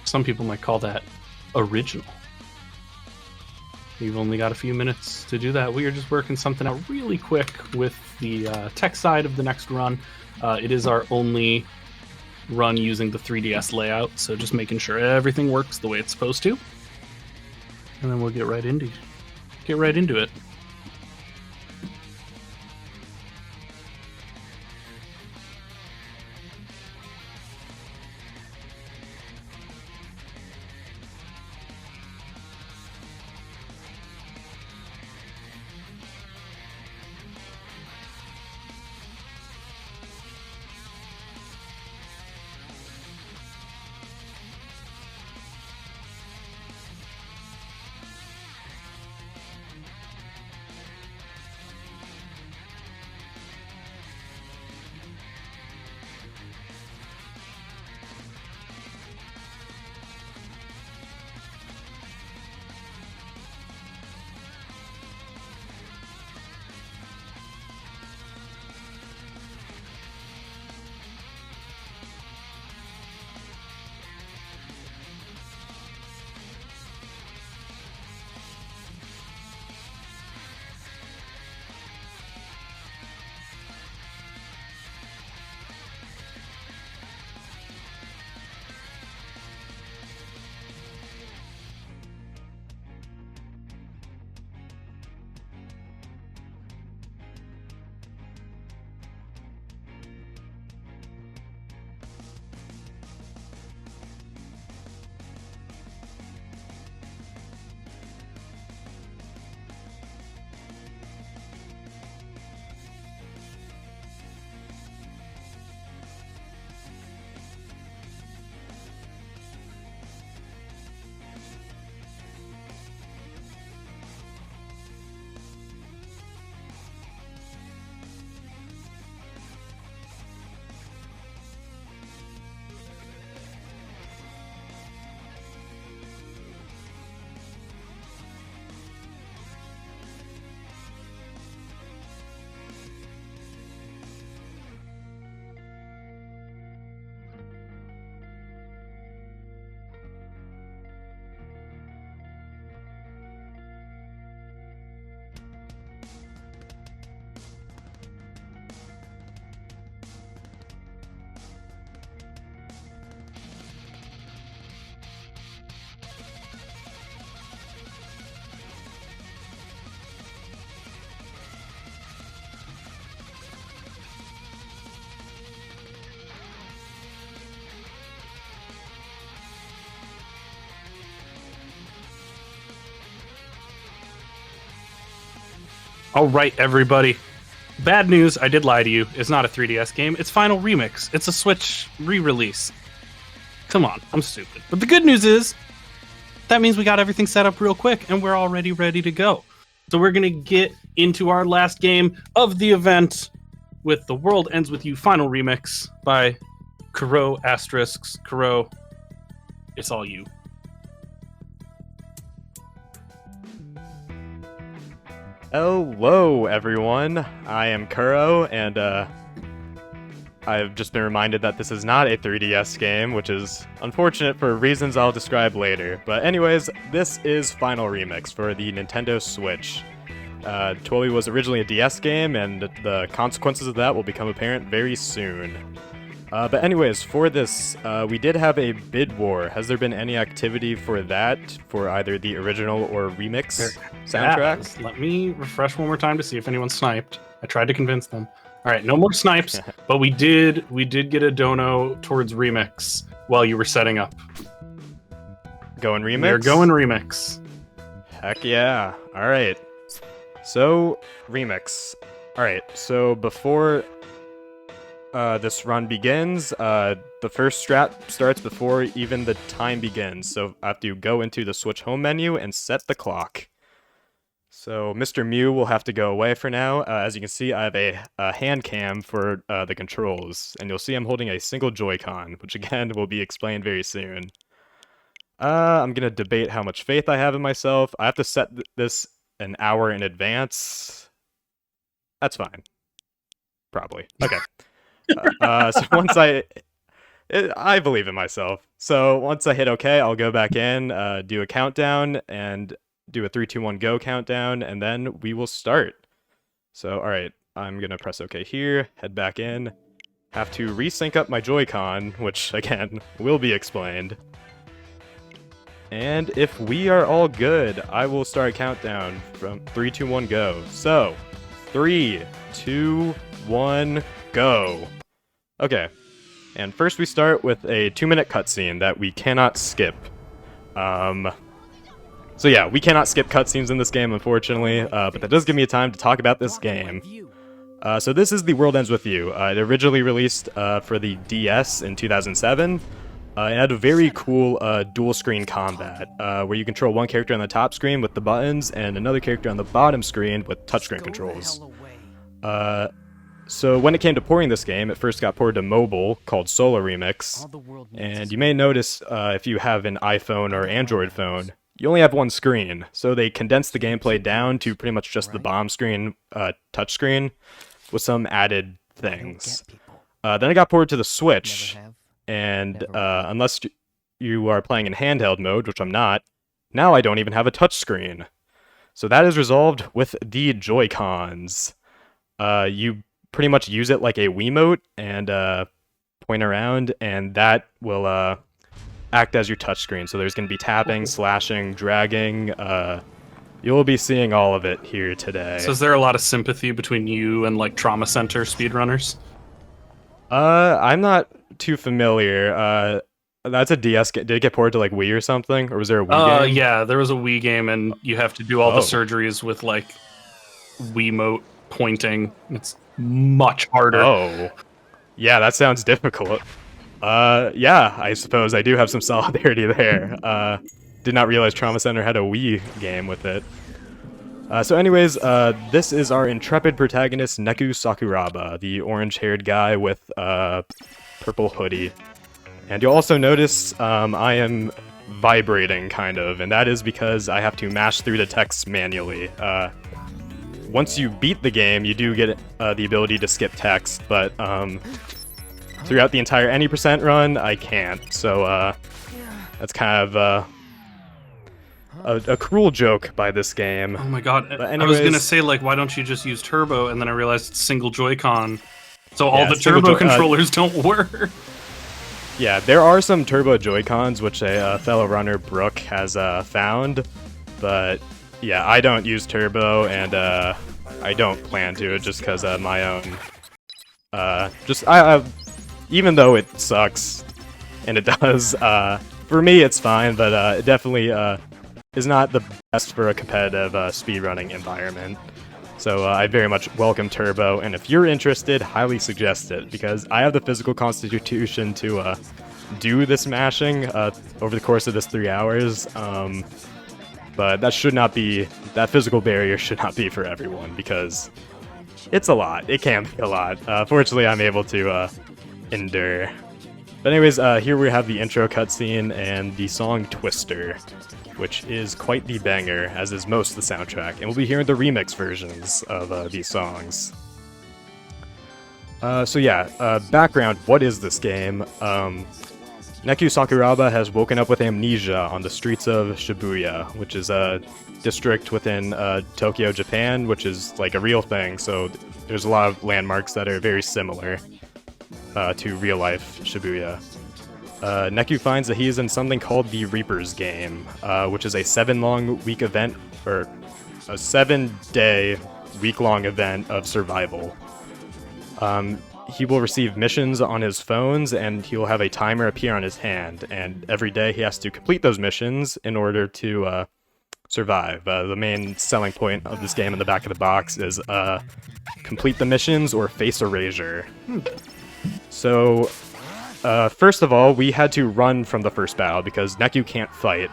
Some people might call that original. We've only got a few minutes to do that. We are just working something out really quick with the tech side of the next run. It is our only run using the 3DS layout, so just making sure everything works the way it's supposed to. And then we'll get right into it. All right, everybody. Bad news, I did lie to you. It's not a 3DS game. It's Final Remix. It's a Switch re-release. Come on, I'm stupid. But the good news is, that means we got everything set up real quick, and we're already ready to go. So we're going to get into our last game of the event with The World Ends With You Final Remix by Kuro **. Kuro, it's all you. Hello, everyone. I am Kuro, and I've just been reminded that this is not a 3DS game, which is unfortunate for reasons I'll describe later. But anyways, this is Final Remix for the Nintendo Switch. Toei was originally a DS game, and the consequences of that will become apparent very soon. But anyways, for this, we did have a bid war. Has there been any activity for that, for either the original or remix soundtrack? Let me refresh one more time to see if anyone sniped. I tried to convince them. All right, no more snipes, but we did get a dono towards remix while you were setting up. Going remix? They're going remix. Heck yeah. All right. So, remix. All right, so before this run begins, the first strat starts before even the time begins, so I have to go into the Switch home menu and set the clock. So Mr. Mew will have to go away for now. As you can see, I have a hand cam for the controls, and you'll see I'm holding a single Joy-Con, which again will be explained very soon. I'm gonna debate how much faith I have in myself. I have to set this an hour in advance. That's fine. Probably. Okay. So I believe in myself. So once I hit OK, I'll go back in, do a countdown, and do a 3, 2, 1, go countdown, and then we will start. So, alright, I'm gonna press OK here, head back in, have to resync up my Joy-Con, which, again, will be explained. And if we are all good, I will start a countdown from 3, 2, 1, go. So, 3, 2, 1, go. Okay. And first we start with a 2-minute cutscene that we cannot skip. So yeah, we cannot skip cutscenes in this game, unfortunately, but that does give me a time to talk about this game. So this is The World Ends With You. It originally released for the DS in 2007. It had a very cool dual-screen combat, where you control one character on the top screen with the buttons, and another character on the bottom screen with touchscreen controls. So when it came to porting this game, it first got ported to mobile, called Solo Remix, and you may notice if you have an iPhone or Android phone, you only have one screen, so they condensed the gameplay down to pretty much just the bottom screen, touchscreen, with some added things. Then it got ported to the Switch, and unless you are playing in handheld mode, which I'm not, now I don't even have a touchscreen. So that is resolved with the Joy-Cons. You pretty much use it like a Wiimote and point around, and that will act as your touchscreen. So there's going to be tapping, slashing, dragging. You'll be seeing all of it here today. So is there a lot of sympathy between you and like Trauma Center speedrunners? I'm not too familiar. That's a DS game. Did it get ported to like Wii or something? Or was there a Wii game? Yeah, there was a Wii game, and you have to do all the surgeries with like Wiimote pointing. It's much harder. Oh. Yeah, that sounds difficult. Yeah, I suppose I do have some solidarity there. Did not realize Trauma Center had a Wii game with it. So anyways, this is our intrepid protagonist, Neku Sakuraba, the orange-haired guy with purple hoodie. And you'll also notice I am vibrating, kind of, and that is because I have to mash through the text manually. Once you beat the game, you do get the ability to skip text, but throughout the entire any percent run, I can't. So that's kind of a cruel joke by this game. Oh my god! I was gonna say, like, why don't you just use Turbo? And then I realized it's single Joy-Con, so all the Turbo controllers don't work. Yeah, there are some Turbo Joy-Cons, which a fellow runner, Brooke, has found, but yeah, I don't use Turbo, and I don't plan to, just because of my own. Even though it sucks, and it does, for me it's fine, but it definitely is not the best for a competitive speedrunning environment. So I very much welcome Turbo, and if you're interested, highly suggest it, because I have the physical constitution to do this mashing over the course of this 3 hours, but that physical barrier should not be for everyone, because it's a lot. It can be a lot. Fortunately, I'm able to endure. But anyways, here we have the intro cutscene and the song Twister, which is quite the banger, as is most of the soundtrack, and we'll be hearing the remix versions of these songs. So yeah, background, what is this game? Neku Sakuraba has woken up with amnesia on the streets of Shibuya, which is a district within Tokyo, Japan, which is like a real thing, so there's a lot of landmarks that are very similar to real-life Shibuya. Neku finds that he is in something called the Reaper's Game, which is a 7-week event, or a 7-day, week-long event of survival. He will receive missions on his phones, and he will have a timer appear on his hand, and every day he has to complete those missions in order to survive. The main selling point of this game in the back of the box is complete the missions or face erasure. So, first of all, we had to run from the first battle because Neku can't fight.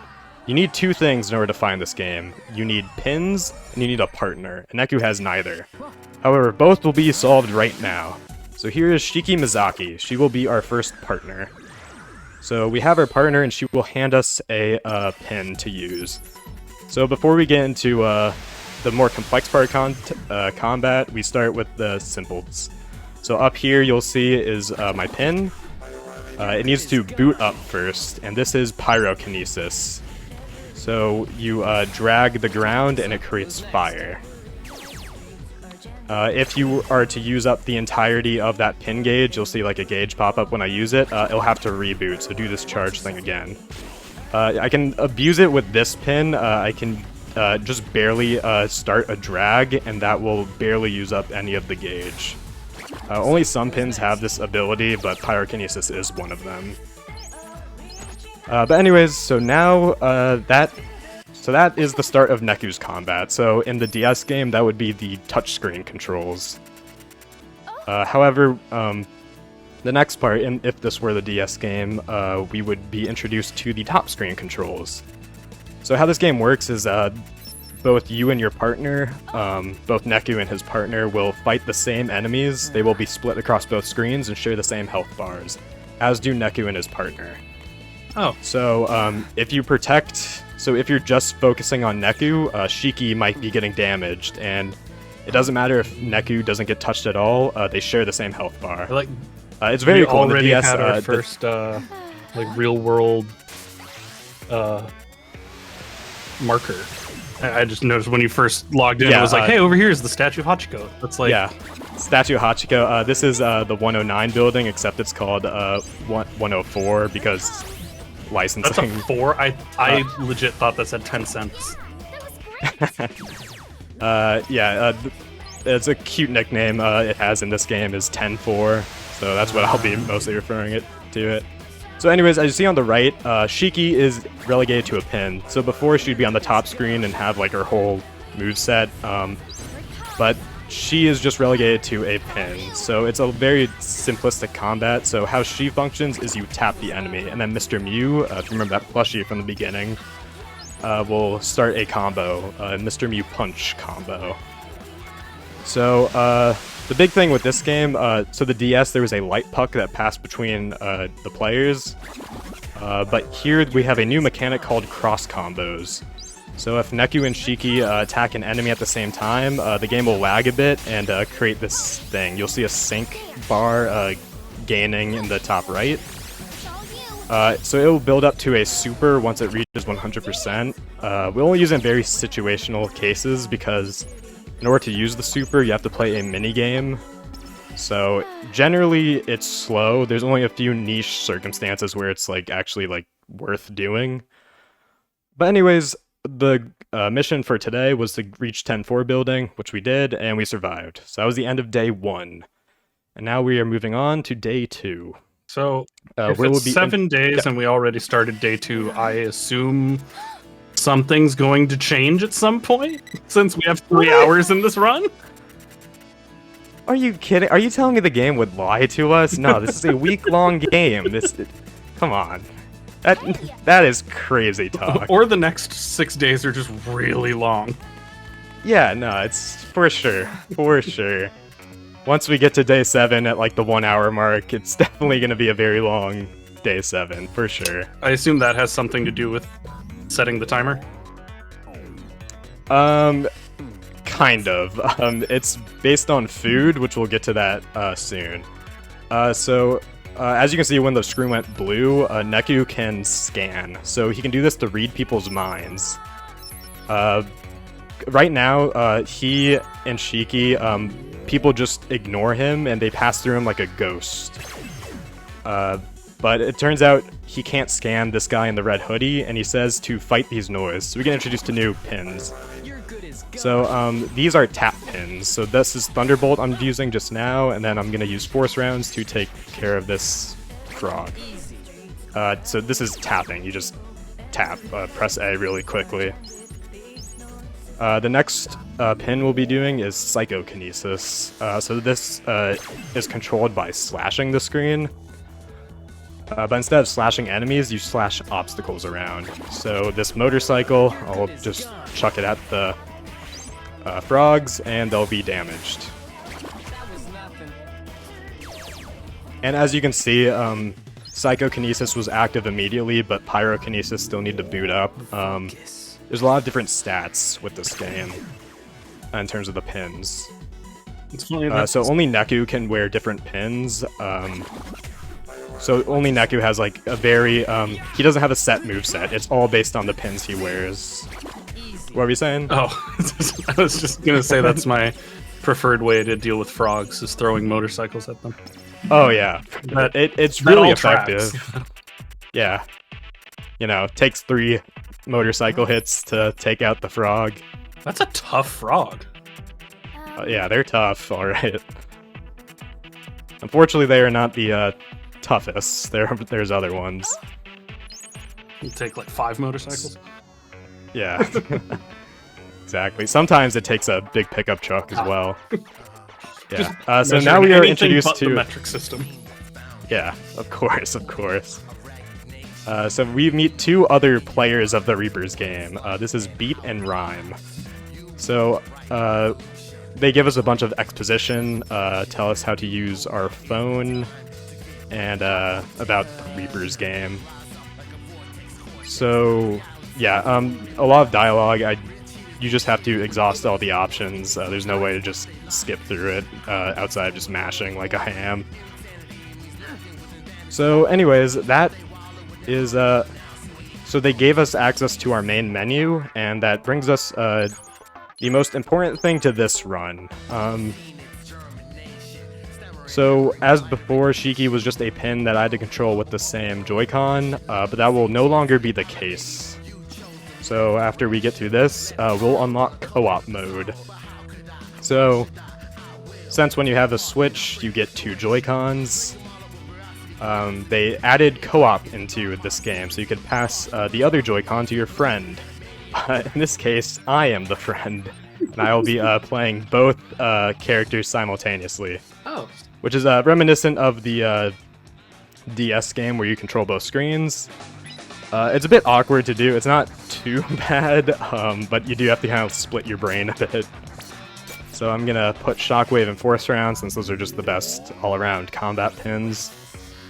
You need 2 things in order to find this game. You need pins, and you need a partner, and Neku has neither. However, both will be solved right now. So here is Shiki Mizaki. She will be our first partner. So we have our partner, and she will hand us a pin to use. So before we get into the more complex part of combat, we start with the simples. So up here you'll see is my pin, it needs to boot up first, and this is pyrokinesis. So you drag the ground and it creates fire. If you are to use up the entirety of that pin gauge, you'll see like a gauge pop up when I use it. It'll have to reboot, so do this charge thing again. I can abuse it with this pin. I can just barely start a drag, and that will barely use up any of the gauge. Only some pins have this ability, but pyrokinesis is one of them. But anyways, so now that is the start of Neku's combat. So in the DS game, that would be the touchscreen controls. However, the next part, and if this were the DS game, we would be introduced to the top screen controls. So how this game works is both you and your partner, both Neku and his partner, will fight the same enemies. They will be split across both screens and share the same health bars, as do Neku and his partner. Oh. So if you're just focusing on Neku, Shiki might be getting damaged, and it doesn't matter if Neku doesn't get touched at all. They share the same health bar. Like, it's very we cool. already The DS, had our first like real world marker. I just noticed when you first logged in, it was like, hey, over here is the statue of Hachiko. That's like, yeah, statue of Hachiko. This is the 109 building, except it's called 104 because licensing. That's a 4. I legit thought that said 10 cents. It's a cute nickname it has in this game is 10-4, so that's what I'll be mostly referring to it. So anyways, as you see on the right, Shiki is relegated to a pin. So before she'd be on the top screen and have like her whole moveset, but she is just relegated to a pin. So it's a very simplistic combat. So how she functions is you tap the enemy, and then Mr. Mew, if you remember that plushie from the beginning, will start a combo, Mr. Mew punch combo. So the big thing with this game, so the DS, there was a light puck that passed between the players, but here we have a new mechanic called cross combos. So if Neku and Shiki attack an enemy at the same time, the game will lag a bit and create this thing. You'll see a sync bar gaining in the top right. So it will build up to a super once it reaches 100%. We only use it in very situational cases because in order to use the super, you have to play a mini-game. So generally, it's slow. There's only a few niche circumstances where it's like actually like worth doing. But anyways, the mission for today was to reach 10-4 building, which we did, and we survived. So that was the end of day 1. And now we are moving on to day 2. So if it's 7 days and we already started day 2, I assume something's going to change at some point, since we have 3 hours in this run? Are you kidding? Are you telling me the game would lie to us? No, this is a week-long game. Come on. That is crazy talk. Or the next 6 days are just really long. Yeah, no, it's for sure. For sure. Once we get to day 7 at like the 1 hour mark, it's definitely going to be a very long day 7, for sure. I assume that has something to do with setting the timer? Kind of. It's based on food, which we'll get to that soon. So as you can see, when the screen went blue, Neku can scan. So he can do this to read people's minds. Right now, he and Shiki, people just ignore him and they pass through him like a ghost. But it turns out he can't scan this guy in the red hoodie, and he says to fight these noise. So we get introduced to new pins. So these are tap pins. So this is Thunderbolt I'm using just now, and then I'm going to use Force Rounds to take care of this frog. So this is tapping. You just tap, press A really quickly. The next pin we'll be doing is Psychokinesis. So this is controlled by slashing the screen. But instead of slashing enemies, you slash obstacles around. So this motorcycle, I'll just chuck it at the frogs, and they'll be damaged. And as you can see, Psychokinesis was active immediately, but Pyrokinesis still need to boot up. There's a lot of different stats with this game in terms of the pins. It's funny so only Neku can wear different pins. So only Neku has like a very he doesn't have a set moveset. It's all based on the pins he wears. What were you saying? Oh, I was just gonna say that's my preferred way to deal with frogs is throwing motorcycles at them. Oh yeah, it's really effective. Yeah, you know, takes 3 motorcycle hits to take out the frog. That's a tough frog. Yeah, they're tough. All right. Unfortunately, they are not the toughest. There's other ones. You take like 5 motorcycles. Yeah. Exactly. Sometimes it takes a big pickup truck as well. Yeah. So now we are introduced to the metric system. Yeah, of course, of course. So we meet 2 other players of the Reaper's game. This is Beat and Rhyme. So they give us a bunch of exposition, tell us how to use our phone, and about the Reaper's game. So yeah, a lot of dialogue. You just have to exhaust all the options. There's no way to just skip through it outside of just mashing like I am. So anyways, that is so they gave us access to our main menu, and that brings us the most important thing to this run. So as before, Shiki was just a pin that I had to control with the same Joy-Con, but that will no longer be the case. So after we get through this, we'll unlock co-op mode. So since when you have a Switch, you get 2 Joy-Cons, they added co-op into this game, so you could pass the other Joy-Con to your friend. In this case, I am the friend, and I will be playing both characters simultaneously. Oh. Which is reminiscent of the DS game where you control both screens. It's a bit awkward to do. It's not too bad, but you do have to kind of split your brain a bit. So I'm gonna put Shockwave and Force Round, since those are just the best all-around combat pins.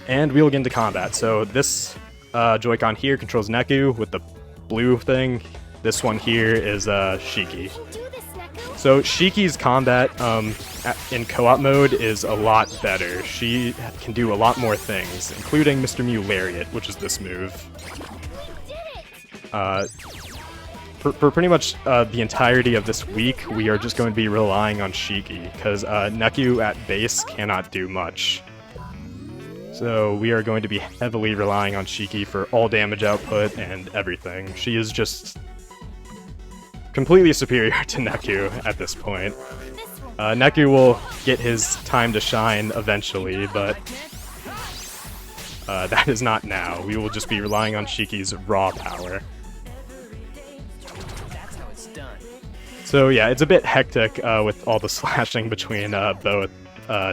And we will get into combat. So this Joy-Con here controls Neku with the blue thing. This one here is Shiki. So Shiki's combat in co-op mode is a lot better. She can do a lot more things, including Mr. Mew Lariat, which is this move. For pretty much the entirety of this week, we are just going to be relying on Shiki, because Neku at base cannot do much. So we are going to be heavily relying on Shiki for all damage output and everything. She is just completely superior to Neku at this point. Neku will get his time to shine eventually, but that is not now. We will just be relying on Shiki's raw power. So yeah, it's a bit hectic with all the slashing between both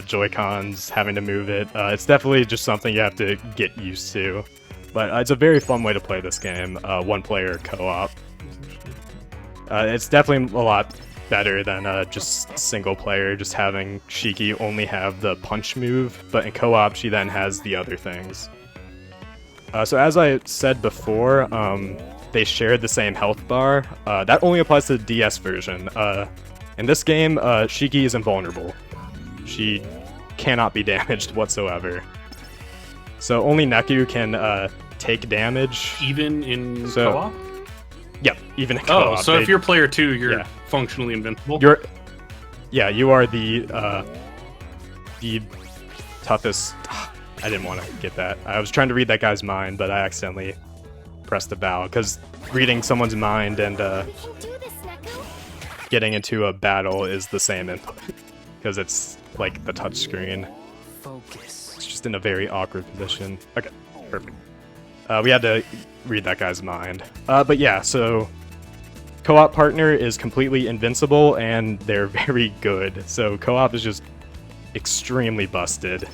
Joy-Cons, having to move it. It's definitely just something you have to get used to. But it's a very fun way to play this game, one-player co-op. It's definitely a lot better than just single-player, just having Shiki only have the punch move, but in co-op she then has the other things. So as I said before, they shared the same health bar. That only applies to the DS version. In this game, Shiki is invulnerable. She cannot be damaged whatsoever. So only Neku can take damage. Even in co-op? Yep, even in co-op. Oh, so if you're player 2, you're functionally invincible? You are the toughest. I didn't want to get that. I was trying to read that guy's mind, but I accidentally pressed the vowel, because reading someone's mind and getting into a battle is the same input, because it's like the touchscreen. Focus. It's just in a very awkward position. Okay, perfect. We had to read that guy's mind. But yeah, so co-op partner is completely invincible, and they're very good. So co-op is just extremely busted,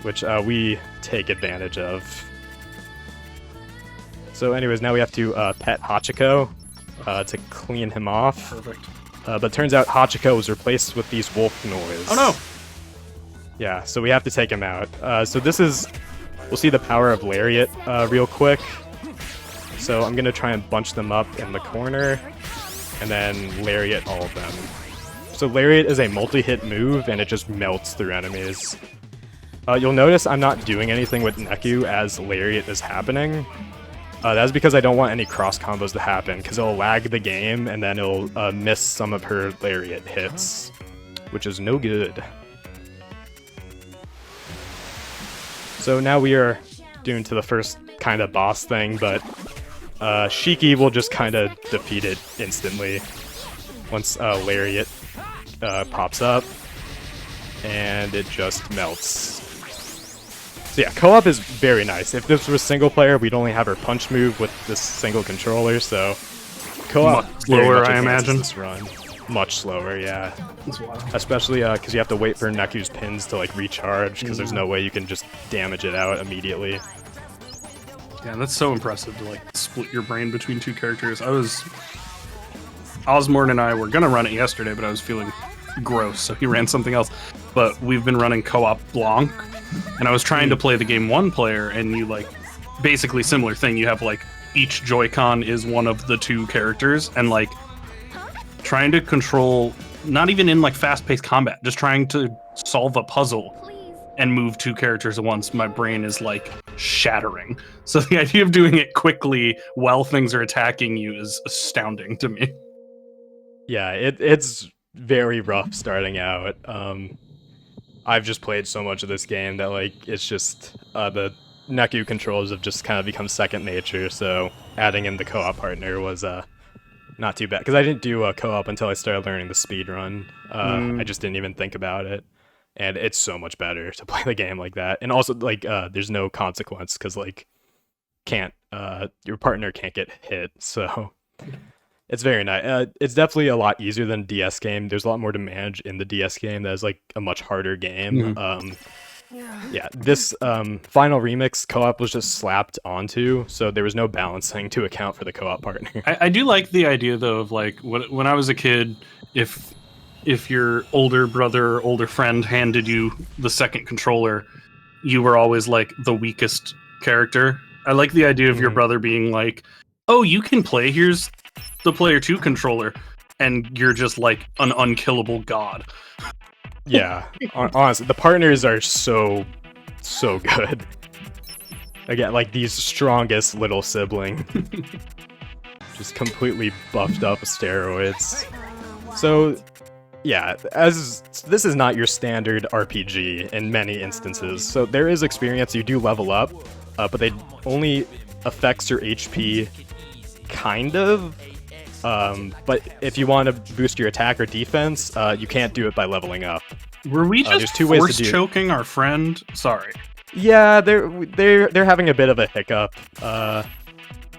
which we take advantage of. So anyways, now we have to pet Hachiko to clean him off. Perfect. But turns out Hachiko was replaced with these wolf noise. Oh no! Yeah, so we have to take him out. So this is... We'll see the power of Lariat real quick. So I'm going to try and bunch them up in the corner, and then Lariat all of them. So Lariat is a multi-hit move, and it just melts through enemies. You'll notice I'm not doing anything with Neku as Lariat is happening. That's because I don't want any cross combos to happen, because it'll lag the game and then it'll miss some of her Lariat hits, which is no good. So now we are doomed to the first kind of boss thing, but Shiki will just kind of defeat it instantly once Lariat pops up, and it just melts. So yeah, co-op is very nice. If this was single player, we'd only have her punch move with this single controller, so co-op much slower, I advances imagine. this run. Much slower, yeah. That's wild. Especially because you have to wait for Neku's pins to like recharge, because there's no way you can just damage it out immediately. Yeah, that's so impressive to like split your brain between two characters. Osmorn and I were gonna run it yesterday, but I was feeling gross, so he ran something else. But we've been running co-op Blanc, and I was trying to play the game one player, and you like basically similar thing. You have like each Joy-Con is one of the two characters, and like trying to control, not even in like fast-paced combat, just trying to solve a puzzle and move two characters at once. My brain is like shattering. So the idea of doing it quickly while things are attacking you is astounding to me. Yeah, it's very rough starting out. I've just played so much of this game that like it's just the Neku controls have just kind of become second nature. So adding in the co-op partner was not too bad, because I didn't do a co-op until I started learning the speed run. I just didn't even think about it, and it's so much better to play the game like that. And also like there's no consequence, because like your partner can't get hit, so it's very nice. It's definitely a lot easier than a DS game. There's a lot more to manage in the DS game. That is like a much harder game. Yeah, this final remix co-op was just slapped onto, so there was no balancing to account for the co-op partner. I do like the idea though of like when I was a kid, if your older brother or older friend handed you the second controller, you were always like the weakest character. I like the idea of your brother being like, oh, you can play, here's the player 2 controller, and you're just like an unkillable god. Yeah, honestly, the partners are so good. Again, like these strongest little sibling, just completely buffed up with steroids. So yeah, as this is not your standard RPG in many instances, so there is experience. You do level up, but they only affects your HP, kind of. But if you want to boost your attack or defense, you can't do it by leveling up. Were we just there's two ways to do it. choking our friend? Sorry. Yeah, they're having a bit of a hiccup.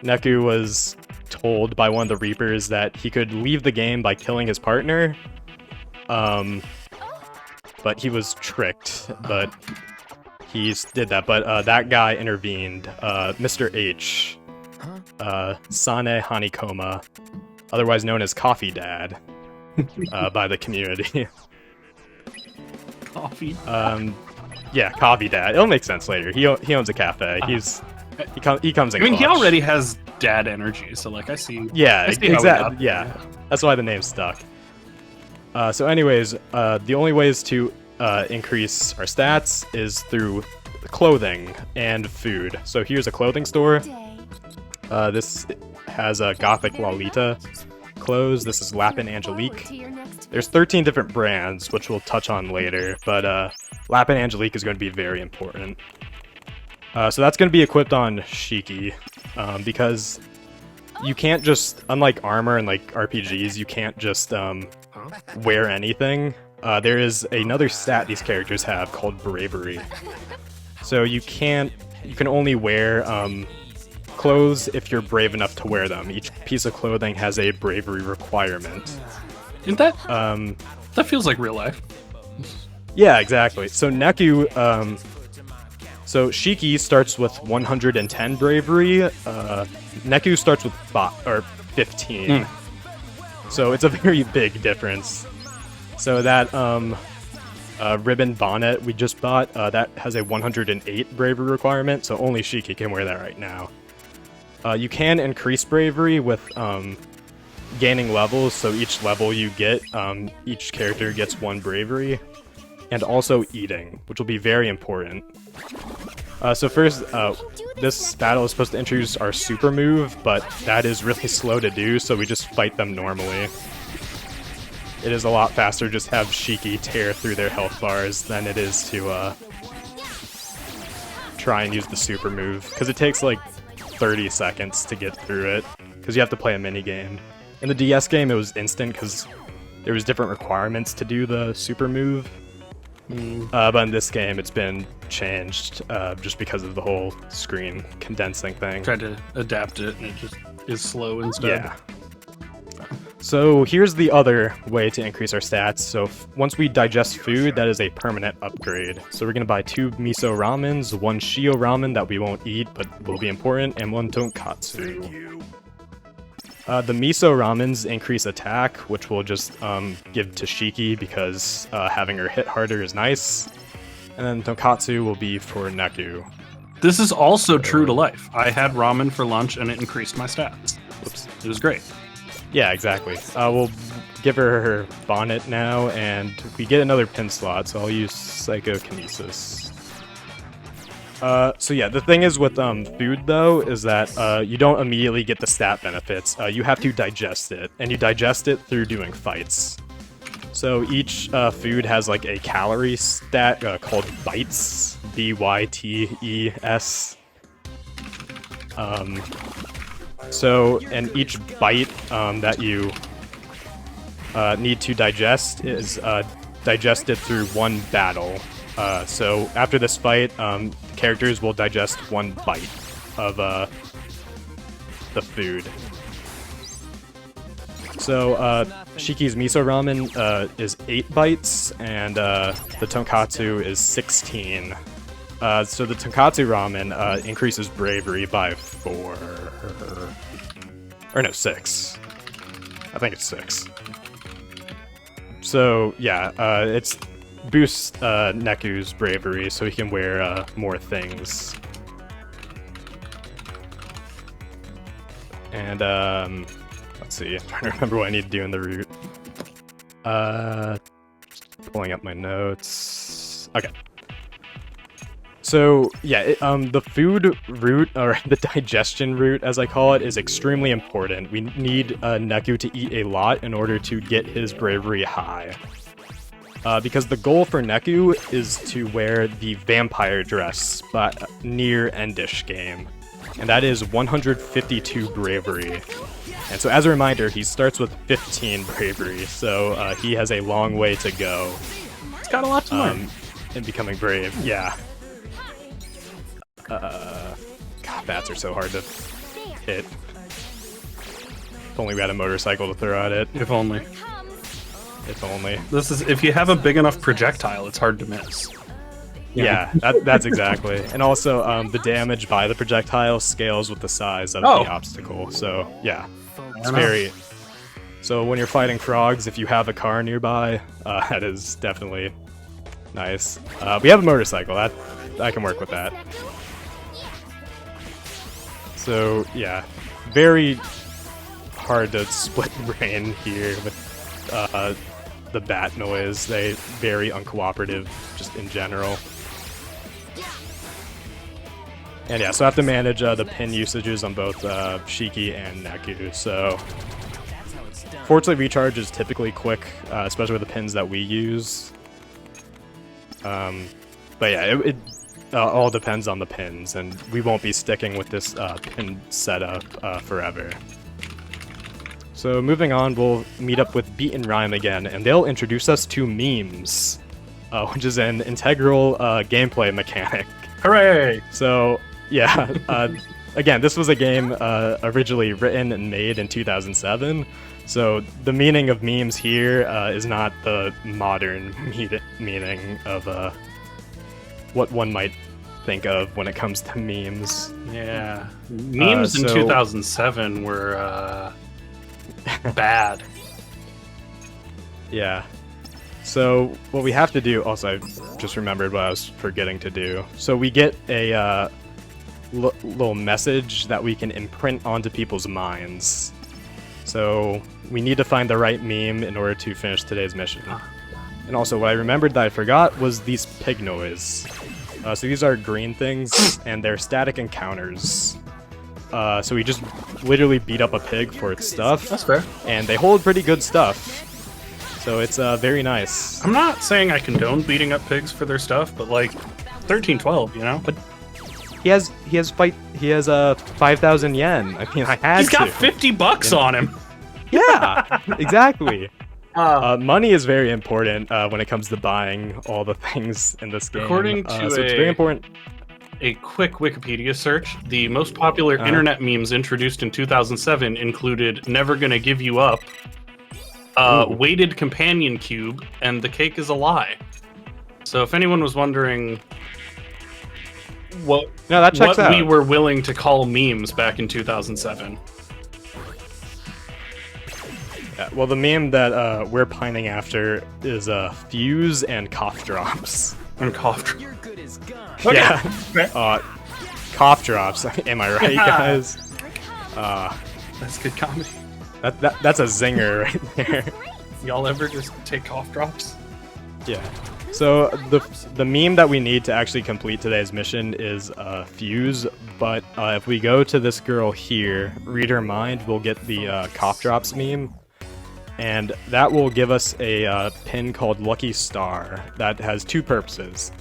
Neku was told by one of the Reapers that he could leave the game by killing his partner. But he was tricked, but he did that. But that guy intervened, Mr. H, Sane Hanikoma, otherwise known as Coffee Dad, by the community. Coffee. Yeah, Coffee Dad. It'll make sense later. He owns a cafe. He comes in. I mean, he clutch. already has dad energy, so like I see. Yeah, I see how we exactly. got Yeah, there. that's why the name stuck. So, anyways, the only ways to increase our stats is through clothing and food. So here's a clothing store. This has a Gothic Lolita clothes. This is Lapin Angelique. There's 13 different brands, which we'll touch on later, but Lapin Angelique is going to be very important. So that's going to be equipped on Shiki, because you can't just, unlike armor and like RPGs, you can't just wear anything. There is another stat these characters have called Bravery. So you can only wear clothes if you're brave enough to wear them. Each piece of clothing has a bravery requirement. Isn't that that feels like real life? Yeah, exactly. So Neku, so Shiki starts with 110 bravery. Neku starts with 15. So it's a very big difference. So that ribbon bonnet we just bought, that has a 108 bravery requirement. So only Shiki can wear that right now. You can increase bravery with gaining levels, so each level you get, each character gets 1 bravery. and also eating, which will be very important. So first, this battle is supposed to introduce our super move, but that is really slow to do, so we just fight them normally. It is a lot faster just have Shiki tear through their health bars than it is to try and use the super move, because it takes like 30 seconds to get through it, because you have to play a minigame. In the DS game, it was instant, because there was different requirements to do the super move. But in this game, it's been changed just because of the whole screen condensing thing. Tried to adapt it, and it just is slow instead. Yeah. So here's the other way to increase our stats. So once we digest food, that is a permanent upgrade. So we're going to buy 2 miso ramens, 1 shio ramen that we won't eat but will be important, and 1 tonkatsu. The miso ramens increase attack, which we'll just give to Shiki because having her hit harder is nice. And then tonkatsu will be for Neku. This is also true to life. I had ramen for lunch and it increased my stats. Whoops. It was great. Yeah, exactly. We'll give her bonnet now, and we get another pin slot, so I'll use psychokinesis. So yeah, the thing is with food though, is that you don't immediately get the stat benefits. You have to digest it, and you digest it through doing fights. So each food has like a calorie stat called bytes, B-Y-T-E-S. And each bite that you need to digest is digested through 1 battle. So after this fight, characters will digest 1 bite of the food. So Shiki's miso ramen is 8 bites, and the tonkatsu is 16. So the tonkatsu ramen increases bravery by 4. Or no, 6. I think it's 6. So yeah, it's boosts Neku's bravery so he can wear more things. And let's see, I'm trying to remember what I need to do in the route. Pulling up my notes. Okay. So yeah, the food route, or the digestion route as I call it, is extremely important. We need Neku to eat a lot in order to get his bravery high. Because the goal for Neku is to wear the vampire dress near Endish game. And that is 152 bravery. And so as a reminder, he starts with 15 bravery, so he has a long way to go. It's got a lot to learn. In becoming brave, yeah. God, bats are so hard to hit. If only we had a motorcycle to throw at it. If only. If only. This is if you have a big enough projectile, it's hard to miss. Yeah, that's exactly. And also, the damage by the projectile scales with the size of the obstacle. So yeah, it's very. So when you're fighting frogs, if you have a car nearby, that is definitely nice. We have a motorcycle. That I can work with that. So yeah, very hard to split brain here with the bat noise. They very uncooperative just in general. And yeah, so I have to manage the pin usages on both Shiki and Neku. So fortunately, recharge is typically quick, especially with the pins that we use. But yeah, it all depends on the pins, and we won't be sticking with this pin setup forever. So moving on, we'll meet up with Beat and Rhyme again, and they'll introduce us to memes, which is an integral gameplay mechanic. Hooray! So yeah, again, this was a game originally written and made in 2007. So the meaning of memes here is not the modern meaning of what one might think of when it comes to memes. Yeah, memes in 2007 were bad. Yeah. So what we have to do, also I just remembered what I was forgetting to do. So we get a little message that we can imprint onto people's minds. So we need to find the right meme in order to finish today's mission. And also, what I remembered that I forgot was these pig noise. So these are green things, and they're static encounters. So we just literally beat up a pig for its stuff. That's fair. And they hold pretty good stuff. So it's very nice. I'm not saying I condone beating up pigs for their stuff, but like 1312, you know? But he has 5,000 yen. I mean, I had He's got to. $50 on him. Yeah, exactly. Money is very important when it comes to buying all the things in this game. According to so it's very important. A quick Wikipedia search, the most popular internet memes introduced in 2007 included "Never Gonna Give You Up," weighted companion cube, and "The cake is a lie." So if anyone was wondering what we were willing to call memes back in 2007. Yeah, well, the meme that we're pining after is Fuse and Cough Drops. And cough drops. Okay. Yeah. Cough Drops. Am I right, guys? That's good comedy. That's a zinger right there. Y'all ever just take cough drops? Yeah. So the meme that we need to actually complete today's mission is Fuse, but if we go to this girl here, read her mind, we'll get the Cough Drops meme. And that will give us a pin called Lucky Star that has two purposes.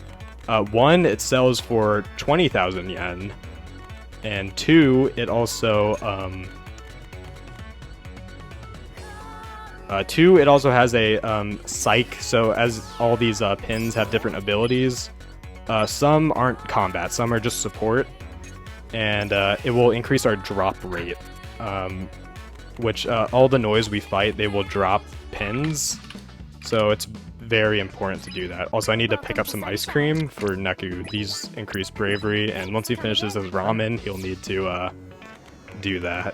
One, it sells for 20,000 yen. And two, it also has a psych, so as all these pins have different abilities, some aren't combat, some are just support, and it will increase our drop rate, which all the noise we fight, they will drop pins, so it's very important to do that. Also, I need to pick up some ice cream for Neku. These increase bravery, and once he finishes his ramen, he'll need to do that.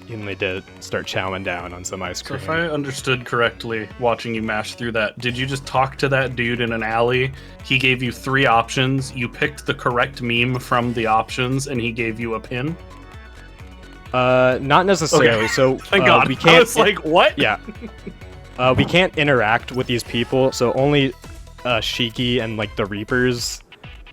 He'll need to start chowing down on some ice cream. So if I understood correctly, watching you mash through that, did you just talk to that dude in an alley? He gave you 3 options, you picked the correct meme from the options, and he gave you a pin? Not necessarily. Okay. So Thank God. We can't. I was like, what? Yeah. We can't interact with these people, so only Shiki and like the Reapers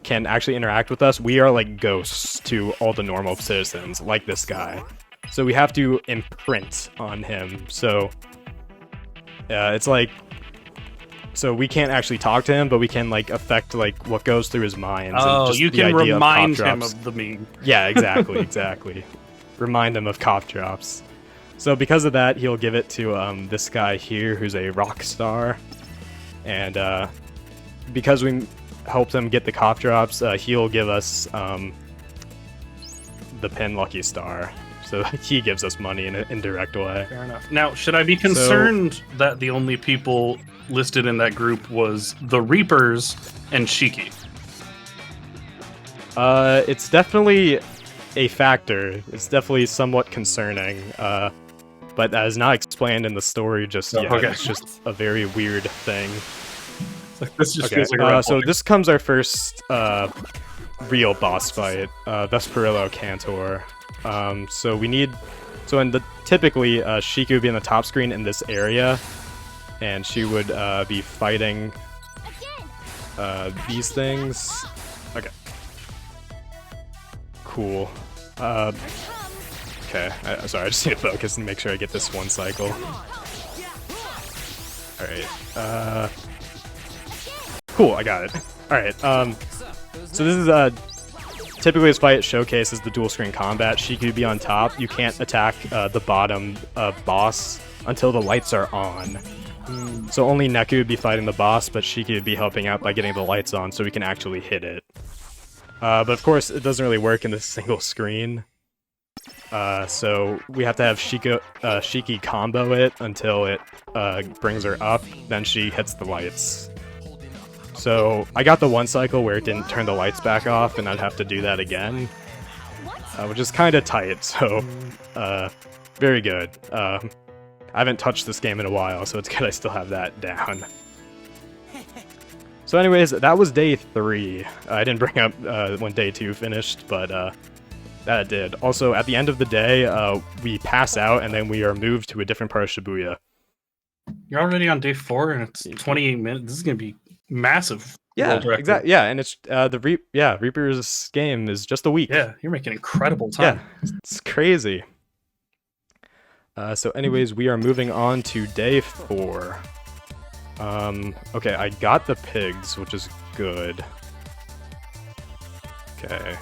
can actually interact with us. We are like ghosts to all the normal citizens, like this guy. So we have to imprint on him. So it's like, so we can't actually talk to him, but we can like affect like what goes through his mind. Oh, and just you the can idea remind of him drops. of the meme. Yeah, exactly, exactly. Remind him of cough drops. So because of that, he'll give it to this guy here, who's a rock star, and because we helped him get the cough drops, he'll give us the pin Lucky Star. So he gives us money in an indirect way. Fair enough. Now, should I be concerned that the only people listed in that group was the Reapers and Shiki? It's definitely a factor. It's definitely somewhat concerning. But that is not explained in the story just yet. Okay. It's just a very weird thing. This just Okay, feels like a red so line. this comes our first real boss fight, Vesperillo Cantor. So we need, typically Shiki would be in the top screen in this area, and she would be fighting these things. Okay. Cool. Okay, sorry, I just need to focus and make sure I get this one cycle. Alright, cool, I got it. Alright, so this is, typically this fight showcases the dual screen combat. Shiki would be on top. You can't attack the bottom boss until the lights are on. So only Neku would be fighting the boss, but Shiki would be helping out by getting the lights on so we can actually hit it. But of course, it doesn't really work in this single screen. So we have to have Shiki combo it until it brings her up, then she hits the lights. So I got the one cycle where it didn't turn the lights back off, and I'd have to do that again, which is kind of tight, so very good. I haven't touched this game in a while, so it's good I still have that down. So anyways, that was day 3. I didn't bring up when day 2 finished, but that it did. Also, at the end of the day, we pass out, and then we are moved to a different part of Shibuya. You're already on day 4, and it's 28 minutes. This is gonna be massive. Yeah, world record. exactly. Yeah, and it's Reaper's game is just a week. Yeah, you're making incredible Yeah, time. it's crazy. So anyways, we are moving on to day 4. Okay, I got the pigs, which is good. Okay,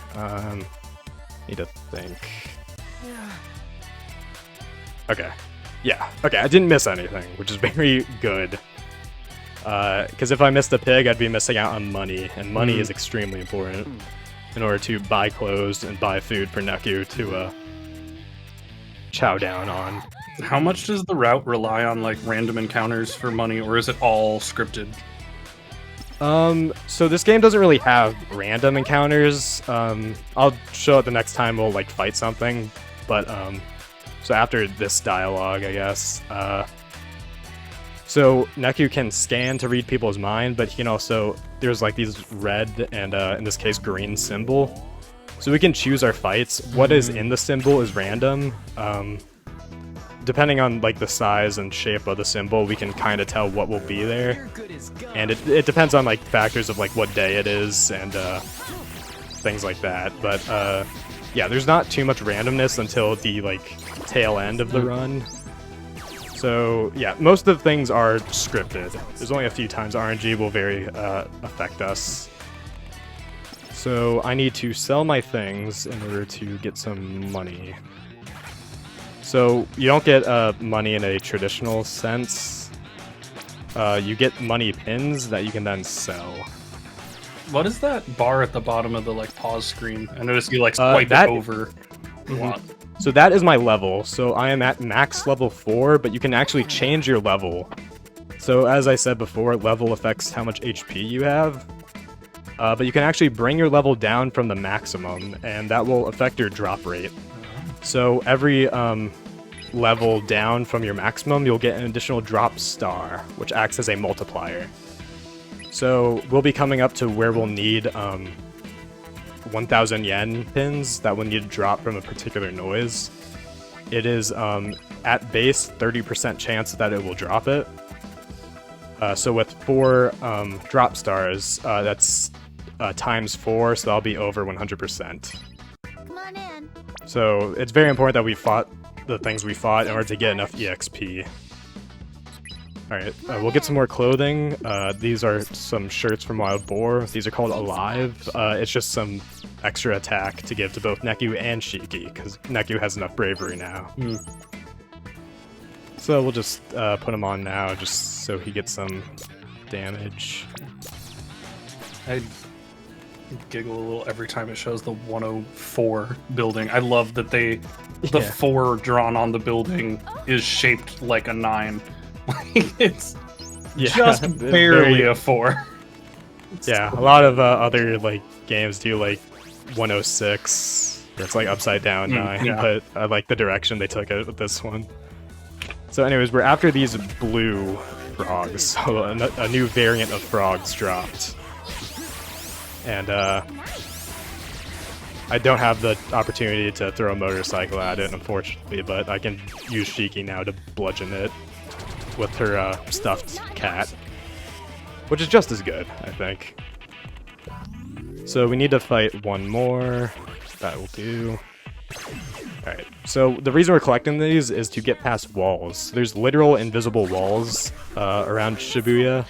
need to think. Okay, yeah, okay, I didn't miss anything, which is very good. Because if I missed a pig, I'd be missing out on money, and money is extremely important in order to buy clothes and buy food for Neku to chow down on. How much does the route rely on like random encounters for money, or is it all scripted? So this game doesn't really have random encounters. I'll show it the next time we'll like fight something, but so after this dialogue, I guess. So Neku can scan to read people's mind, but he can also, there's like these red and in this case green symbol. So we can choose our fights. What is in the symbol is random. Depending on like the size and shape of the symbol, we can kind of tell what will be there. And it depends on like factors of like what day it is and things like that. But yeah, there's not too much randomness until the like tail end of the run. So yeah, most of the things are scripted. There's only a few times RNG will very affect us. So I need to sell my things in order to get some money. So you don't get money in a traditional sense. You get money pins that you can then sell. What is that bar at the bottom of the like pause screen? I noticed you like swipe it over a lot. So that is my level. So I am at max level 4, but you can actually change your level. So as I said before, level affects how much HP you have. But you can actually bring your level down from the maximum, and that will affect your drop rate. So every level down from your maximum, you'll get an additional drop star, which acts as a multiplier. So we'll be coming up to where we'll need 1,000 yen pins that will need to drop from a particular noise. It is at base 30% chance that it will drop it. So with 4 drop stars, that's times 4, so that'll be over 100%. Come on in. So it's very important that we fought the things we fought in order to get enough EXP. Alright, we'll get some more clothing. These are some shirts from Wild Boar. These are called Alive. It's just some extra attack to give to both Neku and Shiki, because Neku has enough bravery now. So we'll just put him on now, just so he gets some damage. I giggle a little every time it shows the 104 building. I love that the 4 drawn on the building is shaped like a 9. It's just barely a 4. Yeah, a lot of other like games do like 106. It's like upside down 9, but I like the direction they took it with this one. So anyways, we're after these blue frogs. So a new variant of frogs dropped. And I don't have the opportunity to throw a motorcycle at it, unfortunately, but I can use Shiki now to bludgeon it with her stuffed cat, which is just as good, I think. So we need to fight one more. That will do. Alright, so the reason we're collecting these is to get past walls. There's literal invisible walls around Shibuya,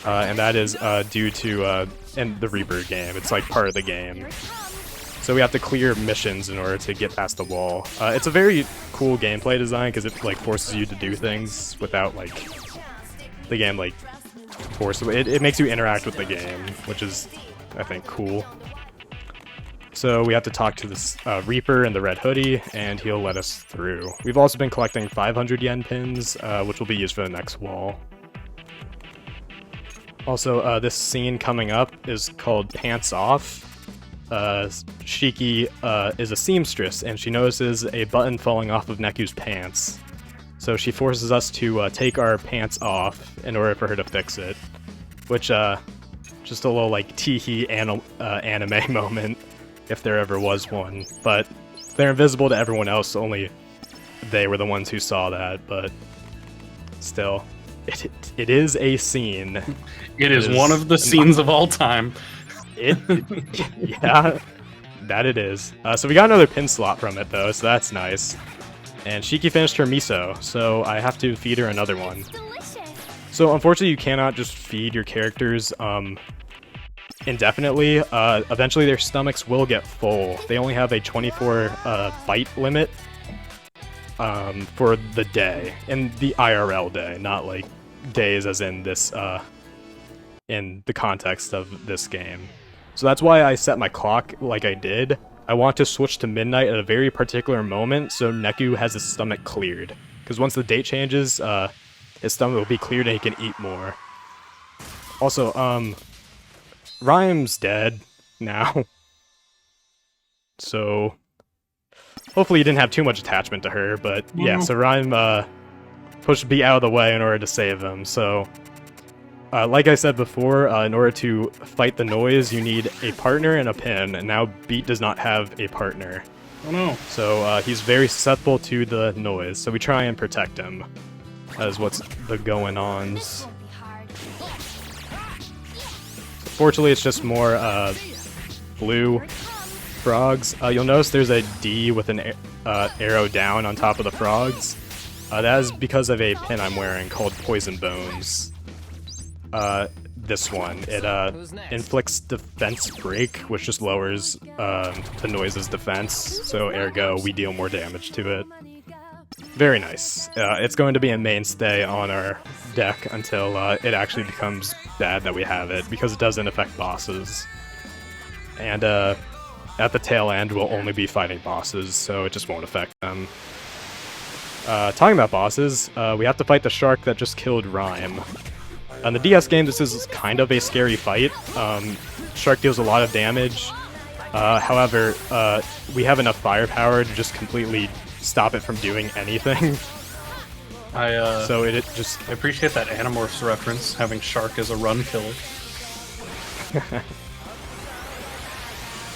and that is due to in the Reaper game. It's like part of the game. So we have to clear missions in order to get past the wall. It's a very cool gameplay design because it like forces you to do things without like the game like forcibly. It makes you interact with the game, which is I think cool. So we have to talk to this Reaper in the red hoodie, and he'll let us through. We've also been collecting 500 yen pins, which will be used for the next wall. Also, this scene coming up is called Pants Off. Shiki is a seamstress, and she notices a button falling off of Neku's pants. So she forces us to take our pants off in order for her to fix it. Which, just a little like tee-hee anime moment, if there ever was one. But they're invisible to everyone else, only they were the ones who saw that, but still. It is a scene. It is one of the scenes of all time. Yeah, that it is. So we got another pin slot from it though, so that's nice. And Shiki finished her miso, so I have to feed her another one. So unfortunately, you cannot just feed your characters indefinitely. Eventually, their stomachs will get full. They only have a 24 bite limit for the day, in the IRL day, not like days as in this in the context of this game. So that's why I set my clock like I did. I want to switch to midnight at a very particular moment so Neku has his stomach cleared. Because once the date changes, his stomach will be cleared and he can eat more. Also, Rhyme's dead now. So hopefully you didn't have too much attachment to her, but yeah, so Rhyme pushed B out of the way in order to save him, so like I said before, in order to fight the noise, you need a partner and a pin, and now Beat does not have a partner. Oh no. So he's very susceptible to the noise, so we try and protect him. That is what's the going-ons. Fortunately, it's just more blue frogs. You'll notice there's a D with an arrow down on top of the frogs. That is because of a pin I'm wearing called Poison Bones. This one. It inflicts defense break, which just lowers the noise's defense, so ergo we deal more damage to it. Very nice. It's going to be a mainstay on our deck until it actually becomes bad that we have it, because it doesn't affect bosses. And at the tail end we'll only be fighting bosses, so it just won't affect them. Talking about bosses, we have to fight the shark that just killed Rhyme. On the DS game, this is kind of a scary fight. Shark deals a lot of damage. However, we have enough firepower to just completely stop it from doing anything. So it just... I appreciate that Animorphs reference, having Shark as a run killer.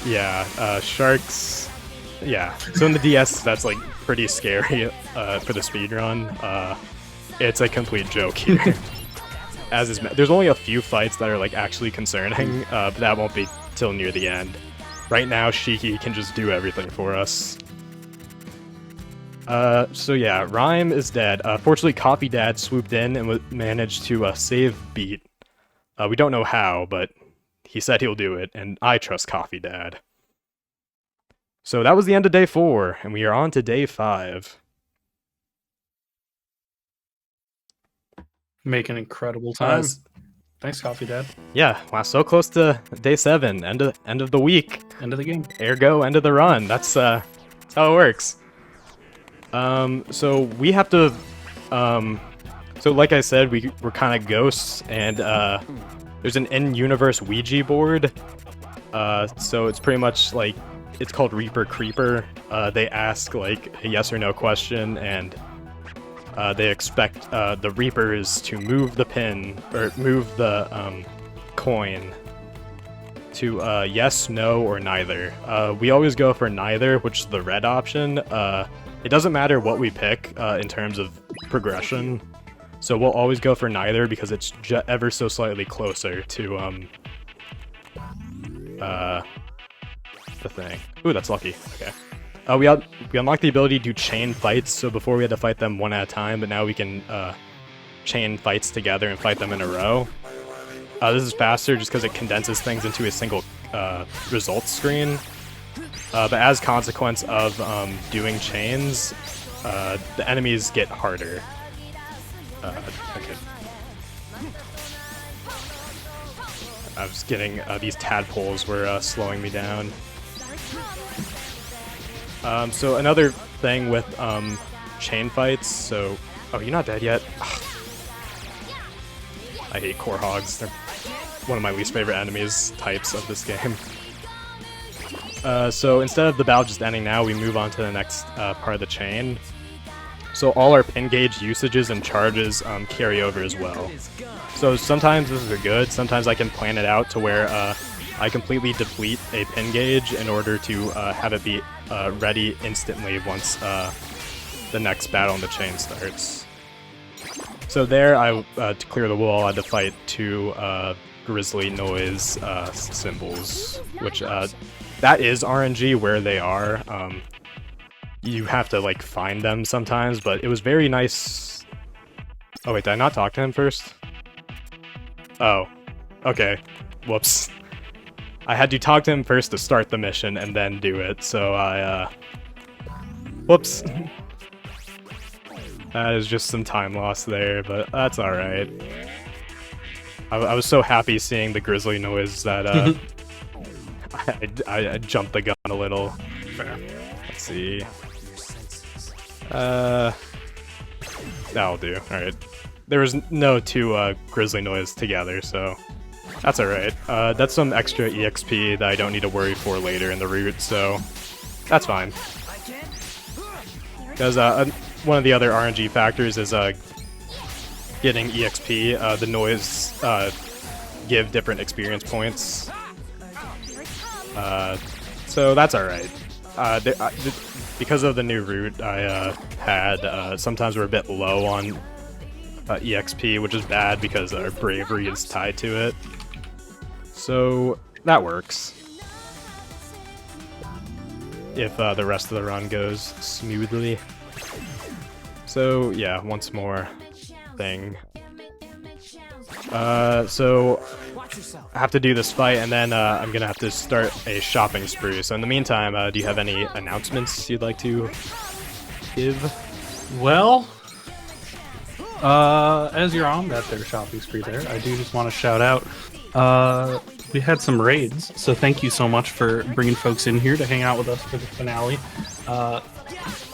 Yeah, sharks... Yeah, so in the DS, that's like pretty scary for the speedrun. It's a complete joke here. As is, there's only a few fights that are like actually concerning, but that won't be till near the end. Right now, Shiki can just do everything for us. So yeah, Rhyme is dead. Fortunately, Coffee Dad swooped in and managed to save Beat. We don't know how, but he said he'll do it, and I trust Coffee Dad. So that was the end of day 4, and we are on to day 5. Make an incredible time. Thanks, Coffee Dad. Yeah, wow, so close to day 7, end of the week. End of the game. Ergo, end of the run. That's how it works. So we have to, so like I said, we're kind of ghosts, and there's an in-universe Ouija board. So it's pretty much like, it's called Reaper Creeper. They ask like a yes or no question, and they expect the Reapers to move the pin, or move the coin to yes, no, or neither. We always go for neither, which is the red option. It doesn't matter what we pick in terms of progression, so we'll always go for neither because it's ever so slightly closer to the thing. Ooh, that's lucky. Okay. We unlocked the ability to chain fights, so before we had to fight them one at a time, but now we can chain fights together and fight them in a row. This is faster just because it condenses things into a single results screen. But as consequence of doing chains, the enemies get harder. Okay. I was getting these tadpoles were slowing me down. So another thing with chain fights, so... Oh, you're not dead yet? I hate core hogs. They're one of my least favorite enemies types of this game. So instead of the battle just ending now, we move on to the next part of the chain. So all our pin gauge usages and charges carry over as well. So sometimes this is good, sometimes I can plan it out to where I completely deplete a pin gauge in order to have it be ready instantly once the next battle in the chain starts. So there, to clear the wall, I had to fight 2 grizzly noise symbols, which that is RNG where they are. You have to like find them sometimes, but it was very nice. Oh wait, did I not talk to him first? Oh, okay. Whoops. I had to talk to him first to start the mission and then do it, so whoops. That is just some time lost there, but that's alright. I was so happy seeing the grizzly noise that I jumped the gun a little. Fair. Let's see. That'll do. Alright. There was no 2 grizzly noise together, so that's alright. That's some extra EXP that I don't need to worry for later in the route, so that's fine. Because one of the other RNG factors is getting EXP. The noise give different experience points. So that's alright. Because of the new route I had, sometimes we're a bit low on EXP, which is bad because our bravery is tied to it. So that works. If the rest of the run goes smoothly. So yeah, once more thing. So I have to do this fight, and then I'm gonna have to start a shopping spree. So in the meantime, do you have any announcements you'd like to give? Well, as you're on that there shopping spree there, I do just want to shout out, we had some raids, so thank you so much for bringing folks in here to hang out with us for the finale.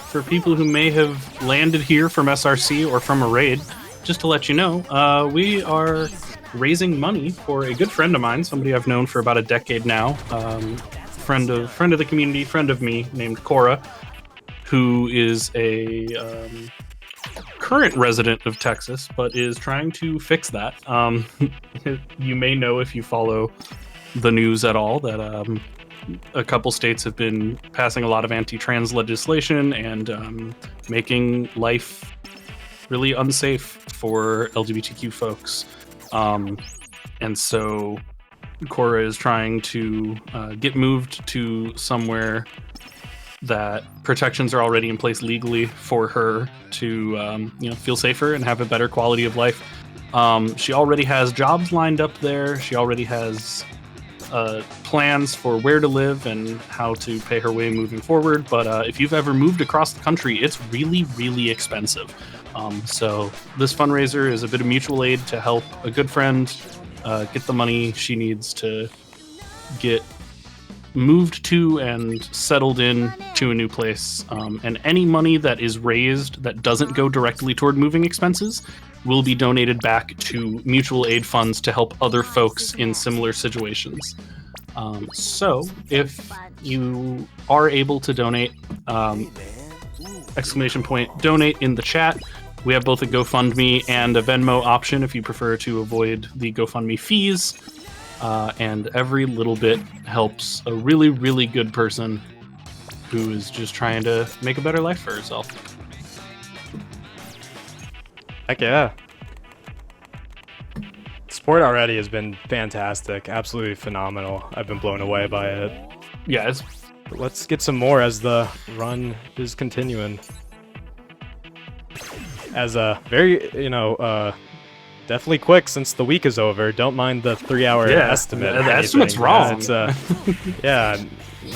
For people who may have landed here from SRC or from a raid, just to let you know, we are raising money for a good friend of mine, somebody I've known for about a decade now, friend of the community, friend of me, named Kuro, who is a current resident of Texas, but is trying to fix that. You may know, if you follow the news at all, that a couple states have been passing a lot of anti-trans legislation and making life really unsafe for LGBTQ folks. And so Cora is trying to get moved to somewhere that protections are already in place legally for her to feel safer and have a better quality of life. She already has jobs lined up there. She already has plans for where to live and how to pay her way moving forward. But if you've ever moved across the country, it's really, really expensive. So this fundraiser is a bit of mutual aid to help a good friend get the money she needs to get moved to and settled in to a new place. And any money that is raised that doesn't go directly toward moving expenses will be donated back to mutual aid funds to help other folks in similar situations. So if you are able to donate, donate in the chat. We have both a GoFundMe and a Venmo option if you prefer to avoid the GoFundMe fees. And every little bit helps a really, really good person who is just trying to make a better life for herself. Heck yeah. Support already has been fantastic, absolutely phenomenal. I've been blown away by it. Yeah, let's get some more as the run is continuing. As a very, definitely quick since the week is over. Don't mind the 3-hour estimate. The estimate's wrong. Yeah,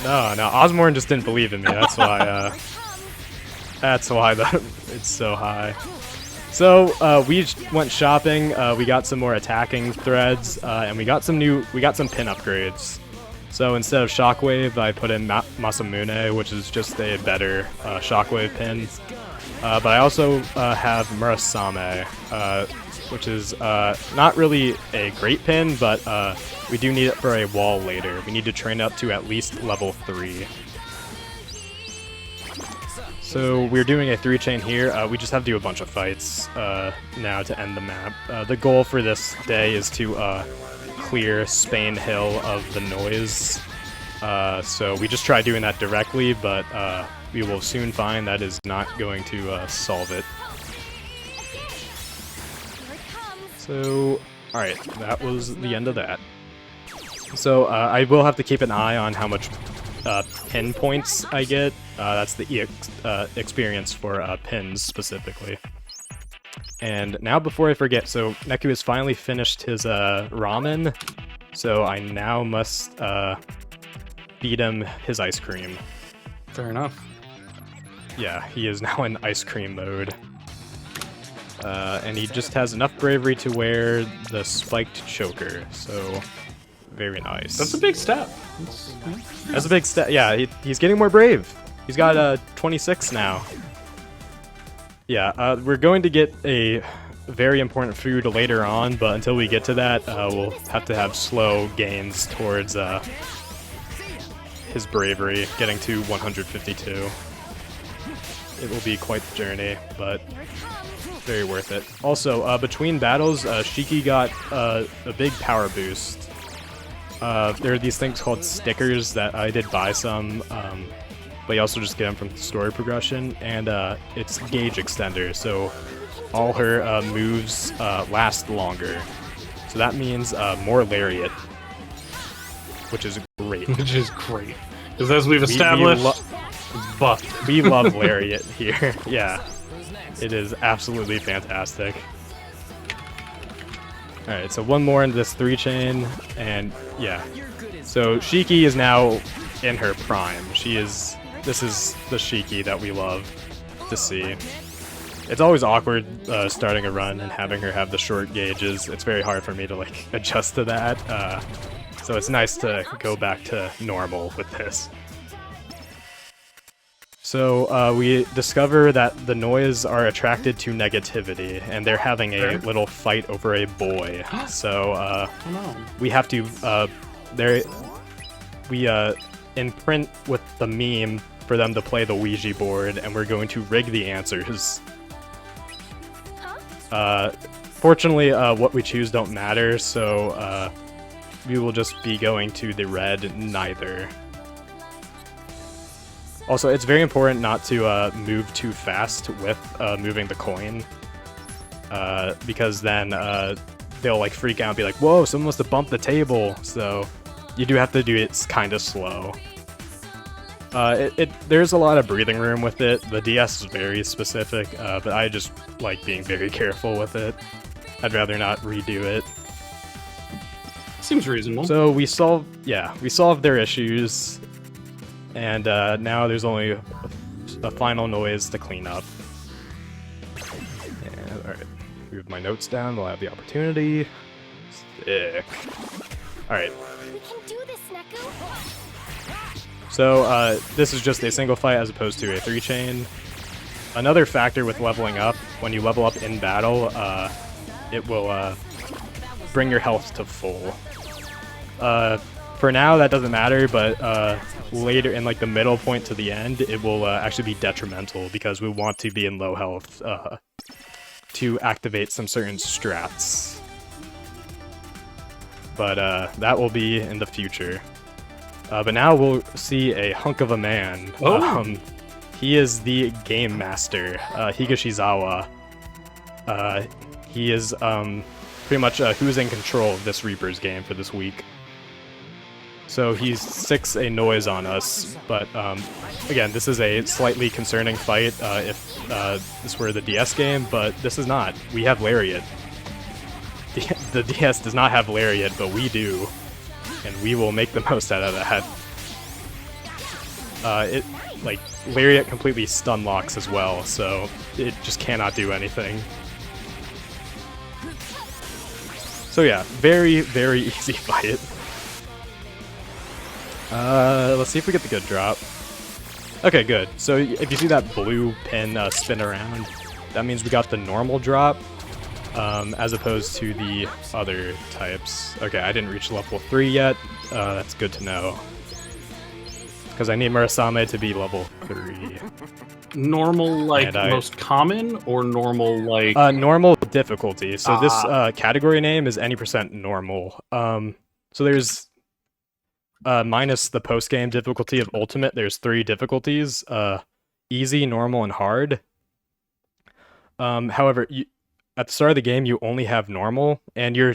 no, Osborne just didn't believe in me. That's why. That's why it's so high. So we went shopping. We got some more attacking threads, and we got some pin upgrades. So instead of Shockwave, I put in Masamune, which is just a better Shockwave pin. But I also have Murasame, which is not really a great pin, but we do need it for a wall later. We need to train up to at least level 3. So we're doing a 3-chain here. We just have to do a bunch of fights now to end the map. The goal for this day is to clear Spain Hill of the noise. So we just tried doing that directly, but we will soon find that is not going to solve it. So, alright, that was the end of that. So, I will have to keep an eye on how much pin points I get. That's the experience for pins, specifically. And now, before I forget, so Neku has finally finished his ramen, so I now must feed him his ice cream. Fair enough. Yeah, he is now in ice cream mode. And he just has enough bravery to wear the spiked choker, so very nice. That's a big step. That's a big step. Yeah, he's getting more brave. He's got 26 now. Yeah, we're going to get a very important food later on, but until we get to that, we'll have to have slow gains towards his bravery, getting to 152. It will be quite the journey, but very worth it. Also, between battles, Shiki got a big power boost. There are these things called stickers that I did buy some, but you also just get them from the story progression, and it's gauge extender, so all her moves last longer. So that means more lariat, which is great. Which is great. Because as we've established, it's buffed. We love lariat here. Yeah, it is absolutely fantastic. Alright, so one more into this 3-chain, and yeah. So Shiki is now in her prime. This is the Shiki that we love to see. It's always awkward starting a run and having her have the short gauges. It's very hard for me to like adjust to that. So it's nice to go back to normal with this. So we discover that the noise are attracted to negativity, and they're having a little fight over a boy. So we have to imprint with the meme for them to play the Ouija board, and we're going to rig the answers. Fortunately, what we choose don't matter, so we will just be going to the red neither. Also, it's very important not to move too fast with moving the coin, because then they'll like freak out and be like, "Whoa, someone must have bumped the table." So you do have to do it kind of slow. There's a lot of breathing room with it. The DS is very specific, but I just like being very careful with it. I'd rather not redo it. Seems reasonable. So we solved their issues, and now there's only a final noise to clean up. And alright, move my notes down while I have the opportunity. Sick. Alright. We can do this, Neku. So this is just a single fight as opposed to a 3-chain. Another factor with leveling up, when you level up in battle, it will bring your health to full. For now, that doesn't matter, but later, in like the middle point to the end, it will actually be detrimental because we want to be in low health to activate some certain strats. But that will be in the future. But now we'll see a hunk of a man. Oh. He is the game master, Higashizawa. He is pretty much who's in control of this Reaper's game for this week. So he sicks a noise on us, but again, this is a slightly concerning fight if this were the DS game, but this is not. We have Lariat. The DS does not have Lariat, but we do, and we will make the most out of that. Lariat completely stun locks as well, so it just cannot do anything. So yeah, very, very easy fight. Let's see if we get the good drop. Okay, good. So if you see that blue pin spin around, that means we got the normal drop, as opposed to the other types. Okay, I didn't reach level 3 yet. That's good to know. Because I need Murasame to be level 3. Normal, like, most common, or normal, like... normal difficulty. So this category name is any % normal. So there's... minus the post-game difficulty of Ultimate, there's 3 difficulties. Easy, normal, and hard. However, at the start of the game, you only have normal, and you're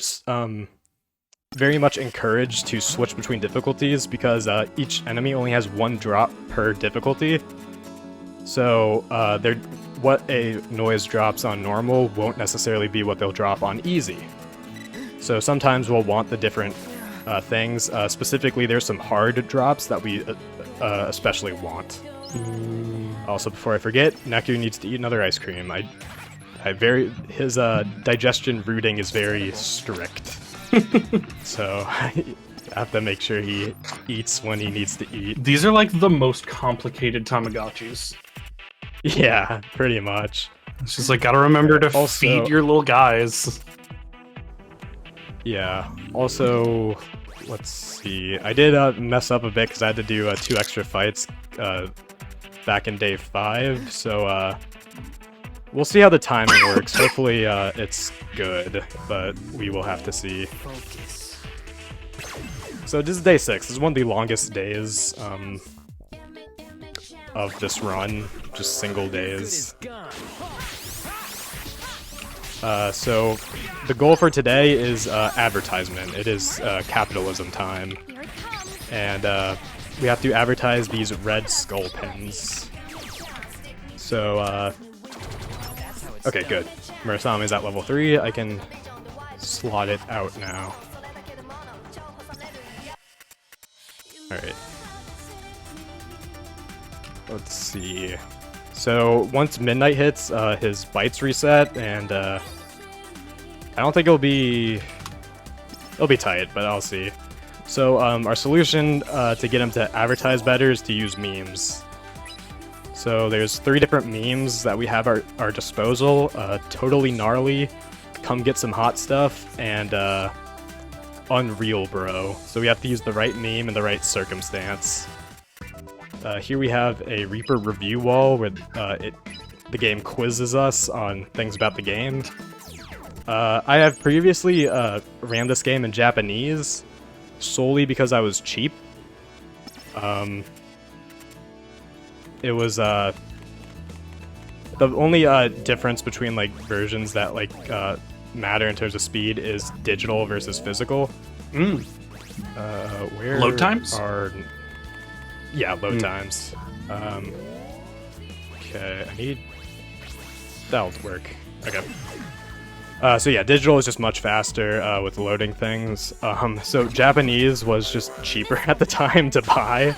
very much encouraged to switch between difficulties because each enemy only has one drop per difficulty. So what a noise drops on normal won't necessarily be what they'll drop on easy. So sometimes we'll want the different things. Specifically, there's some hard drops that we especially want. Also, before I forget, Neku needs to eat another ice cream. His digestion routing is very strict. So I have to make sure he eats when he needs to eat. These are like the most complicated Tamagotchis. Yeah, pretty much. It's just like, gotta remember to Also- feed your little guys. Yeah. Also, let's see. I did mess up a bit because I had to do 2 extra fights back in day 5. So we'll see how the timing works. Hopefully it's good, but we will have to see. So this is day 6. This is one of the longest days of this run. Just single days. So the goal for today is advertisement. It is capitalism time. Here it comes. And we have to advertise these red skull pins. So, okay, good. Murasame is at level 3. I can slot it out now. Alright. Let's see. So, once midnight hits, his bites reset, and I don't think it'll be tight, but I'll see. So, our solution to get him to advertise better is to use memes. So there's 3 different memes that we have at our disposal. Totally gnarly, come get some hot stuff, and unreal bro. So we have to use the right meme in the right circumstance. Here we have a Reaper review wall where the game quizzes us on things about the game. I have previously ran this game in Japanese solely because I was cheap. It was the only difference between like versions that like matter in terms of speed is digital versus physical. Where Load times? Yeah, load times. Okay, I need that'll work. Okay. So yeah, digital is just much faster with loading things. So Japanese was just cheaper at the time to buy.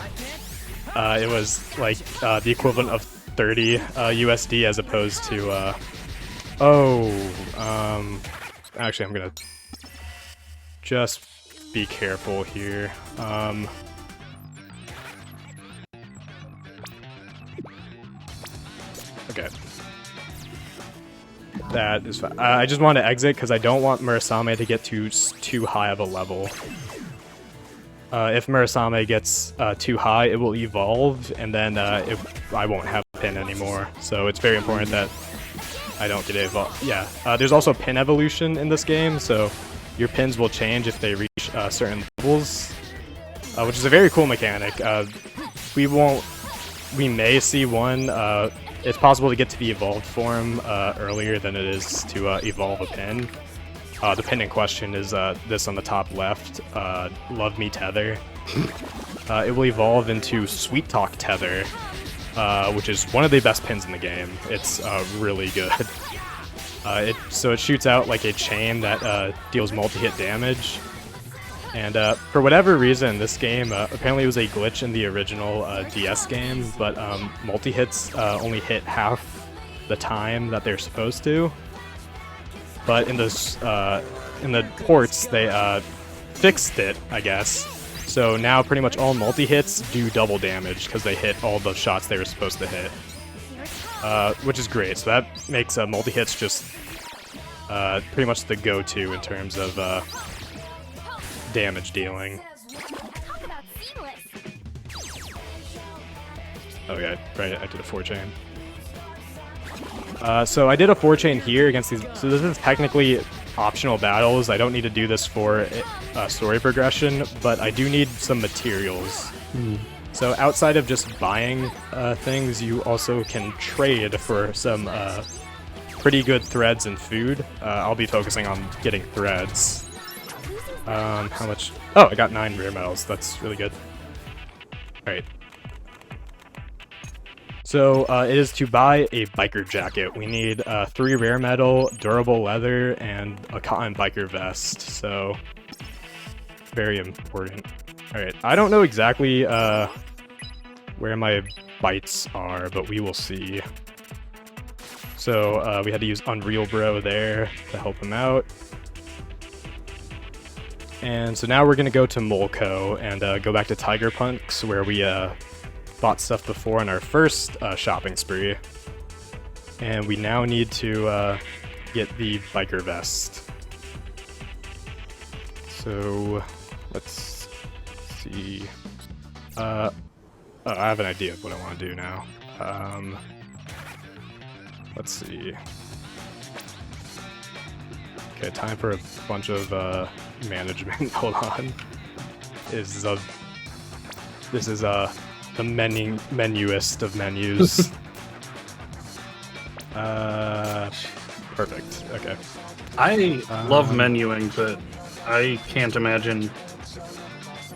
It was like the equivalent of 30 USD as opposed to actually I'm gonna just be careful here. Okay. That is fine. I just want to exit because I don't want Murasame to get too high of a level. If Murasame gets too high, it will evolve, and then I won't have a pin anymore. So it's very important that I don't get evolved. Yeah, there's also pin evolution in this game, so your pins will change if they reach certain levels, which is a very cool mechanic. We may see one. It's possible to get to the evolved form earlier than it is to evolve a pin. The pin in question is this on the top left, Love Me Tether. It will evolve into Sweet Talk Tether, which is one of the best pins in the game. It's really good. So it shoots out like a chain that deals multi-hit damage. And for whatever reason, this game, apparently it was a glitch in the original DS game, but multi-hits only hit half the time that they're supposed to. But in the ports, they fixed it, I guess. So now pretty much all multi-hits do double damage because they hit all the shots they were supposed to hit. Which is great, so that makes multi-hits just pretty much the go-to in terms of damage dealing. Talk about seamless. Oh yeah, right, I did a 4-chain. So I did a 4-chain here against these, so this is technically optional battles. I don't need to do this for story progression, but I do need some materials. So outside of just buying things, you also can trade for some pretty good threads and food. I'll be focusing on getting threads. How much? Oh, I got 9 rare medals. That's really good. Alright. So, it is to buy a biker jacket. We need 3 rare metal, durable leather, and a cotton biker vest. So, very important. Alright, I don't know exactly where my bites are, but we will see. So, we had to use Unreal Bro there to help him out. And so now we're going to go to Molco and go back to Tiger Punks, where we bought stuff before in our first shopping spree. And we now need to get the biker vest. So, let's see. Oh, I have an idea of what I want to do now. Let's see. Okay, time for a bunch of management. Hold on. This is the menuist of menus. Perfect. Okay. I love menuing, but I can't imagine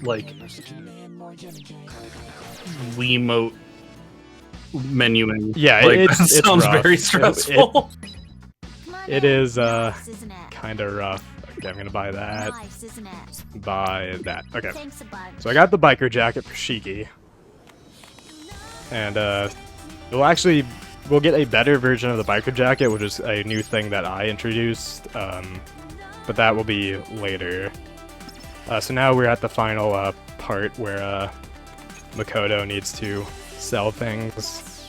like Wiimote menuing. Yeah, like, it's that sounds rough. very stressful. It is Nice, isn't it? kind of rough. Okay, I'm gonna buy that. Nice, isn't it? Buy that. Okay. Thanks a bunch. So I got the biker jacket for Shiki. And we'll get a better version of the biker jacket, which is a new thing that I introduced. But that will be later. So now we're at the final part where Makoto needs to sell things.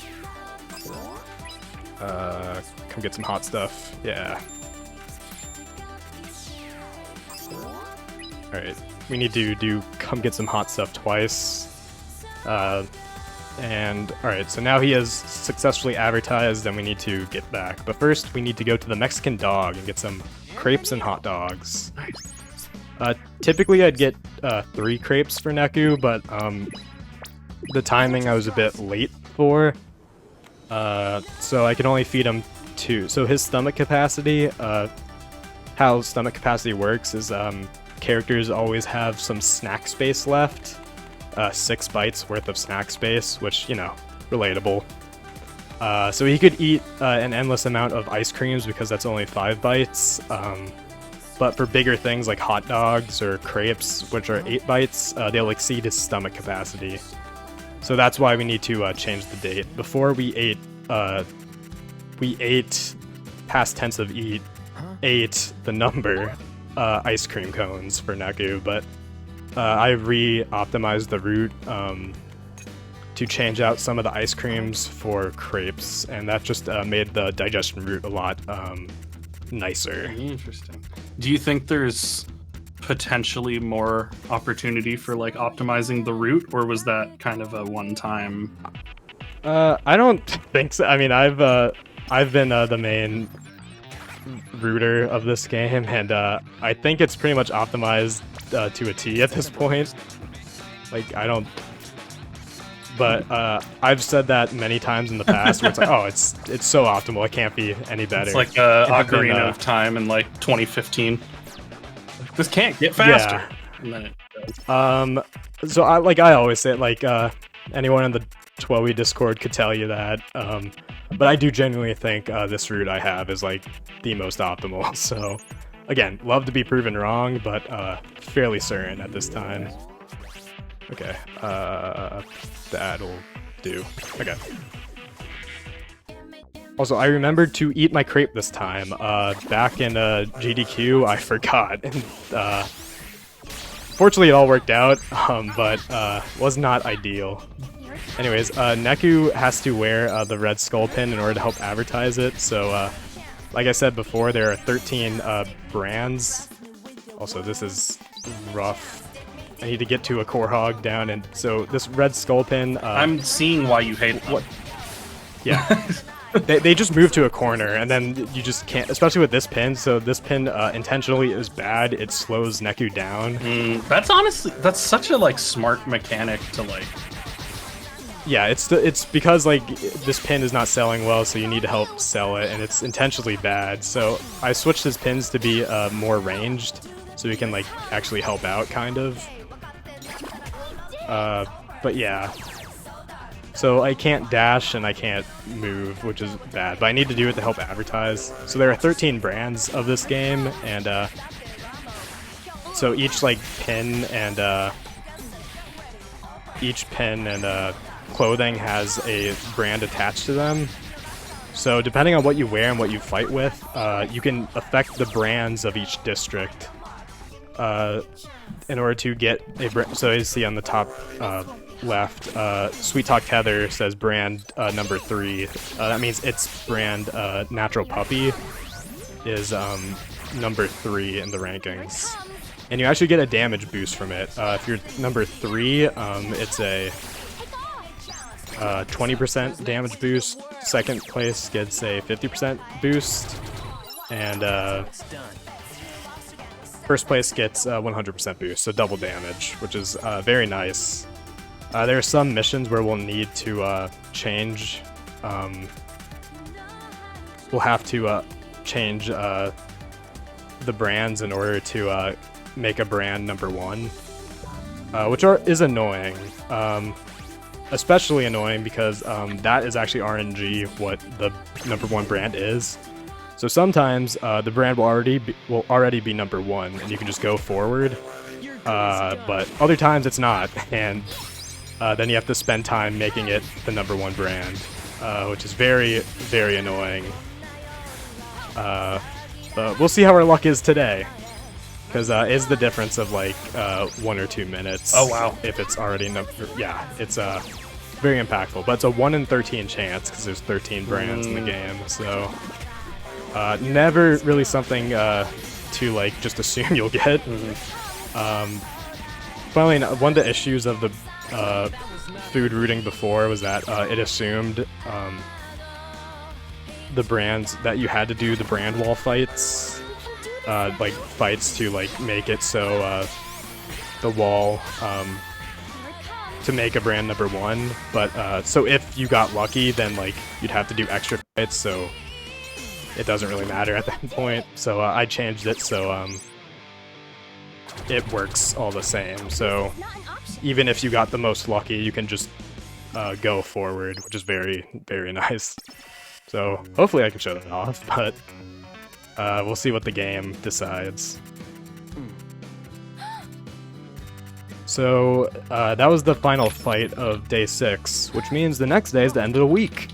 Come get some hot stuff. Yeah. Alright. We need to do come get some hot stuff twice. And alright, so now he has successfully advertised and we need to get back. But first we need to go to the Mexican Dog and get some crepes and hot dogs. Typically I'd get 3 crepes for Neku, but the timing I was a bit late for. So I can only feed him 2. So his stomach capacity, how stomach capacity works is characters always have some snack space left. 6 bites worth of snack space, which, you know, relatable. So he could eat an endless amount of ice creams because that's only 5 bites. But for bigger things like hot dogs or crepes, which are 8 bites, they'll exceed his stomach capacity. So that's why we need to change the date. Before we ate past tense of ate the number ice cream cones for Neku, but I re-optimized the route to change out some of the ice creams for crepes, and that just made the digestion route a lot nicer. Interesting. Do you think there's potentially more opportunity for like optimizing the route, or was that kind of a one-time? I don't think so. I mean, I've been the main router of this game, and I think it's pretty much optimized to a T at this point. Like, I don't. But I've said that many times in the past, where it's like, oh, it's so optimal, it can't be any better. It's like Ocarina of Time in like 2015. This can't get faster. Yeah. And then it does. So I always say, like, anyone in the Twoey Discord could tell you that. But I do genuinely think this route I have is like the most optimal. So again, love to be proven wrong, but fairly certain at this time. Okay, that'll do. Okay. Also, I remembered to eat my crepe this time. Back in GDQ, I forgot. And, fortunately, it all worked out, but was not ideal. Anyways, Neku has to wear the red skull pin in order to help advertise it. So, like I said before, there are 13 brands. Also, this is rough. I need to get to a core hog down, and so this red skull pin. I'm seeing why you hate them. What? Yeah. They just move to a corner, and then you just can't, especially with this pin. So this pin intentionally is bad. It slows Neku down. That's honestly, that's such a like smart mechanic to like Yeah, it's because like this pin is not selling well, so you need to help sell it, and it's intentionally bad. So I switched his pins to be more ranged, so we can like actually help out, kind of. But yeah. So I can't dash and I can't move, which is bad, but I need to do it to help advertise. So there are 13 brands of this game, and so each like pin and clothing has a brand attached to them. So depending on what you wear and what you fight with, you can affect the brands of each district in order to get a brand. So you see on the top left, Sweet Talk Tether says brand number 3. That means its brand Natural Puppy is number 3 in the rankings. And you actually get a damage boost from it. If you're number 3, it's a 20% damage boost. Second place gets a 50% boost, and first place gets 100% boost, so double damage, which is very nice. There are some missions where we'll need to change. We'll have to change the brands in order to make a brand number 1, which is annoying. Especially annoying because that is actually RNG what the number 1 brand is. So sometimes the brand will already be number 1 and you can just go forward. But other times it's not, and then you have to spend time making it the number 1 brand, which is very, very annoying. But we'll see how our luck is today. Because it's the difference of like 1 or 2 minutes. Oh wow! If it's already yeah, it's very impactful. But it's a 1 in 13 chance because there's 13 brands in the game. So never really something to like just assume you'll get. Finally, one of the issues of the food routing before was that it assumed the brands that you had to do the brand wall fights. Like fights to like make it so the wall to make a brand number 1, but so if you got lucky, then like you'd have to do extra fights, so it doesn't really matter at that point. So I changed it so it works all the same. So even if you got the most lucky, you can just go forward, which is very, very nice. So hopefully I can show that off, but. We'll see what the game decides. So, that was the final fight of day 6, which means the next day is the end of the week.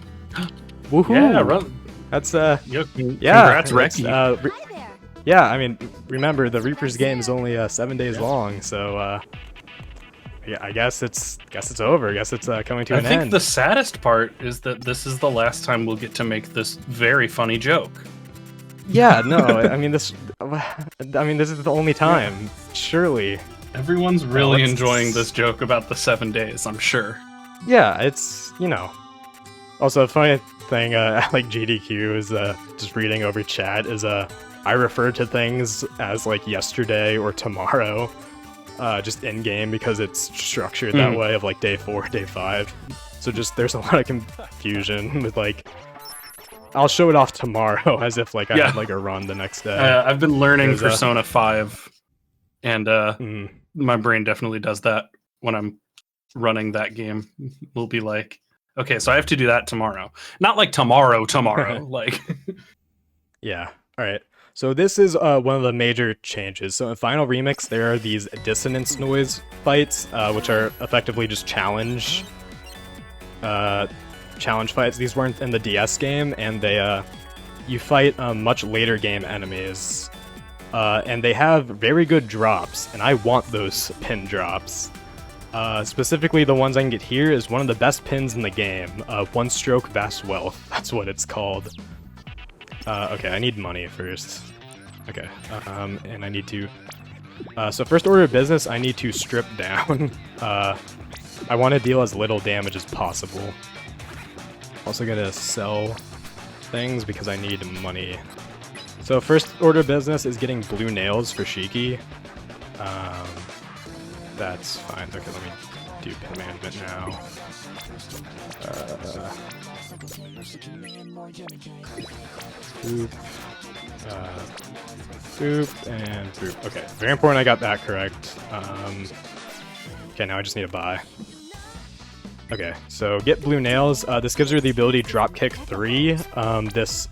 Woohoo! Yeah, run. That's, Yeah, congrats, Reki. Yeah, I mean, remember, the Reaper's game is only 7 days long, so, yeah, I guess it's over. I guess it's coming to an end. I think the saddest part is that this is the last time we'll get to make this very funny joke. Yeah, no, I mean this is the only time, surely. Everyone's really enjoying this joke about the 7 days, I'm sure. Yeah, it's, you know. Also, a funny thing, like GDQ is just reading over chat is I refer to things as like yesterday or tomorrow, just in game because it's structured that way of like day 4, day 5. So just there's a lot of confusion with like. I'll show it off tomorrow as if like I had like a run the next day. I've been learning Persona 5, and my brain definitely does that when I'm running that game. We'll be like, okay, so I have to do that tomorrow. Not like tomorrow, like. Yeah, alright. So this is one of the major changes. So in Final Remix, there are these dissonance noise fights, which are effectively just challenge fights. These weren't in the DS game, and they you fight much later game enemies, and they have very good drops, and I want those pin drops. Specifically, the ones I can get here is one of the best pins in the game. One Stroke Vast Wealth. That's what it's called. Okay, I need money first. Okay, and I need to. So first order of business, I need to strip down. I want to deal as little damage as possible. Also gonna sell things because I need money. So first order of business is getting blue nails for Shiki. That's fine. Okay, let me do pin management now. Boop. Boop and boop. Okay, very important I got that correct. Okay, now I just need a buy. Okay, so get blue nails. This gives her the ability drop kick 3. This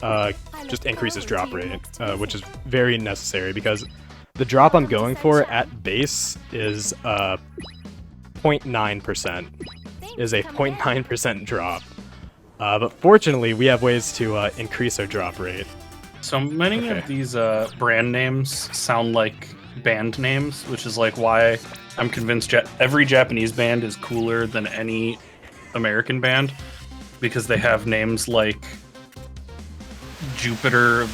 just increases drop rate, which is very necessary because the drop I'm going for at base is 0.9%. Is a 0.9% drop. But fortunately, we have ways to increase our drop rate. So many of these brand names sound like band names, which is like why I'm convinced every Japanese band is cooler than any American band, because they have names like Jupiter.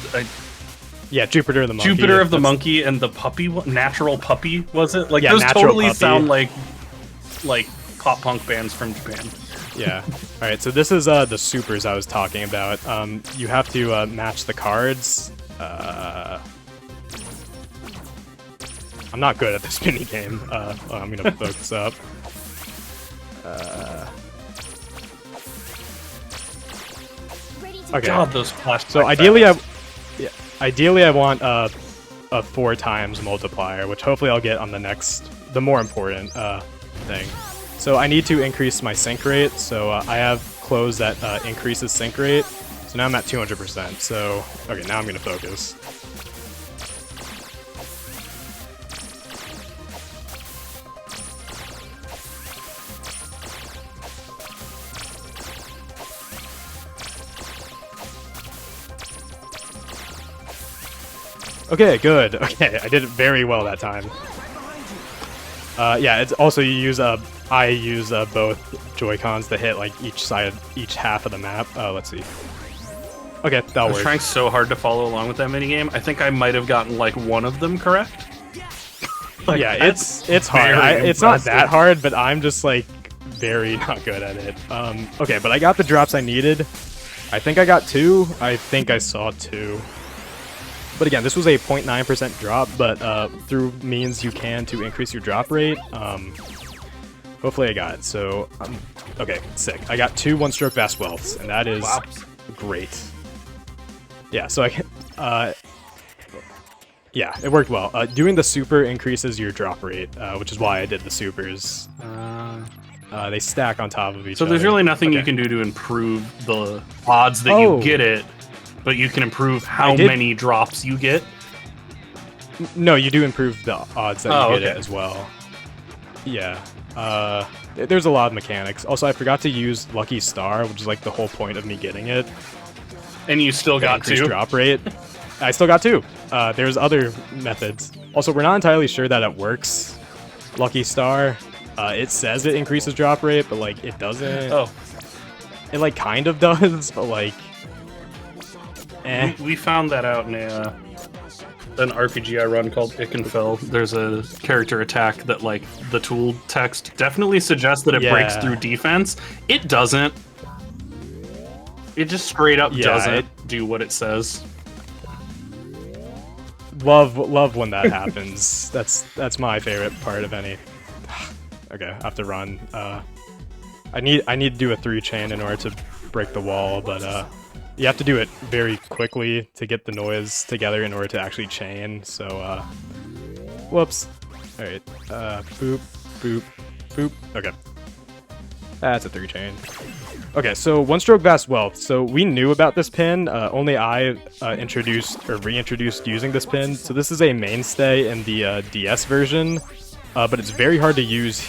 Yeah, Jupiter the Monkey. Jupiter of the Monkey and the Puppy, Natural Puppy, was it? Like, yeah, those Natural totally Puppy. sound like pop punk bands from Japan. Yeah. All right. So this is the supers I was talking about. You have to match the cards. I'm not good at this mini game. I'm gonna focus up. Okay. God, those flashbacks. So ideally I want a 4 times multiplier, which hopefully I'll get on the more important thing. So I need to increase my sync rate. So I have clothes that increases sync rate. So now I'm at 200%. So okay, now I'm gonna focus. Okay, good. Okay, I did it very well that time. Yeah, it's also I use both Joy-Cons to hit like each half of the map. Let's see. Okay, that I was works. trying so hard to follow along with that minigame. I think I might have gotten like one of them correct. Like, yeah, it's hard. It's not that hard, but I'm just like very not good at it. Okay, but I got the drops I needed. I think I got 2. I think I saw 2. But again, this was a 0.9% drop, but through means you can to increase your drop rate. Hopefully I got it. So, okay, sick. I got 2 one-stroke vast wealths, and that is great. Yeah, so I can, yeah, it worked well. Doing the super increases your drop rate, which is why I did the supers. They stack on top of each other. So there's really nothing you can do to improve the odds that you get it, but you can improve how many drops you get. No, you do improve the odds that you get it okay. as well. Yeah. There's a lot of mechanics. Also, I forgot to use Lucky Star, which is like the whole point of me getting it. And you still got increased 2. drop rate. I still got 2. There's other methods. Also, we're not entirely sure that it works. Lucky Star. It says it increases drop rate, but like it doesn't. Oh. It like kind of does, but like. We found that out in an RPG I run called Ick and Fell. There's a character attack that like the tool text definitely suggests that it breaks through defense. It doesn't. It just straight up doesn't do what it says. Love when that happens. That's my favorite part of any. Okay, I have to run. I need to do a 3-chain in order to break the wall, but you have to do it very quickly to get the noise together in order to actually chain. So whoops. All right. Boop, boop, boop. Okay. That's a 3-chain. Okay, so one-stroke vast wealth. So we knew about this pin. Only I introduced or reintroduced using this pin. So this is a mainstay in the DS version, but it's very hard to use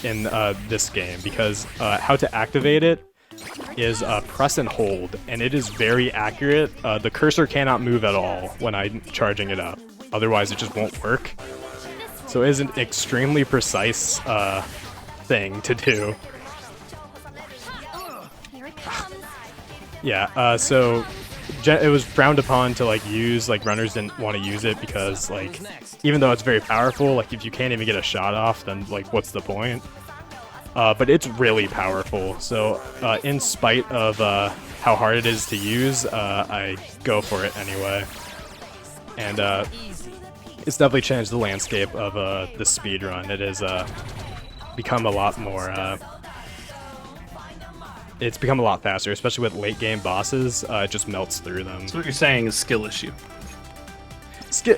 in this game because how to activate it is press and hold, and it is very accurate. The cursor cannot move at all when I'm charging it up. Otherwise, it just won't work. So it is an extremely precise thing to do. Here it comes. Yeah, so it was frowned upon to like use, like runners didn't want to use it because like even though it's very powerful, like if you can't even get a shot off, then like what's the point? But it's really powerful, so in spite of how hard it is to use, I go for it anyway. And it's definitely changed the landscape of the speedrun. It has become a lot more it's become a lot faster, especially with late game bosses. It just melts through them. So what you're saying is skill issue.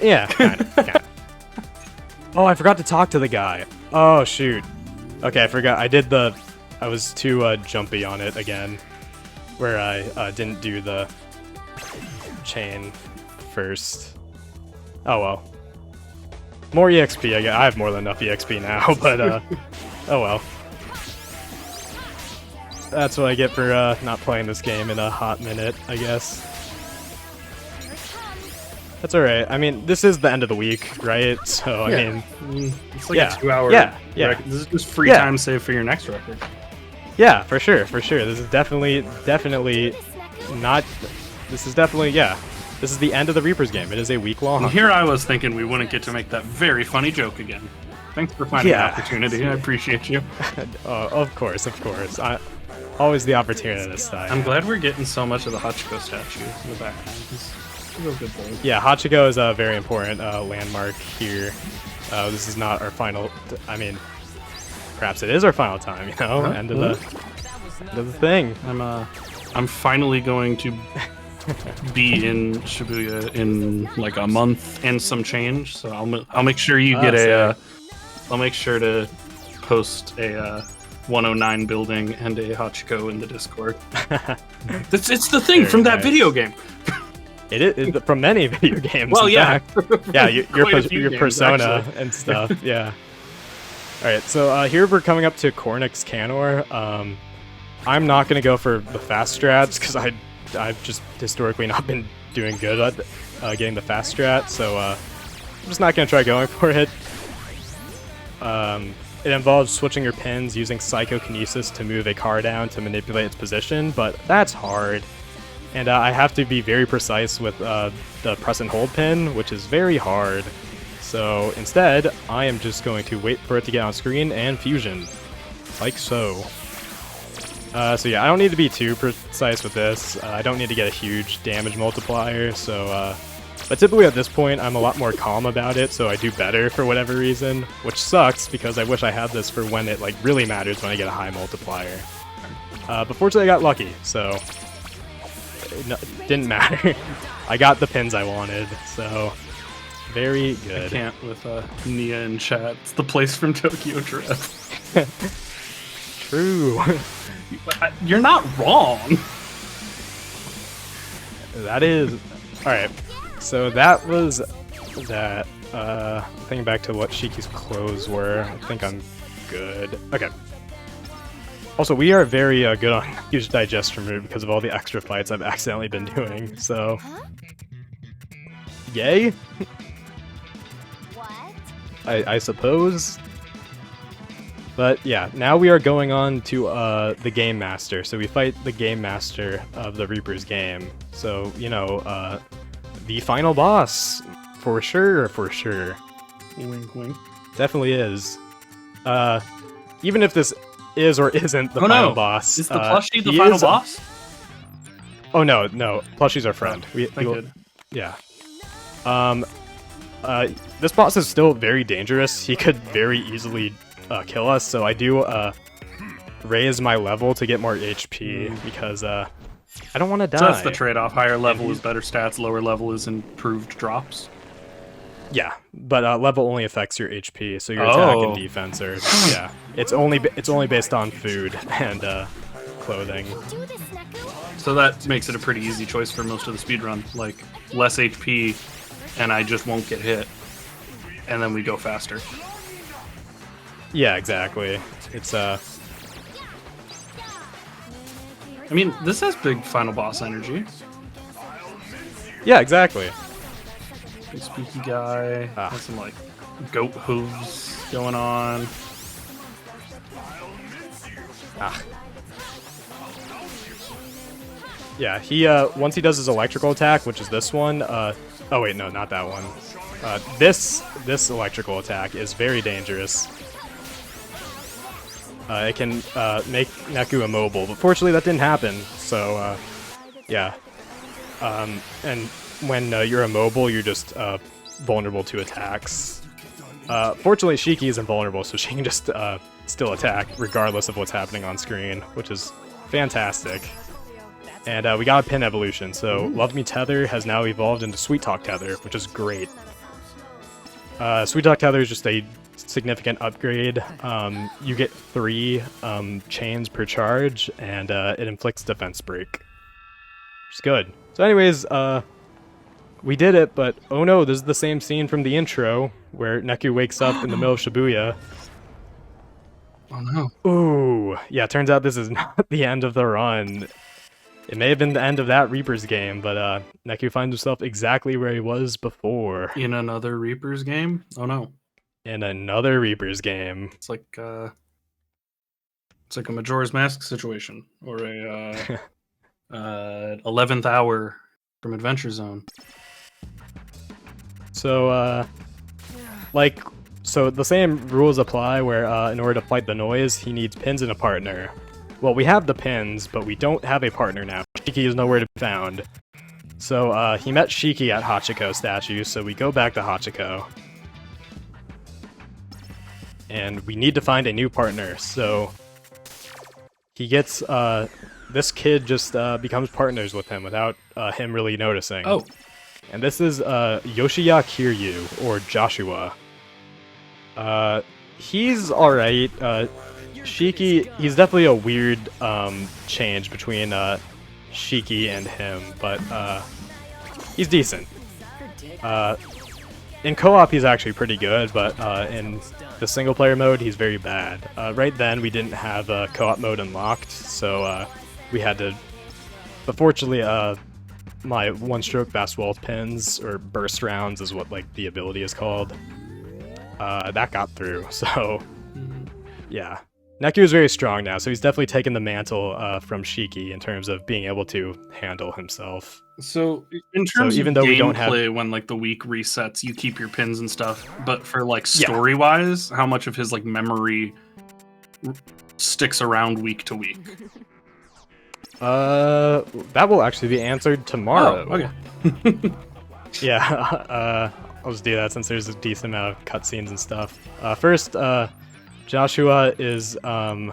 Yeah, kind of. Oh, I forgot to talk to the guy. Oh, shoot. Okay, I forgot. I was too jumpy on it again, where I didn't do the chain first. Oh, well. More EXP, I guess. I have more than enough EXP now, but, oh well. That's what I get for not playing this game in a hot minute, I guess. That's alright. I mean, this is the end of the week, right? So, I mean... It's like a 2-hour yeah. This is just free Yeah. time save for your next record. Yeah, for sure. This is definitely not... This is definitely, yeah. This is the end of the Reapers game. It is a week long. And here I was thinking we wouldn't get to make that very funny joke again. Thanks for finding Yeah. an opportunity. I appreciate you. Of course. Always the opportunity this time. I'm glad we're getting so much of the Hachiko statue in the background. He's a real good boy. Yeah, Hachiko is a very important landmark here. This is not our final... I mean, perhaps it is our final time, you know? Huh? End of the thing. I'm finally going to be in Shibuya in like a month and some change, so I'll make sure you get I'll make sure to post a 109 building and a Hachiko in the Discord. It's the thing Very from that nice. video game. It is from many video games. Well, in yeah. fact. Yeah, your Quite a few games, persona actually. and stuff. Yeah. All right, so here we're coming up to Cornix Canor. I'm not gonna go for the fast strats because I've just historically not been doing good at getting the fast strat, so I'm just not gonna try going for it. It involves switching your pins using psychokinesis to move a car down to manipulate its position, but that's hard. And I have to be very precise with the press and hold pin, which is very hard. So instead, I am just going to wait for it to get on screen and fusion, like so. So yeah, I don't need to be too precise with this. I don't need to get a huge damage multiplier, so... But typically at this point, I'm a lot more calm about it, so I do better for whatever reason, which sucks because I wish I had this for when it like really matters when I get a high multiplier. But fortunately I got lucky, so it didn't matter. I got the pins I wanted, so very I good. can't with Nia in chat. It's the place from Tokyo Drift. True. You're not wrong. That is... Alright, so that was that. Thinking back to what Shiki's clothes were, I think I'm good. Okay. Also, we are very good on huge digestion route because of all the extra fights I've accidentally been doing, so... Yay? What? I suppose. But yeah, now we are going on to the Game Master. So we fight the Game Master of the Reaper's game. So, you know, the final boss. For sure, for sure. Wink, wink. Definitely is. Even if this is or isn't the final boss. Is the plushie the he final is- boss? Oh no, Plushie's our friend. Thank God. Yeah. This boss is still very dangerous. He could very easily kill us, so I do raise my level to get more HP because I don't want to die. So that's the trade-off. Higher level is better stats, lower level is improved drops. Yeah, but level only affects your HP, so your attack Oh. and defense are yeah. It's only based on food and clothing. Do this, Neku? So that makes it a pretty easy choice for most of the speedrun. Like, less HP, and I just won't get hit. And then we go faster. Yeah, exactly. It's I mean, this has big final boss energy. yeah, exactly. Big spooky guy. Ah. Has some, like, goat hooves going on. Ah. Yeah, he once he does his electrical attack, which is this one. Oh wait, no, not that one. This electrical attack is very dangerous. It can make Neku immobile, but fortunately that didn't happen. So yeah, and when you're immobile, you're just vulnerable to attacks. Fortunately, Shiki is invulnerable, so she can just still attack regardless of what's happening on screen, which is fantastic. And we got a pin evolution, so Love Me Tether has now evolved into Sweet Talk Tether, which is great. Sweet Talk Tether is just a significant upgrade. You get 3 chains per charge, and it inflicts defense break, which is good. So anyways, we did it, but oh no, this is the same scene from the intro, where Neku wakes up in the middle of Shibuya. Oh no. Ooh, yeah, turns out this is not the end of the run. It may have been the end of that Reapers game, but Neku finds himself exactly where he was before. In another Reapers game? Oh no. In another Reapers game. It's like a Majora's Mask situation, or a 11th hour from Adventure Zone. So, so the same rules apply where in order to fight the noise, he needs pins and a partner. Well, we have the pins, but we don't have a partner now. Shiki is nowhere to be found. So he met Shiki at Hachiko statue, so we go back to Hachiko. And we need to find a new partner, so he gets, this kid just becomes partners with him without him really noticing. Oh. And this is Yoshiya Kiryu, or Joshua. He's alright. Shiki, he's definitely a weird change between Shiki and him, but he's decent. In co-op, he's actually pretty good, but in the single-player mode, he's very bad. Right then, we didn't have co-op mode unlocked, so we had to... But fortunately, my one-stroke basketball pins, or burst rounds is what like the ability is called, that got through, so yeah. Neku is very strong now, so he's definitely taken the mantle from Shiki in terms of being able to handle himself. So in terms even of though we don't gameplay, when like the week resets, you keep your pins and stuff. But for like story-wise, how much of his like memory sticks around week to week? That will actually be answered tomorrow. Oh, okay. Yeah, I'll just do that since there's a decent amount of cutscenes and stuff. First, Joshua is, I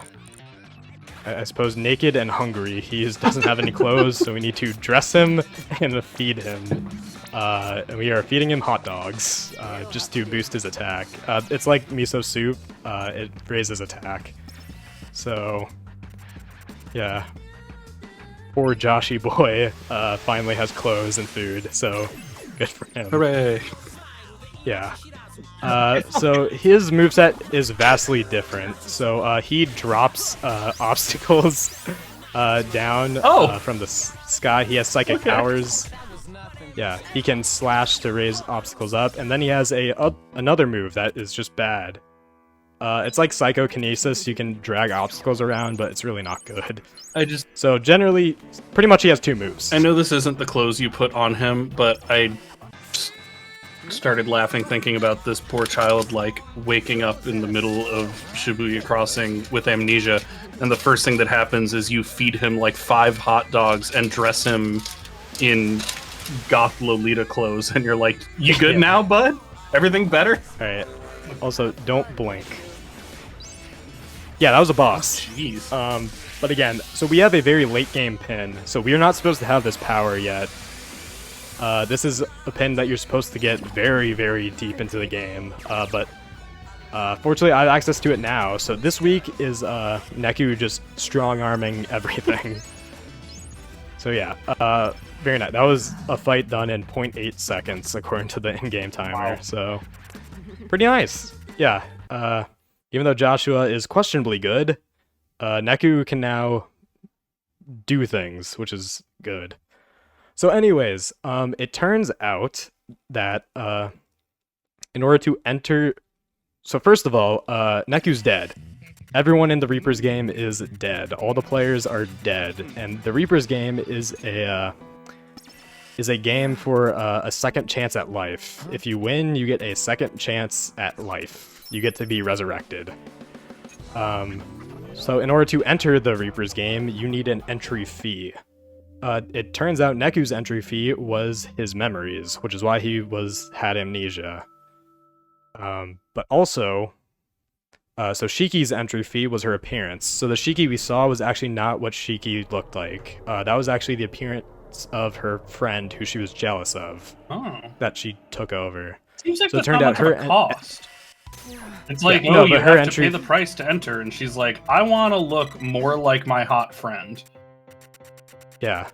suppose, naked and hungry. He doesn't have any clothes, so we need to dress him and feed him. And we are feeding him hot dogs, just to boost his attack. It's like miso soup. It raises attack. So, yeah. Poor Joshy boy finally has clothes and food, so good for him. Hooray! Yeah. So his moveset is vastly different. So he drops obstacles down from the sky. He has psychic powers. Yeah, he can slash to raise obstacles up, and then he has another move that is just bad. It's like psychokinesis. You can drag obstacles around, but it's really not good. So generally, pretty much he has 2 moves. I know this isn't the clothes you put on him, but I started laughing thinking about this poor child like waking up in the middle of Shibuya Crossing with amnesia, and the first thing that happens is you feed him like 5 hot dogs and dress him in goth Lolita clothes, and you're like, you good now, bud? Everything better? Alright. Also, don't blink. Yeah, that was a boss. Jeez. But again, so we have a very late game pin, so we are not supposed to have this power yet. This is a pin that you're supposed to get very, very deep into the game, but fortunately I have access to it now, so this week is Neku just strong-arming everything. So yeah, very nice. That was a fight done in 0.8 seconds according to the in-game timer, so pretty nice. Yeah, even though Joshua is questionably good, Neku can now do things, which is good. So anyways, it turns out that in order to enter... So first of all, Neku's dead. Everyone in the Reapers game is dead. All the players are dead. And the Reapers game is a game for a second chance at life. If you win, you get a second chance at life. You get to be resurrected. So in order to enter the Reapers game, you need an entry fee. It turns out Neku's entry fee was his memories, which is why he had amnesia. But also, So Shiki's entry fee was her appearance. So the Shiki we saw was actually not what Shiki looked like. That was actually the appearance of her friend who she was jealous of, Oh, that she took over. seems like So it that's turned not out much of her a cost. It's like, no, you but her have to entry- pay the price to enter, and she's like, I want to look more like my hot friend. Yeah,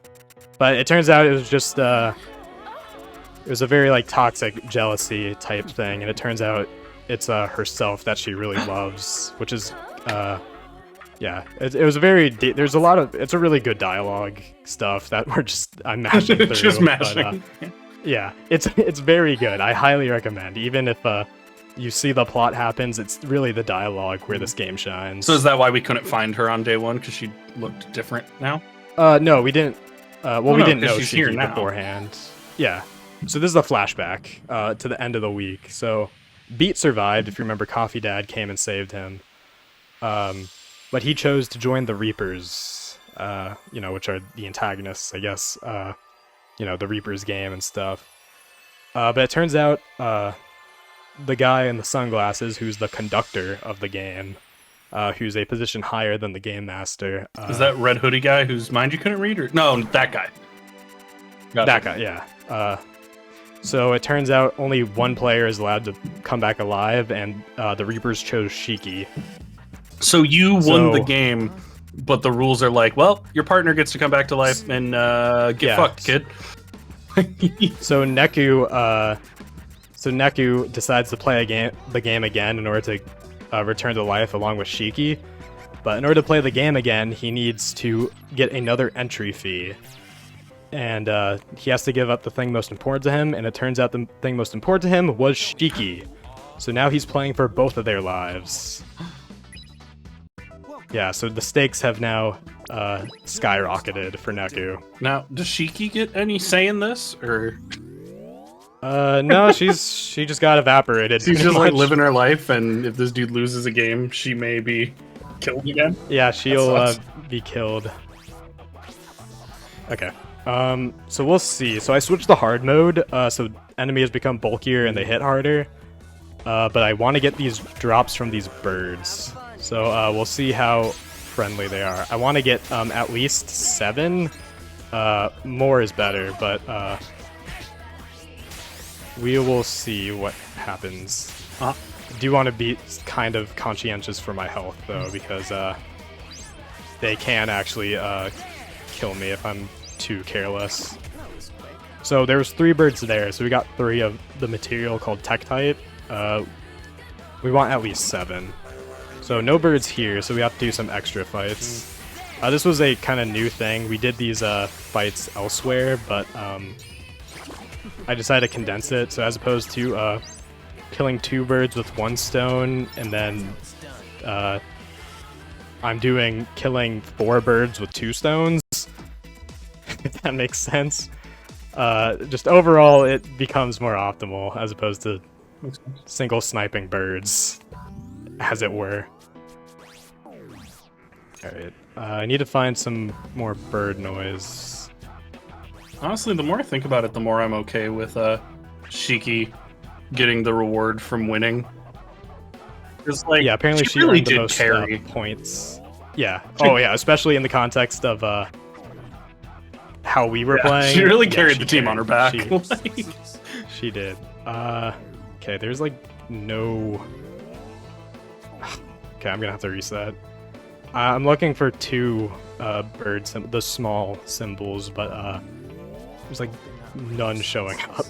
but it turns out it was just it was a very like toxic jealousy type thing, and it turns out it's herself that she really loves, which is yeah, it was a very there's a lot of it's a really good dialogue stuff that I'm mashing through. Just mashing. But, yeah, it's very good. I highly recommend, even if you see the plot happens, it's really the dialogue where this game shines. So is that why we couldn't find her on day one, because she looked different now? No, we didn't. Well, Oh, we no, didn't 'cause know she's here Shiki now. beforehand. Yeah. So this is a flashback to the end of the week. So Beat survived. If you remember, Coffee Dad came and saved him. But he chose to join the Reapers. Which are the antagonists, I guess. The Reapers game and stuff. But it turns out the guy in the sunglasses, who's the conductor of the game, who's a position higher than the game master. Is that red hoodie guy whose mind you couldn't read? Or no, that guy. Gotcha. That guy, yeah. So it turns out only one player is allowed to come back alive, and the Reapers chose Shiki. So you won the So- game, but the rules are like, well, your partner gets to come back to life and get Yeah. fucked, kid. So Neku decides to play the game again in order to return to life along with Shiki. But in order to play the game again, he needs to get another entry fee. And he has to give up the thing most important to him, and it turns out the thing most important to him was Shiki. So now he's playing for both of their lives. Yeah, so the stakes have now skyrocketed for Neku. Now, does Shiki get any say in this, or No, she just got evaporated. she's pretty just like much. living her life? And if this dude loses a game, she may be killed again. Yeah, she'll That sucks. be killed. Okay. So we'll see. So I switched to hard mode, so enemies become bulkier and they hit harder. But I want to get these drops from these birds. So we'll see how friendly they are. I want to get at least 7. More is better, but we will see what happens. Uh, I do want to be kind of conscientious for my health, though, because they can actually kill me if I'm too careless. So there was 3 birds there, so we got 3 of the material called Tektite. We want at least 7. So no birds here, so we have to do some extra fights. This was a kind of new thing. We did these fights elsewhere, but I decided to condense it. So as opposed to killing 2 birds with 1 stone, and then I'm killing 4 birds with 2 stones. If that makes sense. Just overall, it becomes more optimal as opposed to single sniping birds, as it were. Alright, I need to find some more bird noise. Honestly, the more I think about it, the more I'm okay with Shiki getting the reward from winning. Because, like, Yeah, apparently she really earned the did most carry. points. Yeah. Oh yeah, especially in the context of how we were Yeah, playing. she really Yeah, carried she the team on her back. She, she did. Okay, there's like no. Okay, I'm gonna have to reset. I'm looking for 2 bird the small symbols, but there's like none showing up.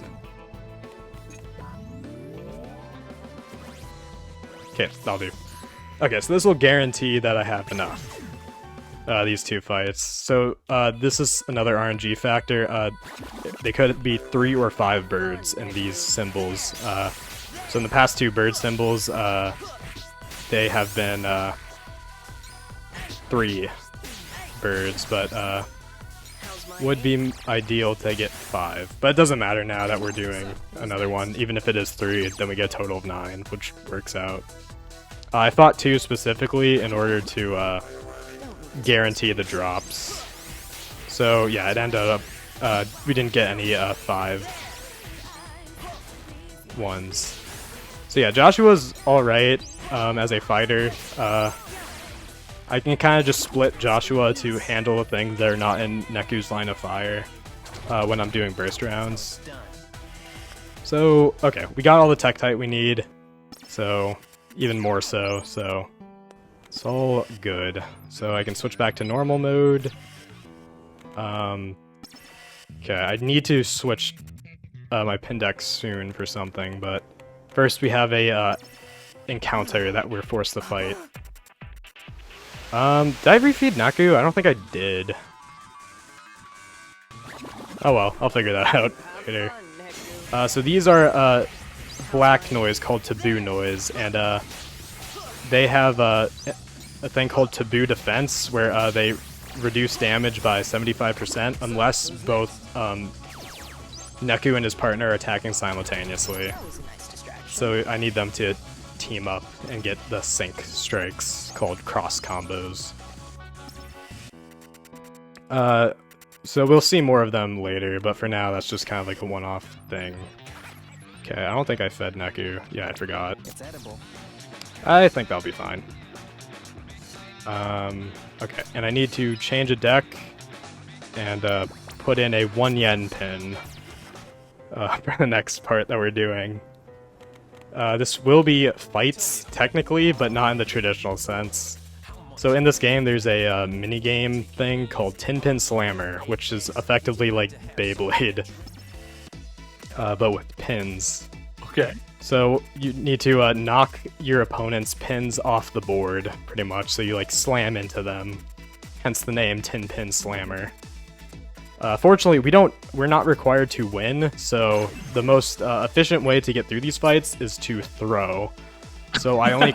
Okay, that'll do. Okay, so this will guarantee that I have enough. These 2 fights. So this is another RNG factor. They could be 3 or 5 birds in these symbols. So in the past 2 bird symbols, they have been 3 birds, but would be ideal to get 5. But it doesn't matter now that we're doing another one. Even if it is 3, then we get a total of 9, which works out. I fought 2 specifically in order to guarantee the drops. So yeah, it ended up we didn't get any 5 ones. So yeah, Joshua's alright. as a fighter. I can kind of just split Joshua to handle the things that are not in Neku's line of fire when I'm doing burst rounds. So, okay, we got all the Tektite we need, so even more so, so it's all good. So I can switch back to normal mode. Okay, I need to switch my Pindex soon for something, but first we have a encounter that we're forced to fight. Did I refeed Neku? I don't think I did. Oh well, I'll figure that out later. So these are black noise called Taboo Noise, and they have a thing called Taboo Defense, where they reduce damage by 75% unless both Neku and his partner are attacking simultaneously. So I need them to team up and get the sync strikes called cross combos. So we'll see more of them later, but for now that's just kind of like a one-off thing. Okay, I don't think I fed Neku. Yeah, I forgot. It's edible. I think that'll be fine. Okay, and I need to change a deck and put in a 1 yen pin for the next part that we're doing. This will be fights, technically, but not in the traditional sense. So in this game, there's a mini-game thing called Tin Pin Slammer, which is effectively like Beyblade, but with pins. Okay. So you need to knock your opponent's pins off the board, pretty much, so you like slam into them, hence the name Tin Pin Slammer. Fortunately, we're not required to win, so the most efficient way to get through these fights is to throw. So I only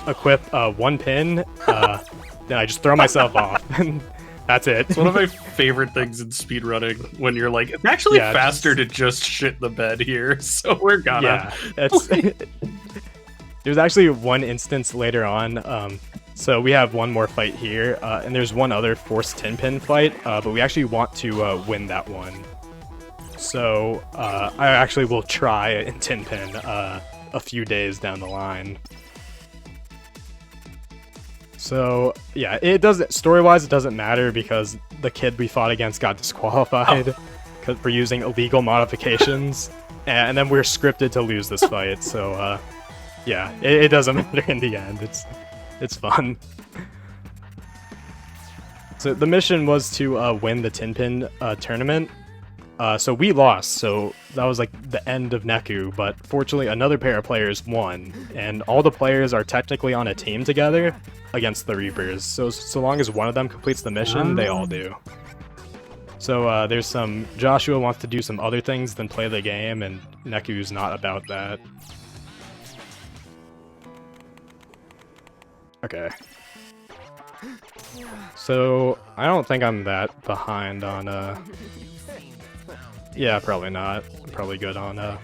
equip 1 pin, then I just throw myself off, and that's it. It's one of my favorite things in speedrunning, when you're like, it's actually Yeah, faster to just shit the bed here, so we're gonna... Yeah, there's actually one instance later on, so we have one more fight here, and there's one other forced tin pin fight, but we actually want to win that one. So I actually will try in tin pin a few days down the line. So yeah, it doesn't, story-wise it doesn't matter because the kid we fought against got disqualified for using illegal modifications, and then we're scripted to lose this fight. So yeah, it doesn't matter in the end. It's fun. So the mission was to win the Tin Pin tournament. So we lost, so that was like the end of Neku, but fortunately another pair of players won, and all the players are technically on a team together against the Reapers, so long as one of them completes the mission, they all do. So there's some... Joshua wants to do some other things than play the game, and Neku's not about that. Okay. So, I don't think I'm that behind on, yeah, probably not. I'm probably good on,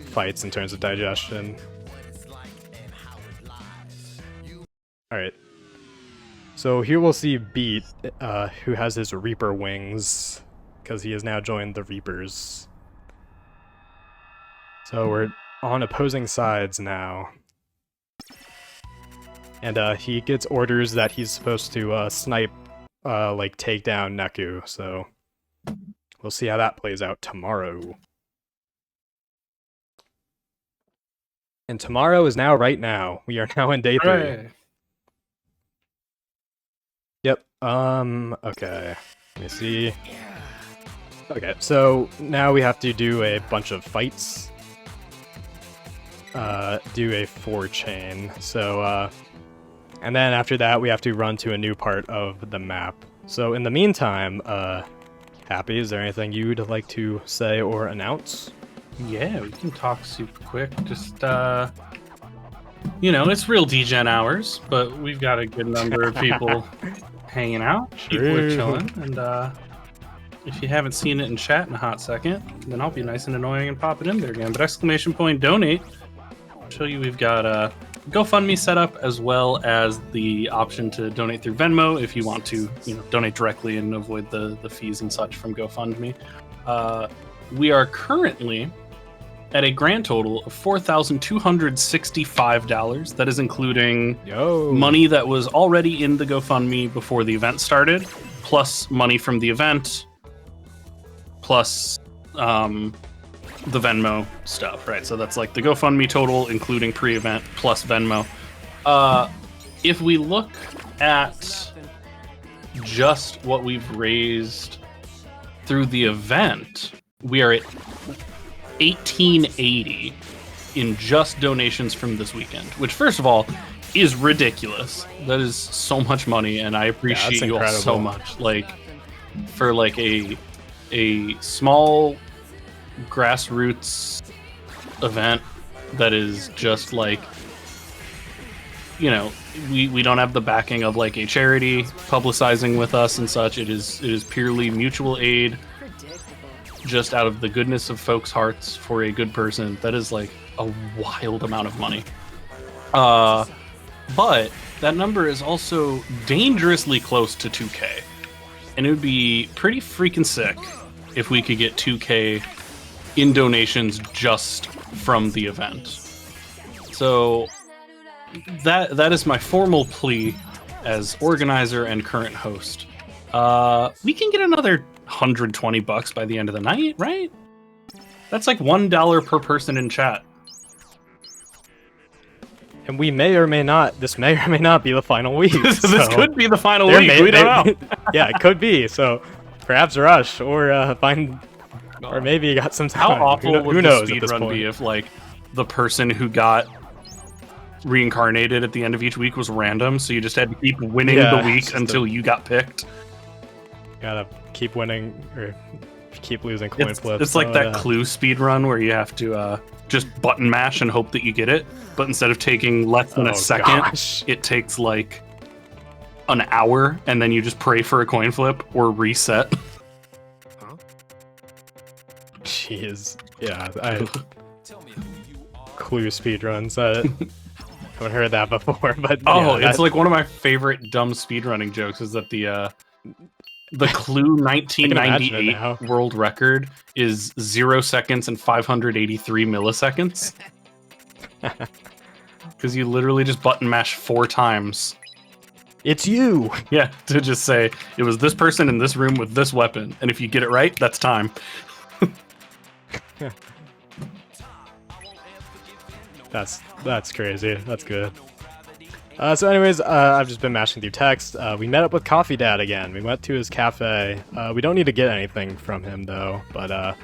fights in terms of digestion. Alright. So here we'll see Beat, who has his Reaper wings, because he has now joined the Reapers. So we're on opposing sides now. And he gets orders that he's supposed to snipe, like take down Neku, so we'll see how that plays out tomorrow. And tomorrow is now right now. We are now in day 3. Hooray. Yep, okay. Let me see. Okay, so now we have to do a bunch of fights. Do a 4-chain, so, and then after that we have to run to a new part of the map. So in the meantime, Happy, is there anything you'd like to say or announce? Yeah, we can talk super quick. Just, you know, it's real DGen hours, but we've got a good number of people hanging out. People are chilling, and if you haven't seen it in chat in a hot second, then I'll be nice and annoying and pop it in there again. But !donate. I'll show you we've got a GoFundMe set up, as well as the option to donate through Venmo if you want to, you know, donate directly and avoid the fees and such from GoFundMe. We are currently at a grand total of $4,265. That is including money that was already in the GoFundMe before the event started, plus money from the event, plus the Venmo stuff, right? So that's like the GoFundMe total, including pre-event, plus Venmo. If we look at just what we've raised through the event, we are at $1,880 in just donations from this weekend, which first of all is ridiculous. That is so much money, and I appreciate you all so much. Like, for like a small grassroots event that is just like, you know, we don't have the backing of like a charity publicizing with us and such. It is purely mutual aid, just out of the goodness of folks' hearts for a good person. That is like a wild amount of money. But that number is also dangerously close to 2K. And it would be pretty freaking sick if we could get 2K in donations just from the event. So that is my formal plea as organizer and current host. We can get another $120 by the end of the night, right? That's like $1 per person in chat. And we may or may not, this may or may not be the final week. This could be the final week, we don't know. Yeah, it could be, so perhaps rush, or find, or maybe you got some time. How awful who would knows the at this speedrun point? be if, like, the person who got reincarnated at the end of each week was random, so you just had to keep winning the week until you got picked? Gotta keep winning, or keep losing coin flips. It's like that Clue speedrun where you have to just button mash and hope that you get it, but instead of taking less than a second, it takes like an hour, and then you just pray for a coin flip or reset. Jeez, yeah, Clue speedruns. I haven't heard that before, but it's like one of my favorite dumb speedrunning jokes is that the Clue 1998 world record is 0 seconds and 583 milliseconds. Because you literally just button mash 4 times. It's you! Yeah, to just say, it was this person in this room with this weapon, and if you get it right, that's time. That's crazy. That's good. So anyways, I've just been mashing through text. We met up with Coffee Dad again. We went to his cafe. We don't need to get anything from him though, but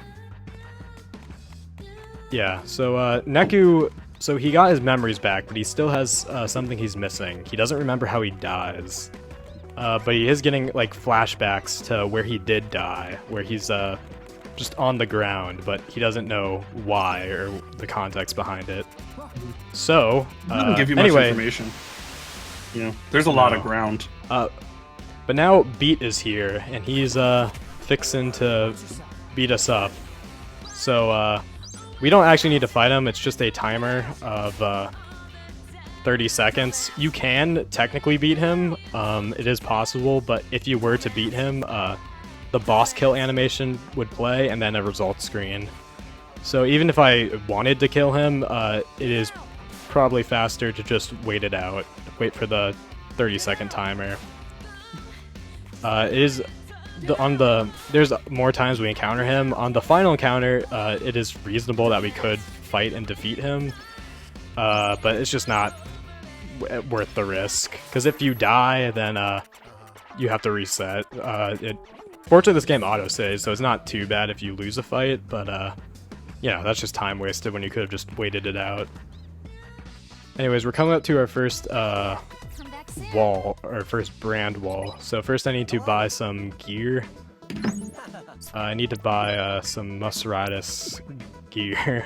yeah. So Neku, so he got his memories back, but he still has something he's missing. He doesn't remember how he dies, but he is getting like flashbacks to where he did die, where he's just on the ground, but he doesn't know why or the context behind it. So doesn't give you much information. You know, there's a lot of ground. But now Beat is here, and he's fixing to beat us up. So we don't actually need to fight him. It's just a timer of 30 seconds. You can technically beat him. It is possible, but if you were to beat him, the boss kill animation would play and then a results screen. So even if I wanted to kill him, it is probably faster to just wait it out. Wait for the 30-second timer. There's more times we encounter him. On the final encounter, it is reasonable that we could fight and defeat him, but it's just not worth the risk. Because if you die, then you have to reset. Fortunately, this game auto-saves, so it's not too bad if you lose a fight, but yeah, that's just time wasted when you could have just waited it out. Anyways, we're coming up to our first wall, our first brand wall. So first I need to buy some gear. I need to buy some Musaratus gear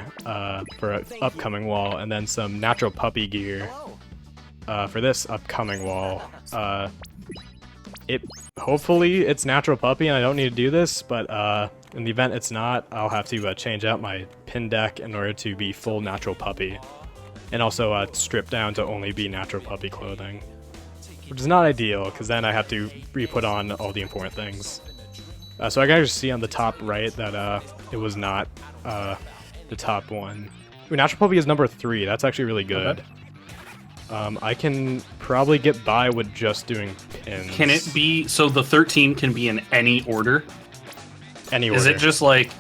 for an upcoming wall, and then some natural puppy gear for this upcoming wall. Hopefully it's natural puppy and I don't need to do this, but in the event it's not, I'll have to change out my pin deck in order to be full natural puppy. And also strip down to only be natural puppy clothing. Which is not ideal, because then I have to re-put on all the important things. So I can just see on the top right that it was not the top one. Ooh, Natural Puppy is number 3. That's actually really good. Okay. I can probably get by with just doing pins. Can it be so the 13 can be in any order? Any order. Is it just like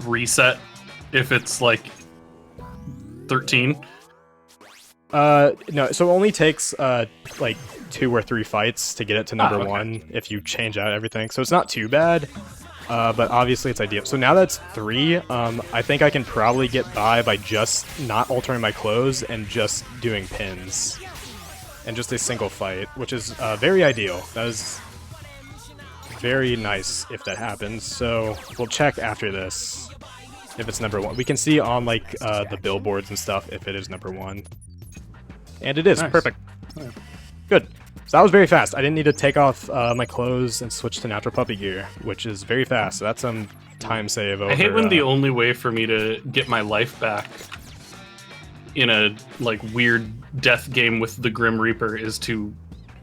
reset if it's like 13? No, so it only takes like 2 or 3 fights to get it to number okay. 1 if you change out everything. So it's not too bad. But obviously it's ideal. So now that's 3, I think I can probably get by just not altering my clothes and just doing pins. And just a single fight, which is very ideal. That is very nice if that happens. So we'll check after this if it's number 1. We can see on like the billboards and stuff if it is number 1. And it is. Nice. Perfect. Good. So that was very fast. I didn't need to take off my clothes and switch to Natural Puppy gear, which is very fast. So that's some time save over... I hate when the only way for me to get my life back in a like weird death game with the Grim Reaper is to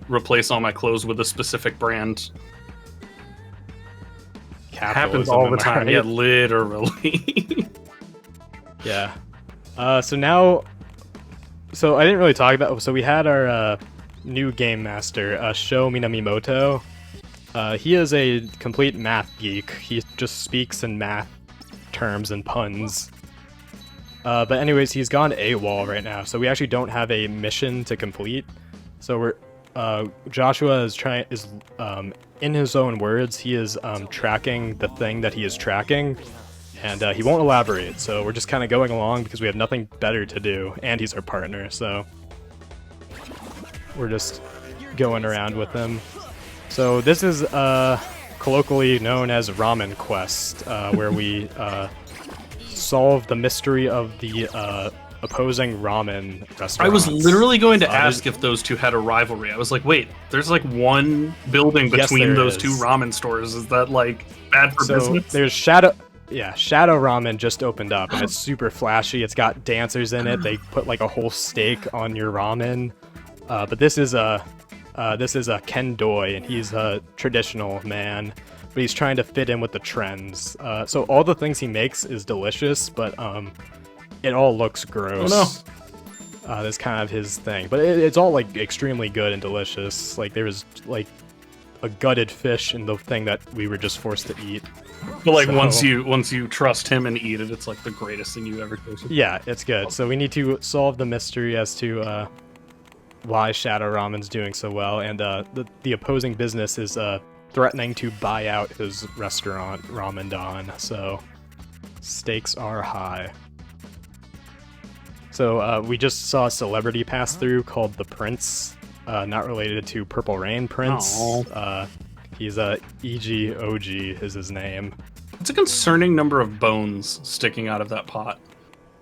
replace all my clothes with a specific brand. Happens all the time. Right? Yeah, literally. Yeah. So now... So I didn't really talk about... So we had our... new game master, Sho Minamimoto. He is a complete math geek. He just speaks in math terms and puns. But anyways, he's gone AWOL right now, so we actually don't have a mission to complete. So we're Joshua is in his own words, he is tracking the thing that he is tracking, and he won't elaborate. So we're just kind of going along because we have nothing better to do, and he's our partner. So we're just going around with them. So this is colloquially known as Ramen Quest, where we solve the mystery of the opposing ramen restaurants. I was literally going to ask if those two had a rivalry. I was like, wait, there's like one building between those two ramen stores. Is that like bad for business? There's Shadow Ramen just opened up, and it's super flashy. It's got dancers in it. They put like a whole steak on your ramen. But this is a Ken Doi, and he's a traditional man, but he's trying to fit in with the trends. So all the things he makes is delicious, but it all looks gross. Oh no. That's kind of his thing, but it's all like extremely good and delicious. Like there was like a gutted fish in the thing that we were just forced to eat. But like once you trust him and eat it, it's like the greatest thing you ever tasted. Yeah, it's good. So we need to solve the mystery as to why Shadow Ramen's doing so well, and the opposing business is threatening to buy out his restaurant, Ramen Don, so stakes are high. So we just saw a celebrity pass through called the Prince, not related to Purple Rain Prince. He's E.G. OG is his name. It's a concerning number of bones sticking out of that pot.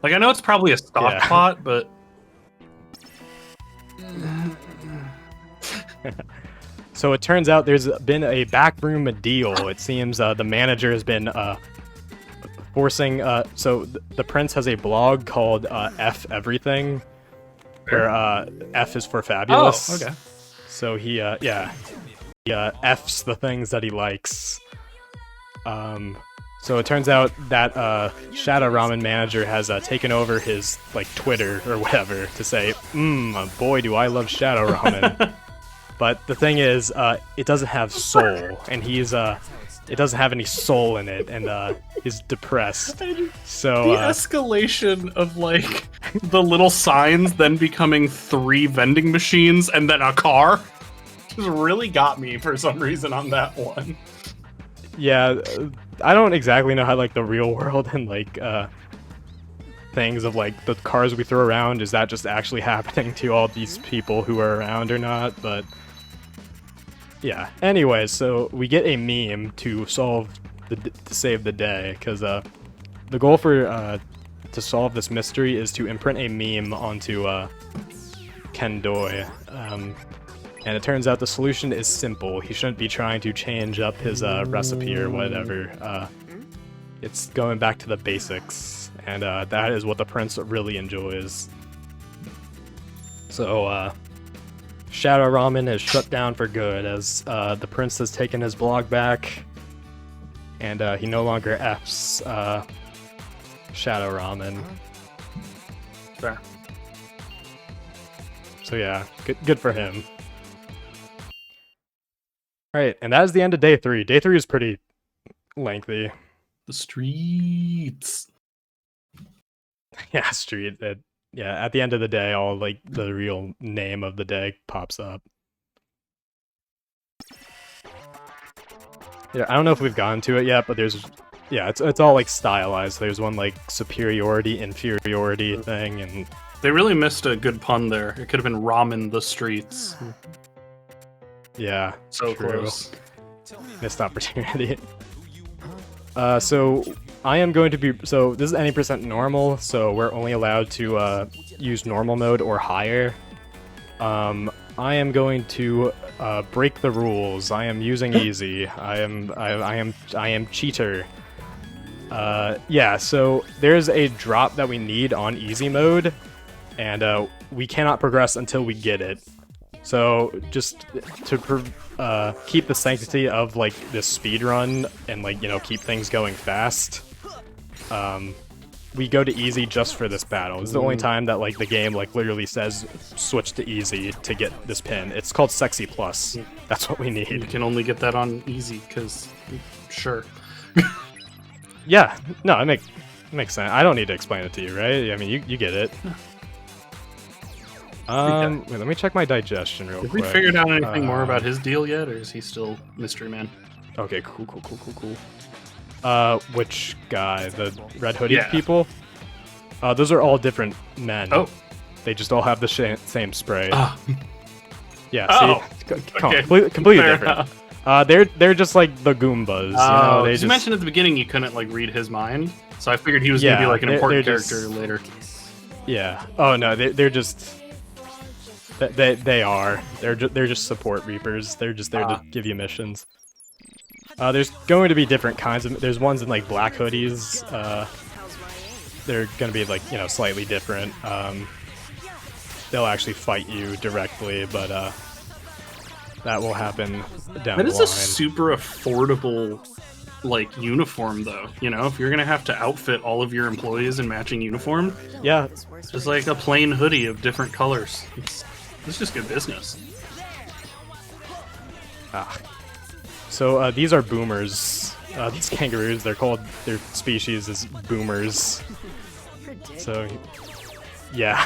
Like, I know it's probably a stock pot, but... So it turns out there's been a backroom deal. It seems the manager has been forcing... So the Prince has a blog called F Everything, where F is for fabulous. Oh, okay. So he F's the things that he likes. So it turns out that Shadow Ramen manager has taken over his like Twitter or whatever to say, boy, do I love Shadow Ramen. But the thing is, it doesn't have soul, and it doesn't have any soul in it, and he's depressed. So the escalation of like the little signs then becoming 3 vending machines and then a car just really got me for some reason on that one. Yeah, I don't exactly know how like the real world and like things of like the cars we throw around, is that just actually happening to all these people who are around or not, but yeah. Anyways, so we get a meme to save the day, because the goal for to solve this mystery is to imprint a meme onto Ken Doi. And it turns out the solution is simple. He shouldn't be trying to change up his recipe or whatever. It's going back to the basics, and that is what the Prince really enjoys. So, Shadow Ramen is shut down for good, as the Prince has taken his blog back, and he no longer Fs Shadow Ramen. Fair. So yeah, good for him. Alright, and that is the end of day 3. Day 3 is pretty lengthy. The streets. Yeah, street. Yeah, at the end of the day, all like the real name of the day pops up. Yeah, I don't know if we've gone to it yet, but it's all like stylized. There's one like superiority, inferiority thing, and They really missed a good pun there. It could have been ramen the streets. yeah, So true. close. Missed opportunity. So I am going to be, so this is any percent normal, so we're only allowed to use normal mode or higher. I am going to break the rules. I am using easy. I am cheater. Yeah, so there's a drop that we need on easy mode, and we cannot progress until we get it. So just to keep the sanctity of like this speed run and like, you know, keep things going fast, we go to easy just for this battle. It's the only time that like the game like literally says switch to easy to get this pin. It's called Sexy Plus. That's what we You need. can only get that on easy, because sure. Yeah, no, it makes sense. I don't need to explain it to you, right? I mean, you get it. Wait, let me check my digestion real Have quick. we figured out anything more about his deal yet, or is he still mystery man? Okay, cool. Which guy? The red hooded Yeah. people? Those are all different men. Oh. They just all have the same spray. Ah, Yeah, oh, see? okay. Completely fair different. enough. They're just like the Goombas. You know, Oh, they you just... mentioned at the beginning you couldn't like read his mind, so I figured he was gonna be Yeah, like an they're important just- character later. Yeah. Oh no, they're just... They are. They're just support reapers. They're just there to give you missions. There's going to be different kinds of... There's ones in like black hoodies. They're going to be like, you know, slightly different. They'll actually fight you directly, but that will happen down That the is line. a super affordable like uniform though. You know, if you're gonna have to outfit all of your employees in matching uniform, Yeah, just like a plain hoodie of different colors. It's just good business. so these are boomers. These kangaroos, their species is boomers. So, yeah.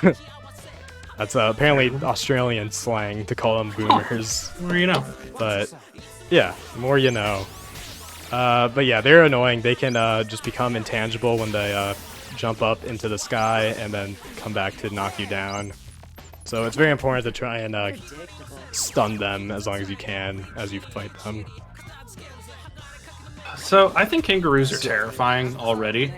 That's apparently Australian slang to call them boomers. Well, you know. But, yeah, the more you know. But yeah, they're annoying. They can just become intangible when they jump up into the sky and then come back to knock you down. So it's very important to try and stun them as long as you can as you fight them. So I think kangaroos are terrifying already.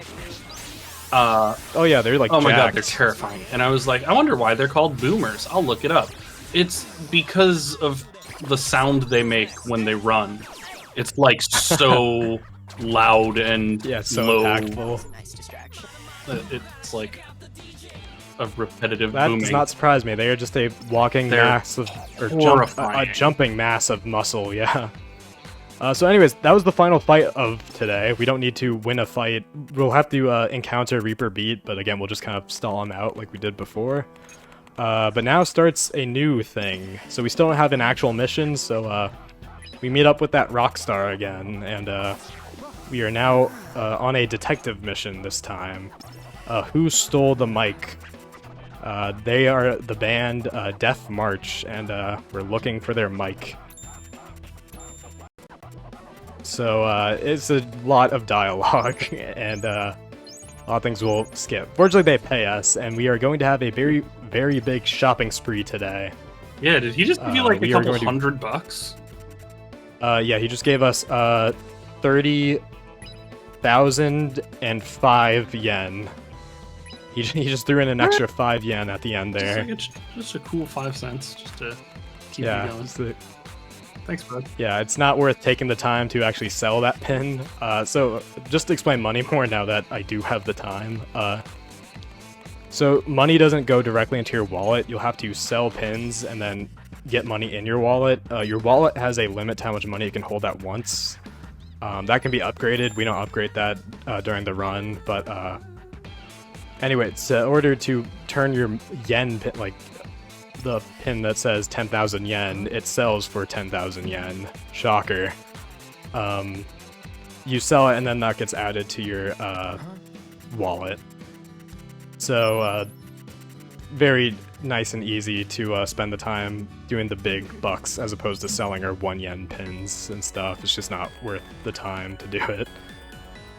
Oh yeah, they're like Oh my god, jacked. they're terrifying. And I was like, I wonder why they're called boomers. I'll look it up. It's because of the sound they make when they run. It's like so loud and Yeah, so low. impactful. Nice distraction. It's like a repetitive That booming. does not surprise me. They are just a walking They're mass of, or a horrifying. jumping mass of muscle. Yeah. So, anyways, that was the final fight of today. We don't need to win a fight. We'll have to encounter Reaper Beat, but again, we'll just kind of stall him out like we did before. But now starts a new thing. So we still don't have an actual mission. So we meet up with that Rockstar again, and we are now on a detective mission this time. Who stole the mic? They are the band Death March, and we're looking for their mic. So it's a lot of dialogue, and a lot of things we'll skip. Fortunately, they pay us, and we are going to have a very, very big shopping spree today. Yeah, did he just give you like a we are couple going to- $100? Yeah, he just gave us 30,005 yen. He just threw in an extra 5 yen at the end there. Just a cool 5 cents just to keep Yeah, it going. just the- Thanks, bud. yeah, it's not worth taking the time to actually sell that pin. So just to explain money more now that I do have the time. So money doesn't go directly into your wallet. You'll have to sell pins and then get money in your wallet. Your wallet has a limit to how much money it can hold at once. That can be upgraded. We don't upgrade that during the run, but Anyway, it's in order to turn your yen pin, like the pin that says 10,000 yen, it sells for 10,000 yen. Shocker. You sell it, and then that gets added to your wallet. So, very nice and easy to spend the time doing the big bucks as opposed to selling our 1 yen pins and stuff. It's just not worth the time to do it.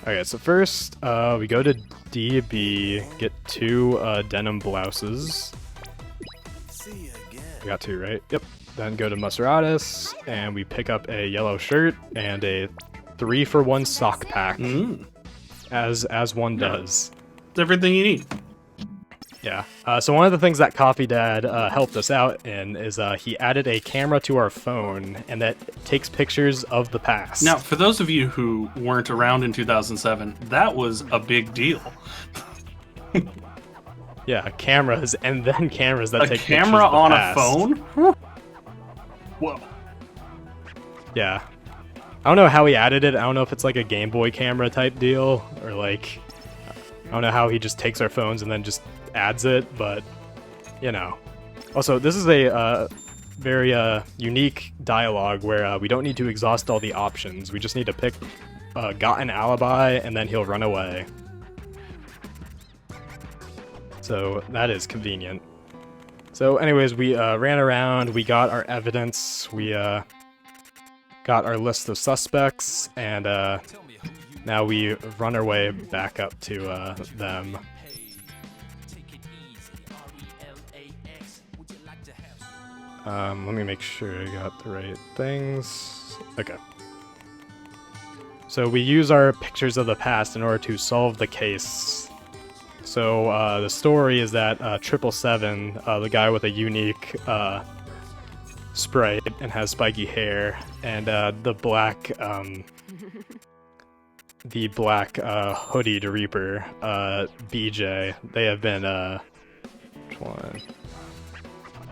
Okay, so first, we go to DB, get 2 denim blouses. We got 2, right? Yep. Then go to Maseratis, and we pick up a yellow shirt and a 3-for-1 sock pack, as one does. It's everything you need. Yeah. So one of the things that Coffee Dad helped us out in is he added a camera to our phone, and that takes pictures of the past. Now, for those of you who weren't around in 2007, that was a big deal. Yeah, cameras, and then cameras that take pictures camera of the on past. a phone? Whoa. Yeah. I don't know how he added it. I don't know if it's like a Game Boy camera type deal, or like, I don't know how he just takes our phones and then just adds it, but, you know. Also, this is a very unique dialogue where we don't need to exhaust all the options. We just need to pick got an alibi, and then he'll run away. So that is convenient. So anyways, we ran around, we got our evidence, we got our list of suspects, and now we run our way back up to them. Let me make sure I got the right things. Okay. So we use our pictures of the past in order to solve the case. So the story is that 777, the guy with a unique spray and has spiky hair, and the black hoodied Reaper, BJ, they have been which one?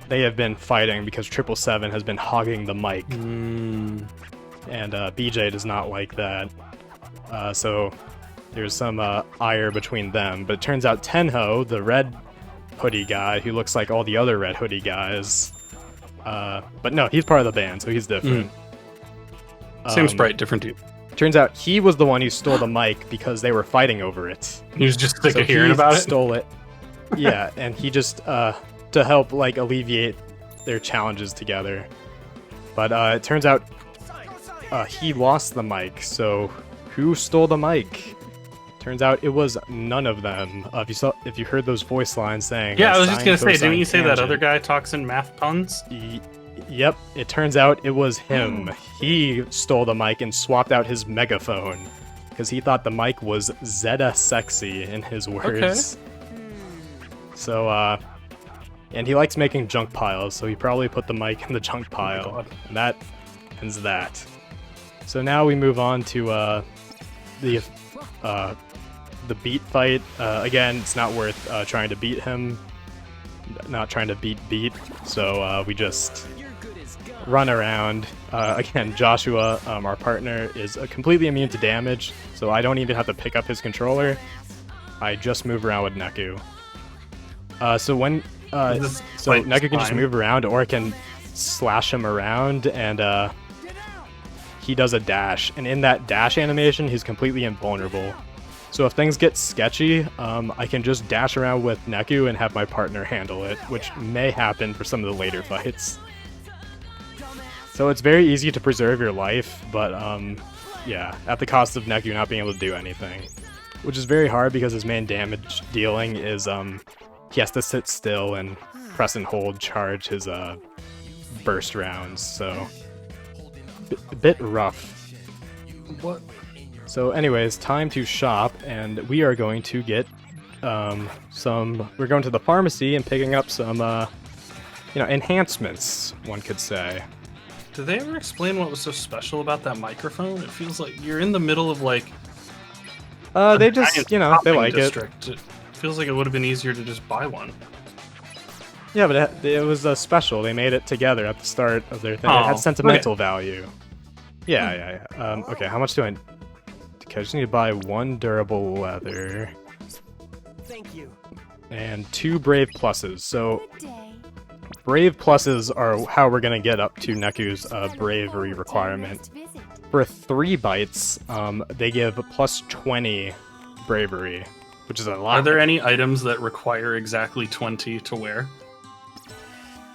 They have been fighting because 777 has been hogging the mic, and BJ does not like that. So there's some ire between them, but it turns out Tenho, the red hoodie guy, who looks like all the other red hoodie guys, but no, he's part of the band, so he's different. Same sprite, different dude. Turns out he was the one who stole the mic because they were fighting over it. He was just sick So of hearing he about it. Stole it. Yeah, and he just to help like alleviate their challenges together. But it turns out he lost the mic. So who stole the mic? Turns out it was none of them. If you heard those voice lines saying, Yeah, I was just gonna say, sine, didn't you say that tangent. other guy talks in math puns? Yep, it turns out it was him. He stole the mic and swapped out his megaphone because he thought the mic was Zeta sexy, in his words. So, and he likes making junk piles, so he probably put the mic in the junk pile. And that ends that. So now we move on to the beat fight. Again, it's not worth trying to beat him. Not trying to beat. So we just run around. Again, Joshua, our partner, is completely immune to damage, so I don't even have to pick up his controller. I just move around with Neku. So Neku can just move around, or I can slash him around, and he does a dash. And in that dash animation, he's completely invulnerable. So if things get sketchy, I can just dash around with Neku and have my partner handle it, which may happen for some of the later fights. So it's very easy to preserve your life, but yeah, at the cost of Neku not being able to do anything. Which is very hard because his main damage dealing is he has to sit still and press and hold charge his burst rounds, so a bit rough. What? So anyways, time to shop, and we are going to get we're going to the pharmacy and picking up some enhancements, one could say. Did they ever explain what was so special about that microphone? It feels like you're in the middle of like they just, they like district. It feels like it would have been easier to just buy one. Yeah, but it was special. They made it together at the start of their thing. It had sentimental value. Yeah. Okay, how much do I... Okay, I just need to buy one durable leather. Thank and 2 Brave Pluses. So Good day. Brave Pluses are how we're gonna get up to Neku's bravery requirement. Visit. For 3 bites, they give plus 20 bravery, which is a lot. Are there any items that require exactly 20 to wear?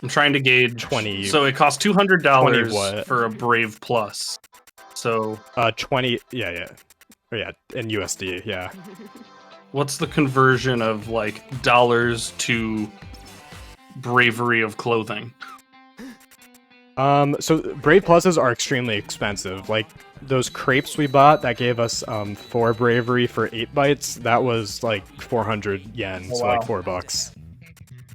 I'm trying to gauge 20. So it costs $20 $200 for a Brave Plus. So 20, yeah. Or yeah, in USD, yeah. what's the conversion of like dollars to bravery of clothing? So Brave Pluses are extremely expensive. Like, those crepes we bought that gave us 4 bravery for 8 bites, that was like 400 yen, Oh, so wow. like $4.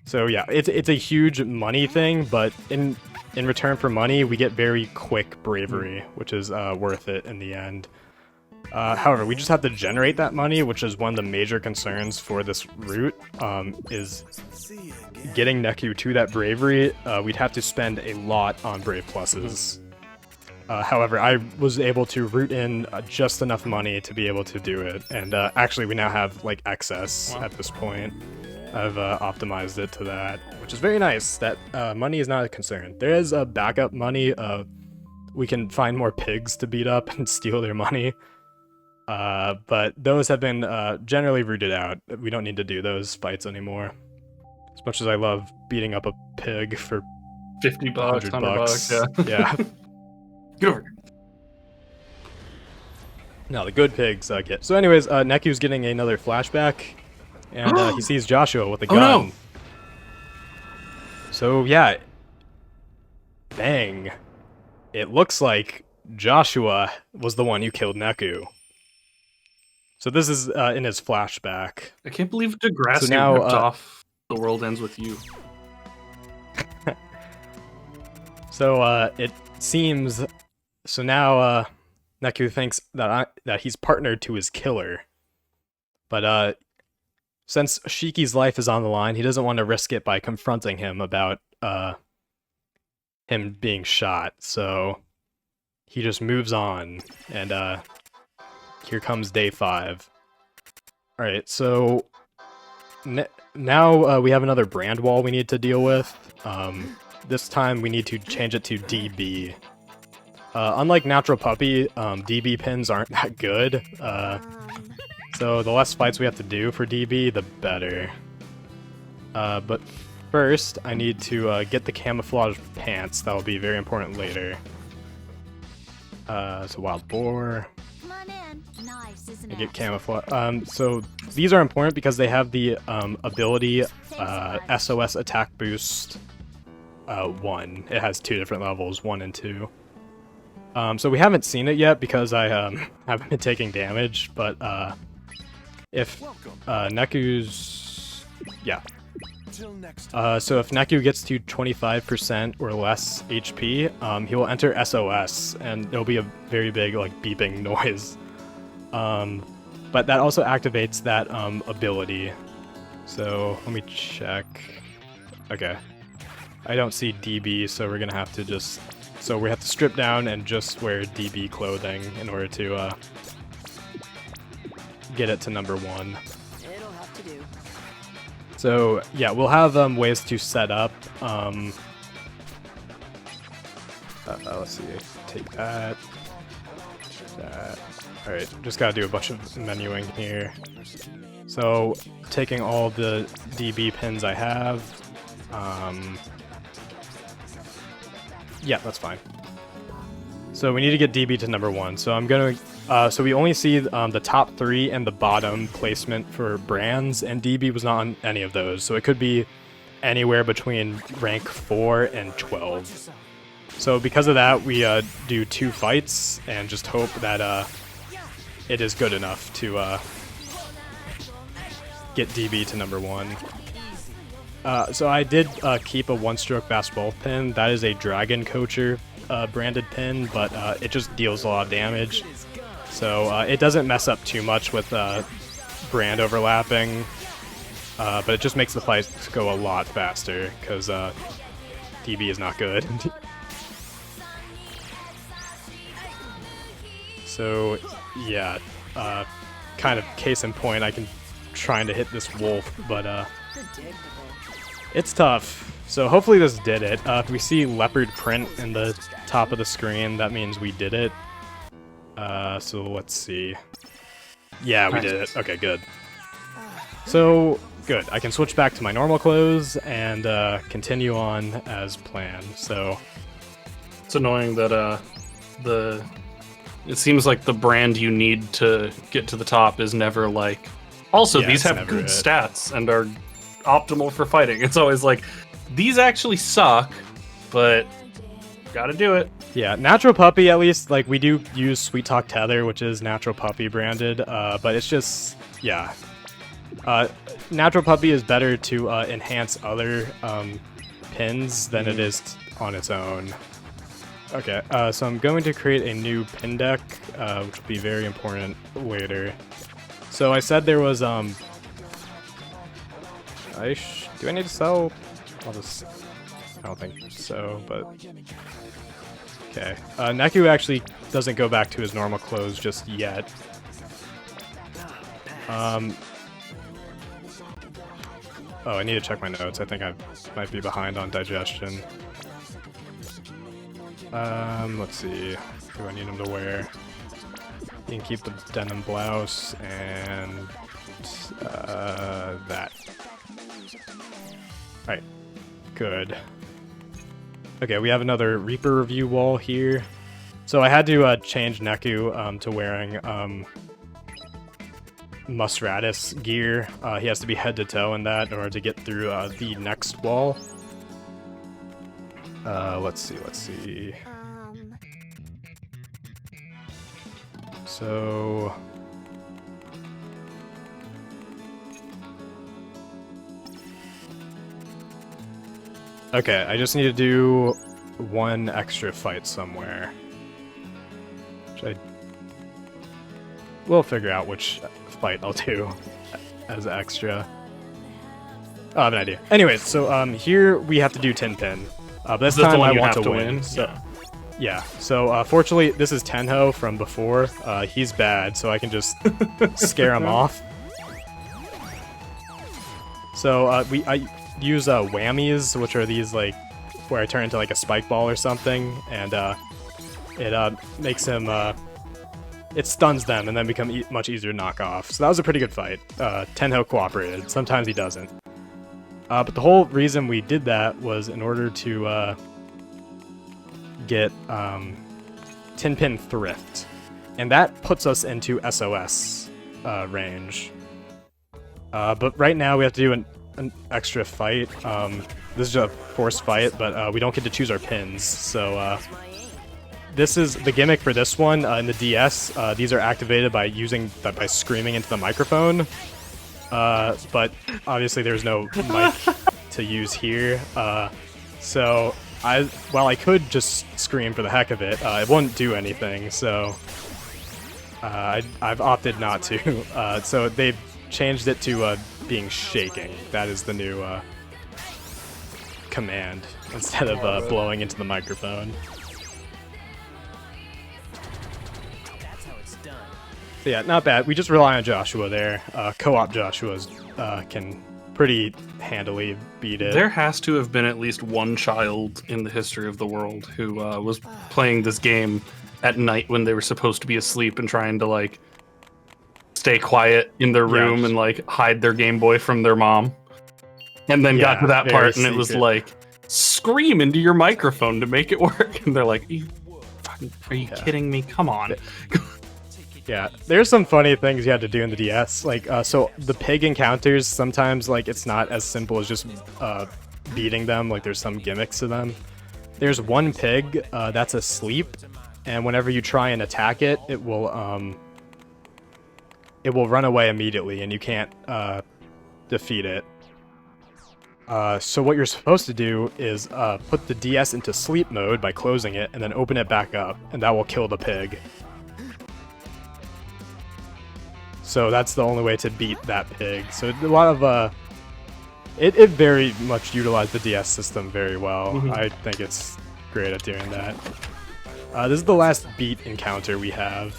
So yeah, it's a huge money thing, but in return for money, we get very quick bravery, which is worth it in the end. However, we just have to generate that money, which is one of the major concerns for this route, is getting Neku to that bravery. We'd have to spend a lot on Brave Pluses. However, I was able to root in just enough money to be able to do it, and actually we now have like excess at this point. I've optimized it to that, which is very nice. That money is not a concern. There is a backup money. We can find more pigs to beat up and steal their money. But those have been generally rooted out. We don't need to do those fights anymore. As much as I love beating up a pig for $50, $100 $100, yeah. Yeah. Get over here. No, the good pigs get. So anyways, Neku's getting another flashback, and he sees Joshua with a Oh, gun. no. So yeah, bang. It looks like Joshua was the one who killed Neku. So this is in his flashback. I can't believe Degrassi So now, ripped off The World Ends With You. So it seems. So now Neku thinks that he's partnered to his killer, but since Shiki's life is on the line, he doesn't want to risk it by confronting him about him being shot. So he just moves on, and here comes day 5. All right, so now we have another brand wall we need to deal with. This time we need to change it to DB. Unlike Natural Puppy, DB pins aren't that good. So the less fights we have to do for DB, the better. But first, I need to get the camouflage pants. That will be very important later. So Wild Boar. Come on in. Nice, isn't I it? get camouflage. So these are important because they have the ability SOS attack boost 1. It has 2 different levels, 1 and 2. So we haven't seen it yet because I haven't been taking damage, but if Neku's... Yeah. So if Neku gets to 25% or less HP, he will enter SOS, and it'll be a very big, like, beeping noise. But that also activates that ability. So let me check. Okay. I don't see DB, so we're gonna have to just... So we have to strip down and just wear DB clothing in order to get it to number 1. It'll have to do. So yeah, we'll have ways to set up. Let's see. Take that. That. All right. Just gotta do a bunch of menuing here. So taking all the DB pins I have. Yeah, that's fine. So we need to get DB to number 1. So I'm gonna. So we only see the top 3 and the bottom placement for brands, and DB was not on any of those. So it could be anywhere between rank 4 and 12. So because of that, we do 2 fights and just hope that it is good enough to get DB to number 1. So I did keep a 1-stroke basketball pin. That is a Dragon Coacher branded pin, but it just deals a lot of damage. So it doesn't mess up too much with brand overlapping, but it just makes the fights go a lot faster because DB is not good. So yeah, kind of case in point, I can trying to hit this wolf, but it's tough. So hopefully this did it. If we see leopard print in the top of the screen, that means we did it. So let's see. Yeah, we did it. Okay, good. So, good. I can switch back to my normal clothes and continue on as planned. So, It's annoying that it seems like the brand you need to get to the top is never like. Also, Yeah, these it's have never good it. stats and are optimal for fighting. It's always like these actually suck, but gotta do it. yeah, Natural Puppy, at least, like, we do use Sweet Talk Tether, which is Natural Puppy branded, but it's just, yeah. Natural Puppy is better to enhance other pins than it is on its own. Okay, so I'm going to create a new pin deck, which will be very important later. So I said there was, do I need to sell? I don't think so, but... Okay. Neku actually doesn't go back to his normal clothes just yet. Oh, I need to check my notes. I think I might be behind on digestion. Let's see. What do I need him to wear? You can keep the denim blouse and that. Alright. Good. Okay, we have another Reaper review wall here. So I had to change Neku to wearing Musratus gear. He has to be head to toe in that in order to get through the next wall. Let's see. So... Okay, I just need to do one extra fight somewhere. We'll figure out which fight I'll do as extra. Oh, I have an idea. Anyways, so here we have to do 10 pin. But this That's the time one I you want have to to win. win? So, yeah. So fortunately, this is Tenho from before. He's bad, so I can just scare him off. So I use whammies, which are these like where I turn into like a spike ball or something, and it makes him it stuns them and then become much easier to knock off. So that was a pretty good fight. Tenho cooperated. Sometimes he doesn't. But the whole reason we did that was in order to get 10 pin thrift, and that puts us into SOS range. But right now we have to do an extra fight. This is a forced fight, but we don't get to choose our pins. So this is the gimmick for this one. In the DS, these are activated by screaming into the microphone. But obviously there's no mic to use here. So while I could just scream for the heck of it, it wouldn't do anything. So I've opted not to. So they've changed it to being shaking. That is the new command instead of blowing into the microphone. So yeah, not bad. We just rely on Joshua there. Co-op Joshua's can pretty handily beat it. There has to have been at least one child in the history of the world who was playing this game at night when they were supposed to be asleep and trying to like stay quiet in their room and like hide their Game Boy from their mom. And then got to that part and it was like, scream into your microphone to make it work. And they're like, are you kidding me? Come on. Yeah, there's some funny things you had to do in the DS. Like, so the pig encounters, sometimes like it's not as simple as just beating them. Like there's some gimmicks to them. There's one pig that's asleep, and whenever you try and attack it, it will run away immediately, and you can't defeat it. So what you're supposed to do is put the DS into sleep mode by closing it, and then open it back up, and that will kill the pig. So that's the only way to beat that pig. So a lot of it very much utilized the DS system very well. Mm-hmm. I think it's great at doing that. This is the last beat encounter we have.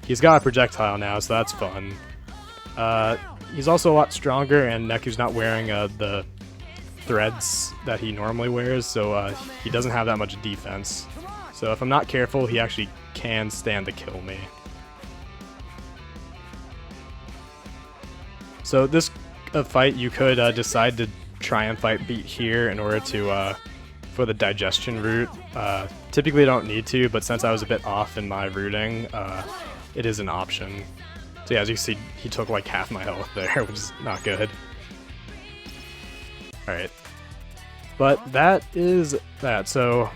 He's got a projectile now, so that's fun. he's also a lot stronger, and Neku's not wearing the threads that he normally wears, so he doesn't have that much defense. So if I'm not careful, he actually can stand to kill me. So this fight, you could decide to try and fight Beat here in order to for the digestion route. Typically don't need to, but since I was a bit off in my routing, it is an option. So yeah, as you can see, he took like half my health there, which is not good. Alright. But that is that. So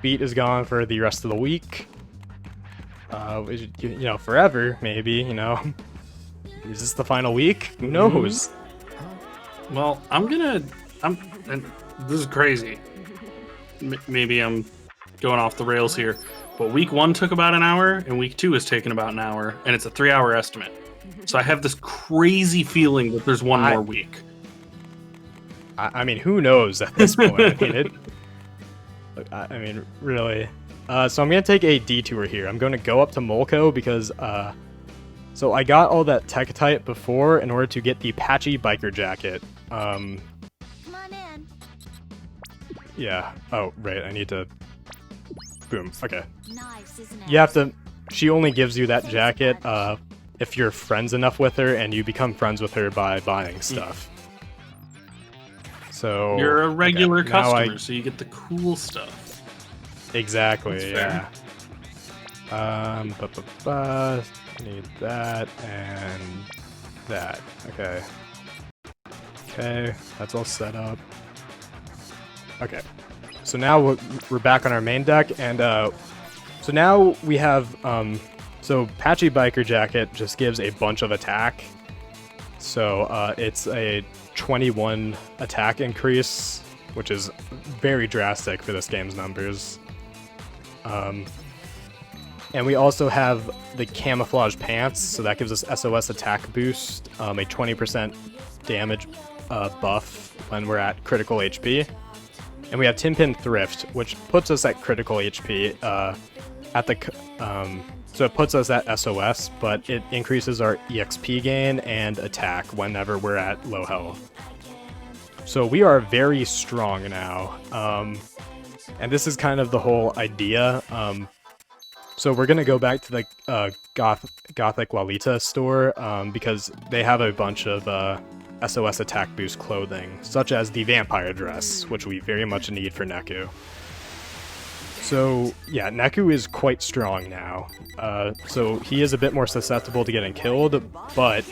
Beat is gone for the rest of the week. You know, forever, maybe, you know. Is this the final week? Who knows? Well, and this is crazy. Maybe I'm going off the rails here, but week 1 took about an hour, and week 2 is taking about an hour, and it's a 3-hour estimate. So I have this crazy feeling that there's one more week. I mean, who knows at this point? I mean, really. So I'm gonna take a detour here. I'm going to go up to Molko because so I got all that Tekatite before in order to get the Patchy Biker Jacket. Come on in. Yeah. Oh, right. I need to... Boom. Okay. Nice, isn't it? You have to... She only gives you that jacket if you're friends enough with her, and you become friends with her by buying stuff. So... You're a regular okay, now customer, so you get the cool stuff. Exactly, That's yeah. Need that and that. Okay. Okay, that's all set up. Okay. So now we're back on our main deck, and so now we have so Patchy Biker Jacket just gives a bunch of attack. So it's a 21 attack increase, which is very drastic for this game's numbers. And we also have the Camouflage Pants, so that gives us SOS attack boost, a 20% damage buff when we're at critical HP. And we have Tinpin Thrift, which puts us at critical HP at the... so it puts us at SOS, but it increases our EXP gain and attack whenever we're at low health. So we are very strong now. And this is kind of the whole idea. So we're gonna go back to the Gothic Lolita store because they have a bunch of SOS attack boost clothing, such as the vampire dress, which we very much need for Neku. So yeah, Neku is quite strong now. So he is a bit more susceptible to getting killed, but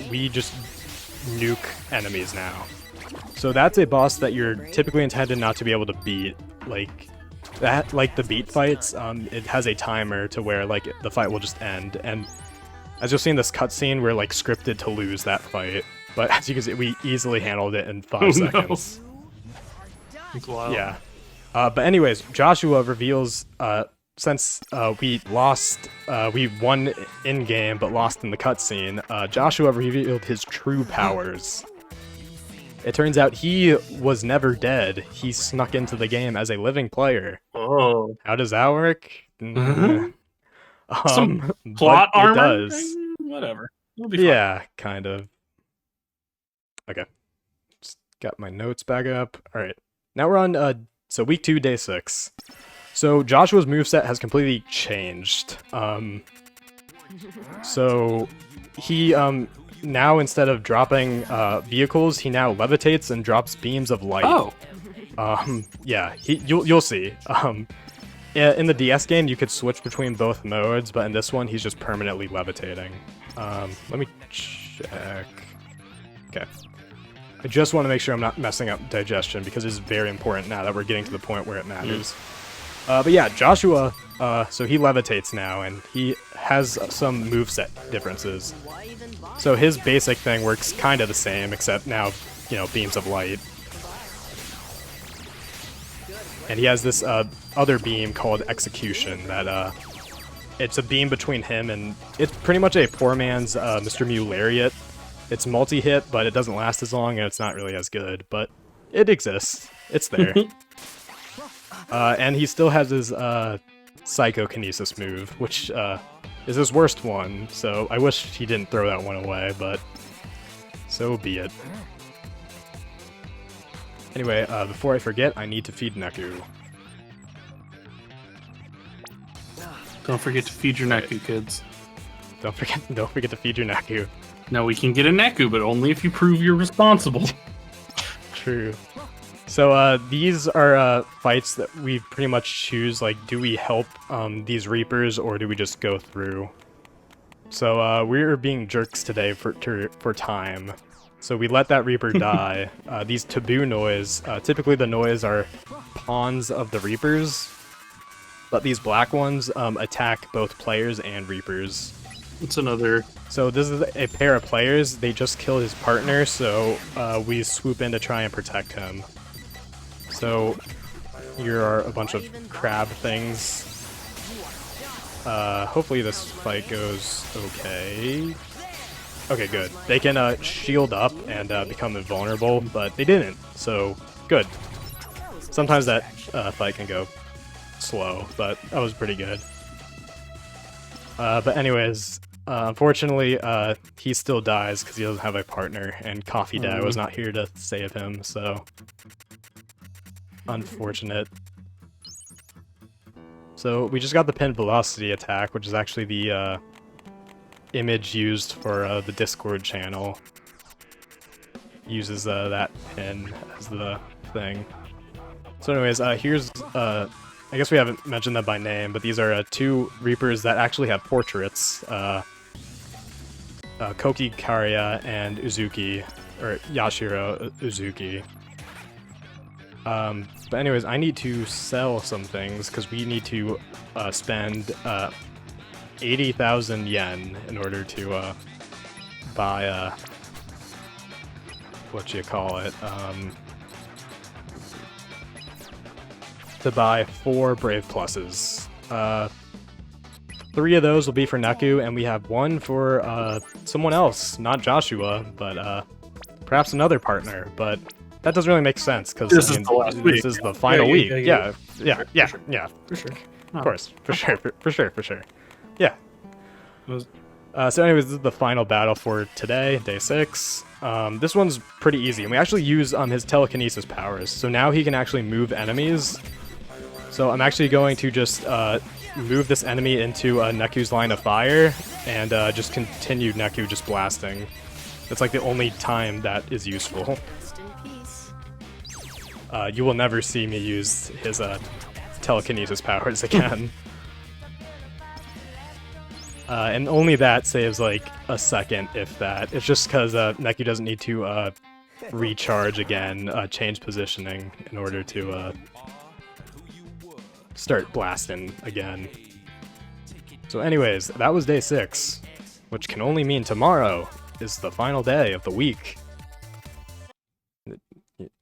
we just nuke enemies now. So that's a boss that you're typically intended not to be able to beat, like the beat fights. It has a timer to where like the fight will just end, and as you'll see in this cutscene, we're like scripted to lose that fight. But as you can see, we easily handled it in 5 seconds. It's wild. Yeah. But anyways, Joshua reveals since we won in game but lost in the cutscene. Joshua revealed his true powers. It turns out he was never dead. He snuck into the game as a living player. Oh. How does that work? Some plot armor? It does. Whatever. It'll be fine. Yeah, kind of. Okay. Just got my notes back up. Alright. Now we're on, so week 2, day 6. So Joshua's moveset has completely changed. So he, now instead of dropping vehicles, he now levitates and drops beams of light. Oh. Yeah, you'll see. In the DS game, you could switch between both modes, but in this one, he's just permanently levitating. Let me check. Okay. I just want to make sure I'm not messing up digestion, because it's very important now that we're getting to the point where it matters. But yeah, Joshua, so he levitates now, and he has some moveset differences. So his basic thing works kind of the same, except now, you know, beams of light. And he has this other beam called Execution that it's a beam between him and it's pretty much a poor man's Mr. Mew Lariat. It's multi-hit, but it doesn't last as long and it's not really as good, but it exists. It's there. And he still has his Psychokinesis move, which is his worst one, so I wish he didn't throw that one away, but so be it. Anyway, before I forget, I need to feed Neku. Don't forget to feed your Neku, kids. Don't forget to feed your Neku. Now we can get a Neku, but only if you prove you're responsible. True. So these are fights that we pretty much choose, like, do we help these Reapers or do we just go through? So we're being jerks today for time. So we let that Reaper die. These taboo noise, typically the noise are pawns of the Reapers, but these black ones attack both players and Reapers. It's another... So this is a pair of players, they just killed his partner, so we swoop in to try and protect him. So here are a bunch of crab things. Hopefully this fight goes okay. Okay, good. They can shield up and become invulnerable, but they didn't, so good. Sometimes that fight can go slow, but that was pretty good. But anyways, unfortunately, he still dies because he doesn't have a partner, and Coffee Dad was not here to save him, so... Unfortunate. So we just got the pin velocity attack, which is actually the image used for the Discord channel. Uses that pin as the thing. So anyways, here's I guess we haven't mentioned them by name, but these are two Reapers that actually have portraits. Koki Karya and Uzuki, or Yashiro Uzuki. But anyways, I need to sell some things because we need to spend 80,000 yen in order to buy what you call it, to buy 4 Brave Pluses. 3 of those will be for Neku, and we have 1 for someone else, not Joshua, but perhaps another partner, but that doesn't really make sense, because this is the last week. This is the final week. Yeah. For sure. Of course, for sure. Yeah. So anyways, this is the final battle for today, day 6. This one's pretty easy, and we actually use his telekinesis powers, so now he can actually move enemies. So I'm actually going to just move this enemy into Neku's line of fire, and just continue Neku just blasting. That's like the only time that is useful. You will never see me use his telekinesis powers again. And only that saves like a second, if that. It's just because Neku doesn't need to recharge again, change positioning in order to start blasting again. So anyways, that was day 6, which can only mean tomorrow is the final day of the week.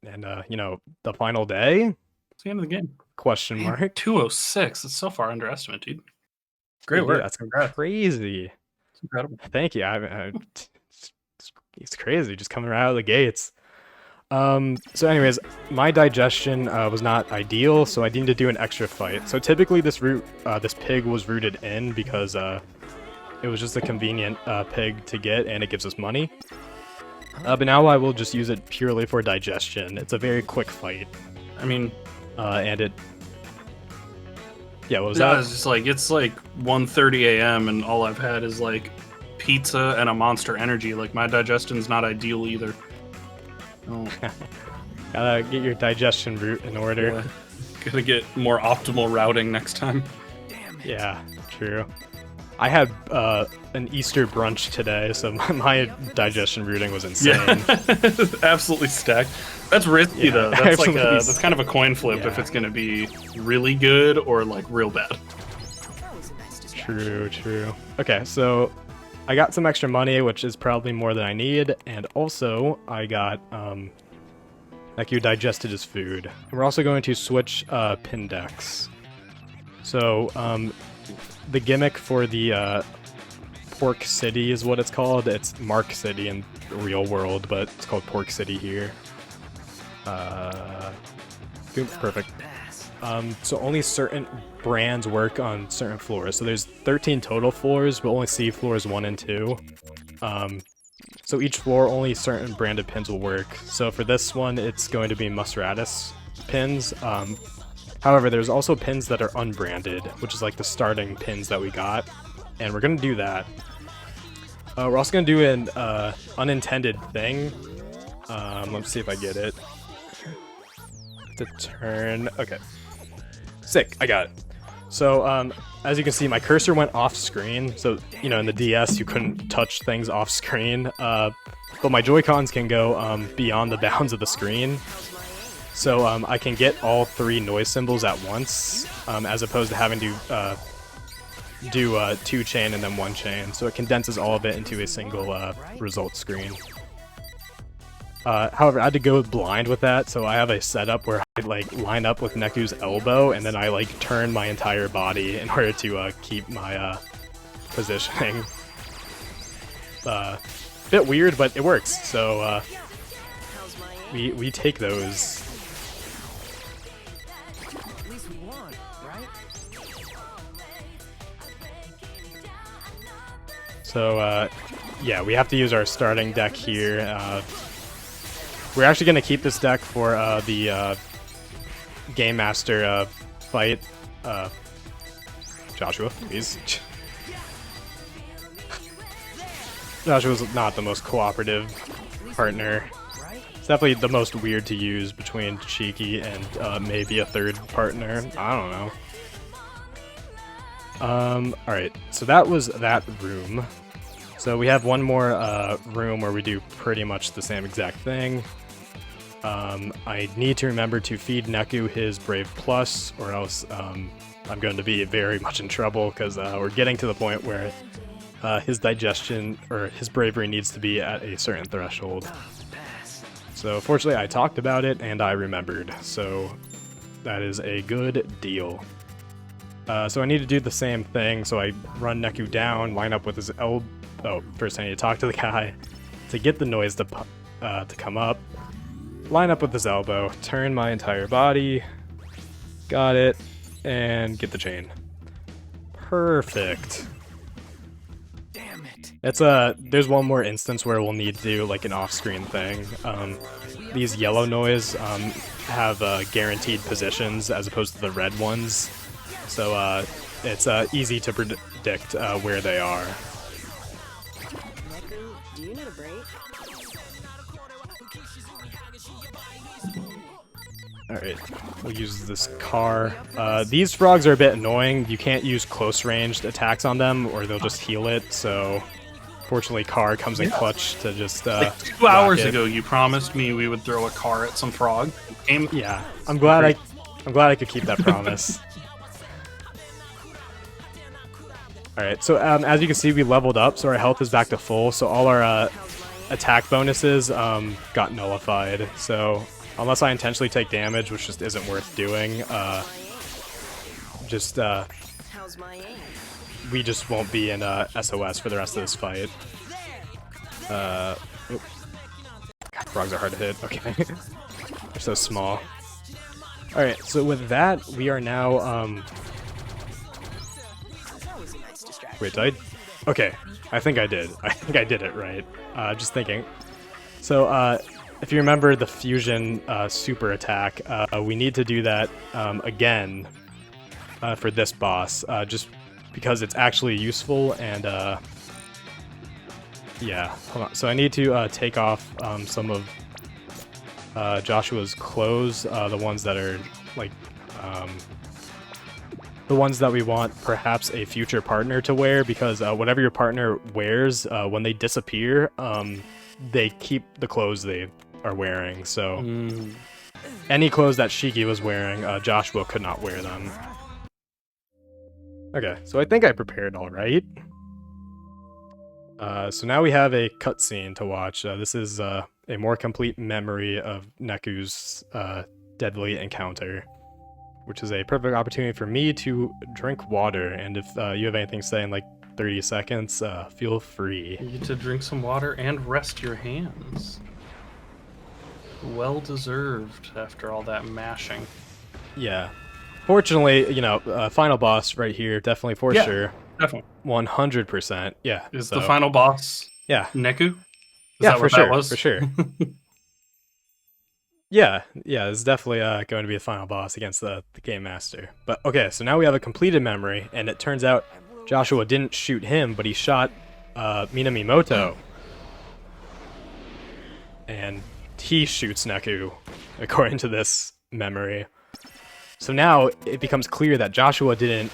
And, you know, the final day? It's the end of the game. Question mark. 206. It's so far underestimate, dude. Great Dude, work. That's Congrats. crazy. It's incredible. Thank you. It's crazy, just coming right out of the gates. So anyways, my digestion was not ideal, so I needed to do an extra fight. So typically this pig was rooted in because it was just a convenient pig to get, and it gives us money. But now I will just use it purely for digestion. It's a very quick fight. I mean, and it... Yeah, what was no, that? it's like 1:30 a.m. and all I've had is like pizza and a Monster Energy. Like my digestion's not ideal either. Oh. Gotta get your digestion route in order. Yeah. Gotta get more optimal routing next time. Yeah, true. I had an Easter brunch today, so my digestion routing was insane. Yeah. Absolutely stacked. That's risky though. That's like that's kind of a coin flip if it's gonna be really good or like real bad. True. Okay, so I got some extra money, which is probably more than I need, and also I got Neku digested his food. And we're also going to switch pin decks. So the gimmick for the Pork City is what it's called. It's Mark City in the real world, but it's called Pork City here. Boom, perfect. So only certain brands work on certain floors. So there's 13 total floors, but only see floors 1 and 2. So each floor, only certain branded pins will work. So for this one, it's going to be Musratus pins. However, there's also pins that are unbranded, which is like the starting pins that we got. And we're going to do that. We're also going to do an unintended thing. Let's see if I get it. To turn. Okay. Sick. I got it. So, as you can see, my cursor went off screen. So, you know, in the DS, you couldn't touch things off screen. But my Joy-Cons can go beyond the bounds of the screen. So, I can get all 3 noise symbols at once, as opposed to having to do 2 chain and then 1 chain. So it condenses all of it into a single result screen. However, I had to go blind with that, so I have a setup where I like line up with Neku's elbow, and then I like turn my entire body in order to keep my positioning. Bit weird, but it works. So we take those. So yeah, we have to use our starting deck here. We're actually going to keep this deck for the Game Master fight. Joshua, please. Joshua's not the most cooperative partner. It's definitely the most weird to use between Cheeky and maybe a third partner. I don't know. Alright, so that was that room. So we have one more room where we do pretty much the same exact thing. I need to remember to feed Neku his Brave Plus, or else I'm going to be very much in trouble, because we're getting to the point where his digestion, or his bravery, needs to be at a certain threshold. So fortunately I talked about it and I remembered, so that is a good deal. So I need to do the same thing, so I run Neku down, line up with his elbow. Oh, first I need to talk to the guy to get the noise to come up. Line up with his elbow, turn my entire body, got it, and get the chain. Perfect. Damn it. It's there's one more instance where we'll need to do like an off-screen thing. These yellow noise have guaranteed positions as opposed to the red ones, so it's easy to predict where they are. Neku, do you need a break? Alright, we'll use this car. These frogs are a bit annoying. You can't use close-ranged attacks on them, or they'll just heal it, so fortunately Car comes in clutch to just Like 2 hours ago, you promised me we would throw a car at some frog. Yeah, I'm glad I could keep that promise. Alright, so as you can see, we leveled up, so our health is back to full, so all our attack bonuses got nullified, so unless I intentionally take damage, which just isn't worth doing, How's my aim? we just won't be in SOS for the rest of this fight. God, frogs are hard to hit. Okay. They're so small. Alright, so with that, we are now, That was a nice distraction. wait, did I? Okay, I think I did. I think I did it right. Just thinking. So, if you remember the fusion super attack, we need to do that again for this boss, just because it's actually useful, and yeah, hold on. So I need to take off some of Joshua's clothes, the ones that are like the ones that we want perhaps a future partner to wear, because whatever your partner wears, when they disappear, they keep the clothes they are wearing. So any clothes that Shiki was wearing, Joshua could not wear them. Okay, so I think I prepared all right. So now we have a cutscene to watch. This is a more complete memory of Neku's deadly encounter, which is a perfect opportunity for me to drink water. And if you have anything to say in like 30 seconds, feel free. You get to drink some water and rest your hands. Well deserved after all that mashing. Yeah. Fortunately, you know, final boss right here, definitely for Yeah. sure. Definitely. 100%. Yeah. Is so, the final boss Yeah. Neku? Is Yeah, that for what sure. that was? For sure. Yeah, it's definitely going to be the final boss against the Game Master. But okay, so now we have a completed memory, and it turns out Joshua didn't shoot him, but he shot Minamimoto. And he shoots Neku, according to this memory. So now it becomes clear that Joshua didn't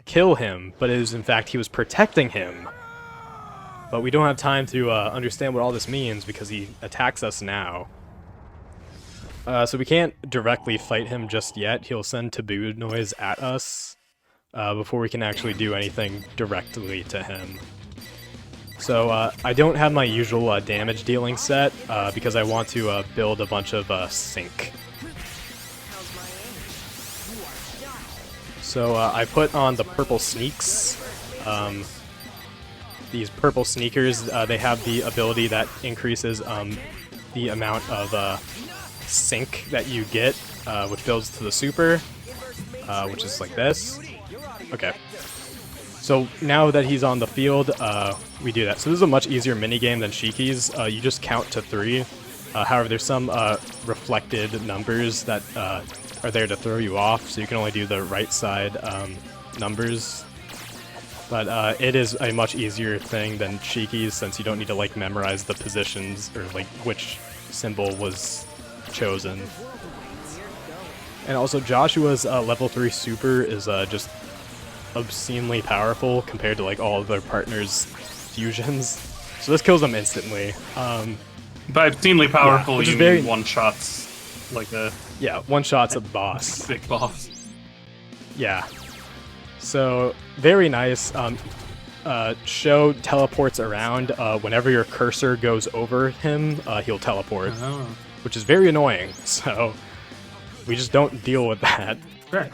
kill him, but it is in fact he was protecting him. But we don't have time to understand what all this means because he attacks us now. So we can't directly fight him just yet. He'll send taboo noise at us before we can actually do anything directly to him. So I don't have my usual damage dealing set because I want to build a bunch of sync. So I put on the purple sneaks. These purple sneakers, they have the ability that increases the amount of sync that you get, which builds to the super, which is like this. Okay. So now that he's on the field, we do that. So this is a much easier minigame than Shiki's. You just count to 3. However, there's some reflected numbers that are there to throw you off, so you can only do the right side numbers. But it is a much easier thing than Shiki's since you don't need to like memorize the positions or like which symbol was chosen. And also Joshua's level 3 super is just obscenely powerful compared to like all of their partners' fusions. So this kills them instantly. By obscenely powerful, which is you very- mean one shots like a Yeah, one shot's a boss. big boss. Yeah. So, very nice. Sho teleports around. Whenever your cursor goes over him, he'll teleport, Oh. which is very annoying. So, we just don't deal with that. Sure.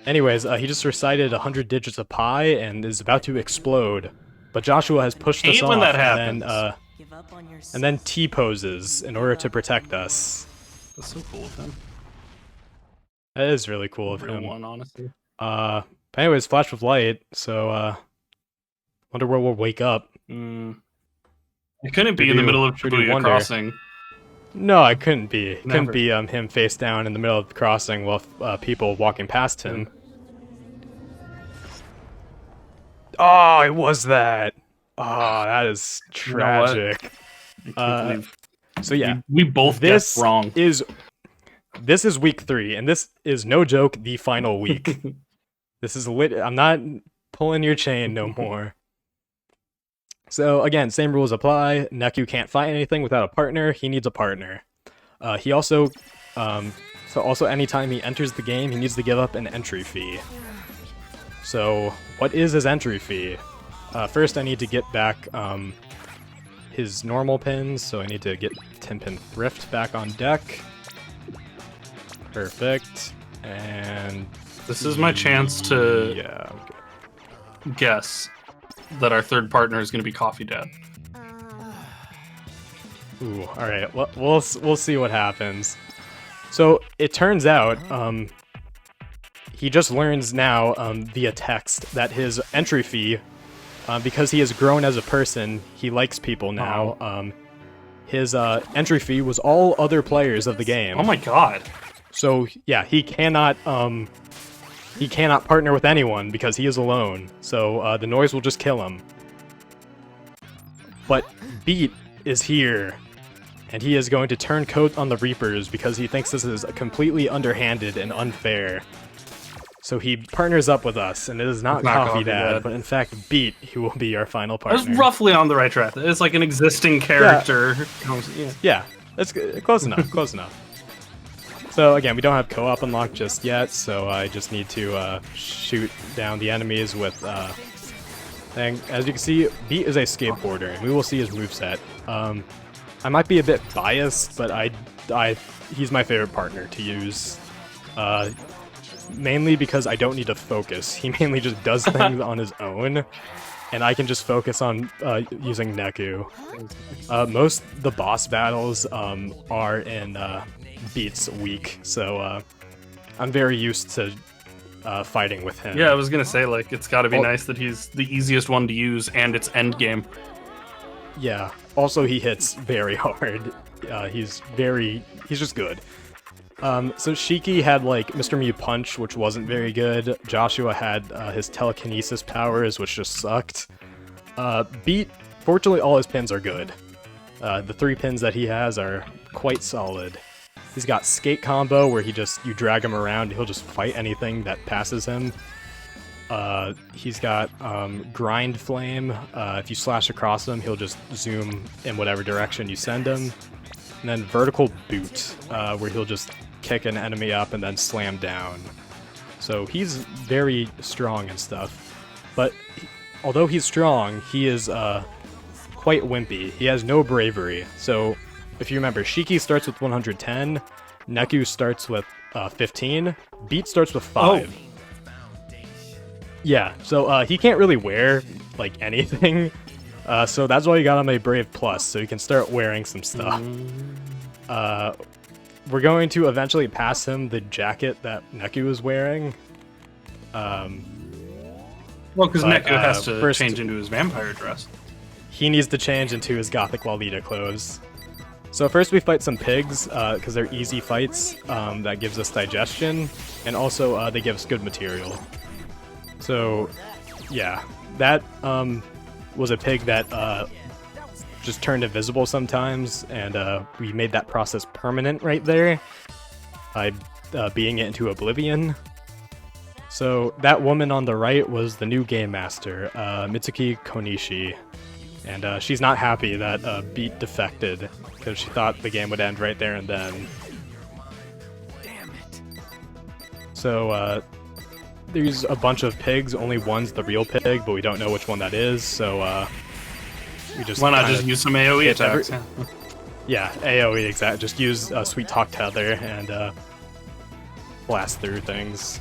Anyways, he just recited 100 digits of pi and is about to explode. But Joshua has pushed us Hate off when that and happens. Give up on your then T-poses in order to protect us. That's so cool of him. That is really cool of Real him. one, honestly. But anyways, flash of light, so, wonder where we'll wake up. It couldn't be Should in the do- middle of should do Shibuya wonder. Crossing. No, it couldn't be. It couldn't Never. be him face down in the middle of the crossing while people walking past him. Oh, it was that. Oh, that is You know what? tragic. I can't believe So yeah, we both this guessed wrong. this is week 3, and this is no joke the final week. This is lit. I'm not pulling your chain no more. So again, same rules apply. Neku can't fight anything without a partner. He needs a partner. He also, also anytime he enters the game, he needs to give up an entry fee. So what is his entry fee? First, I need to get back his normal pins. So I need to get 10-pin Thrift back on deck. Perfect. And This is my chance to yeah, okay. guess that our third partner is going to be Coffee Dad. Ooh, all right. Well, we'll see what happens. So it turns out, he just learns now via text that his entry fee, because he has grown as a person, he likes people now. His entry fee was all other players of the game. Oh my god. So yeah, he cannot partner with anyone because he is alone. So the noise will just kill him. But Beat is here, and he is going to turn coat on the Reapers because he thinks this is completely underhanded and unfair. So he partners up with us, and it is not It's not Coffee Coffee Dad, Dad. but in fact Beat, who will be our final I was partner. roughly on the right track. It's like an existing character. Yeah. Yeah, that's close enough, close enough. So again, we don't have co-op unlocked just yet, so I just need to shoot down the enemies with thing. As you can see, Beat is a skateboarder, and we will see his moveset. I might be a bit biased, but he's my favorite partner to use. Mainly because I don't need to focus. He mainly just does things on his own, and I can just focus on using Neku. Most the boss battles are in Beat's weak, so I'm very used to fighting with him. Yeah, I was gonna say, like, it's gotta be nice that he's the easiest one to use and it's end game. Yeah. Also, he hits very hard. He's just good. So Shiki had like Mr. Mew Punch, which wasn't very good. Joshua had his telekinesis powers, which just sucked. Beat, fortunately, all his pins are good. The 3 pins that he has are quite solid. He's got Skate Combo, where you drag him around, he'll just fight anything that passes him. He's got Grind Flame. If you slash across him, he'll just zoom in whatever direction you send him. And then Vertical Boot, where he'll just kick an enemy up and then slam down. So he's very strong and stuff. But although he's strong, he is quite wimpy. He has no bravery. So if you remember, Shiki starts with 110, Neku starts with 15, Beat starts with 5. Oh. Yeah, so he can't really wear like anything. So that's why you got him a Brave Plus, so you can start wearing some stuff. We're going to eventually pass him the jacket that Neku is wearing. Well, because But, Neku has to first- change into his vampire dress. He needs to change into his Gothic Lolita clothes. So first we fight some pigs, because they're easy fights. That gives us digestion, and also they give us good material. So, yeah, that was a pig that just turned invisible sometimes, and we made that process permanent right there by being it into oblivion. So that woman on the right was the new game master, Mitsuki Konishi. And she's not happy that Beat defected, because she thought the game would end right there and then. Damn it. So there's a bunch of pigs, only one's the real pig, but we don't know which one that is, so we just Why not kinda just use some AoE hit every- attacks? Yeah, AoE, exact. Just use Sweet Talk Tether and blast through things.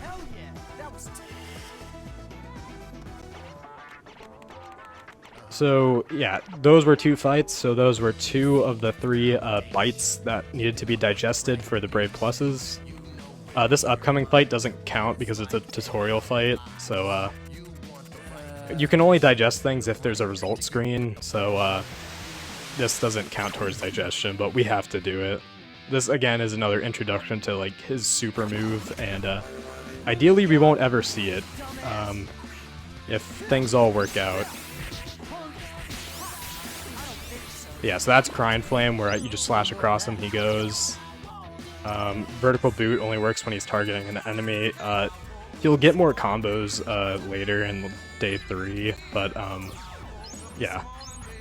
So yeah, those were 2 fights. So those were 2 of the 3 bites that needed to be digested for the Brave Pluses. This upcoming fight doesn't count because it's a tutorial fight. So you can only digest things if there's a result screen. So this doesn't count towards digestion, but we have to do it. This again is another introduction to like his super move, and ideally we won't ever see it if things all work out. Yeah, so that's Crying Flame, where you just slash across him, he goes. Vertical Boot only works when he's targeting an enemy. He'll get more combos later in day 3, but yeah.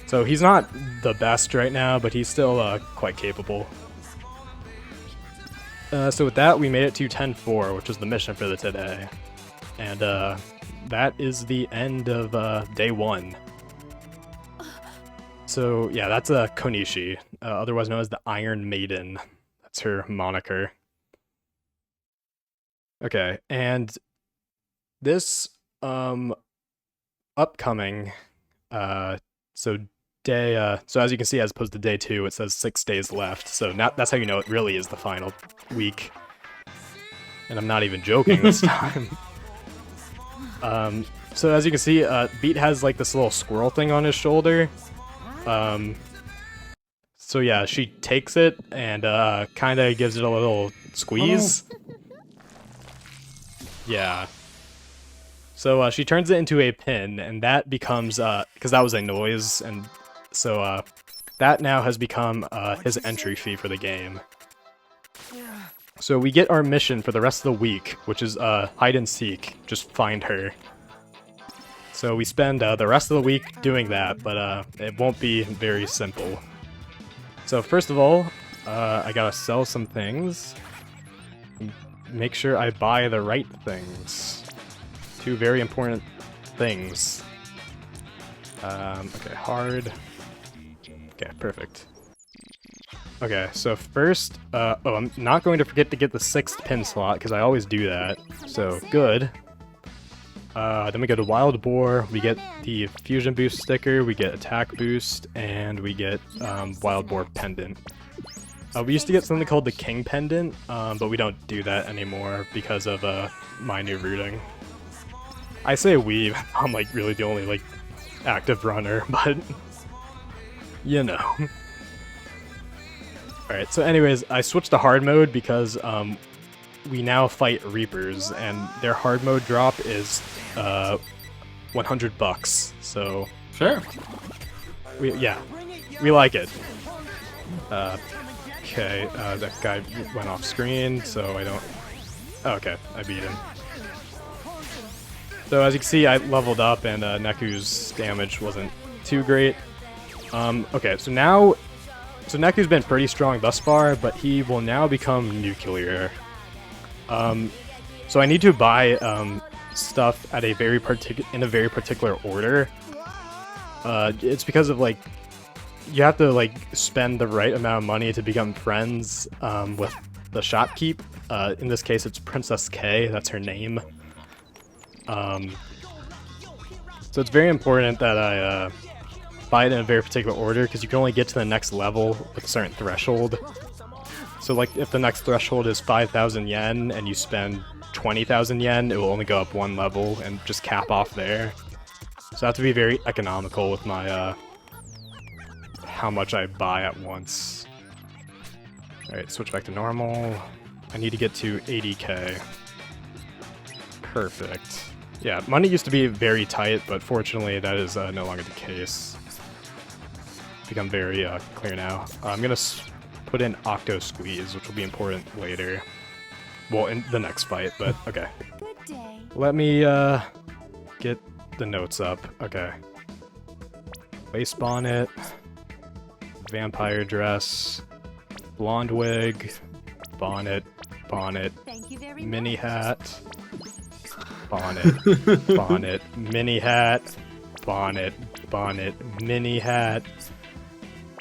So he's not the best right now, but he's still quite capable. So with that, we made it to 10-4, which was the mission for the today. And that is the end of day 1. So yeah, that's Konishi, otherwise known as the Iron Maiden. That's her moniker. Okay, and this upcoming so as you can see, as opposed to day 2, it says 6 days left. So now that's how you know it really is the final week. And I'm not even joking this time. So as you can see, Beat has like this little squirrel thing on his shoulder. So yeah, she takes it and kind of gives it a little squeeze. Yeah. So she turns it into a pin, and that becomes, because that was a noise, and so that now has become his entry fee for the game. So we get our mission for the rest of the week, which is hide and seek, just find her. So we spend the rest of the week doing that, but it won't be very simple. So first of all, I gotta sell some things. Make sure I buy the right things. 2 very important things. Okay, hard. Okay, perfect. Okay, so first, I'm not going to forget to get the 6th pin slot, because I always do that. So, good. Then we go to Wild Boar, we get the Fusion Boost sticker, we get Attack Boost, and we get Wild Boar Pendant. We used to get something called the King Pendant, but we don't do that anymore because of my new routing. I say we, I'm like really the only like active runner, but you know. Alright, so anyways, I switched to hard mode because we now fight Reapers, and their hard mode drop is $100, so Sure. we like it. Okay, that guy went off screen, so I don't... Okay, I beat him. So as you can see, I leveled up, and Neku's damage wasn't too great. Okay, so now... So Neku's been pretty strong thus far, but he will now become nuclear. So I need to buy stuff at a in a very particular order. It's because of like you have to like spend the right amount of money to become friends with the shopkeep. In this case, it's Princess K. That's her name. So it's very important that I buy it in a very particular order because you can only get to the next level with a certain threshold. So like if the next threshold is 5,000 yen and you spend 20,000 yen, it will only go up one level and just cap off there. So I have to be very economical with my how much I buy at once. Alright, switch back to normal. I need to get to 80k. Perfect. Yeah, money used to be very tight, but fortunately that is no longer the case. Become very clear now. I'm gonna put in Octo Squeeze, which will be important later. Well, in the next fight, but okay. Good day. Let me get the notes up. Okay. Lace bonnet, vampire dress, blonde wig, bonnet, Thank you very mini much. hat, bonnet, bonnet, mini hat, bonnet, mini hat,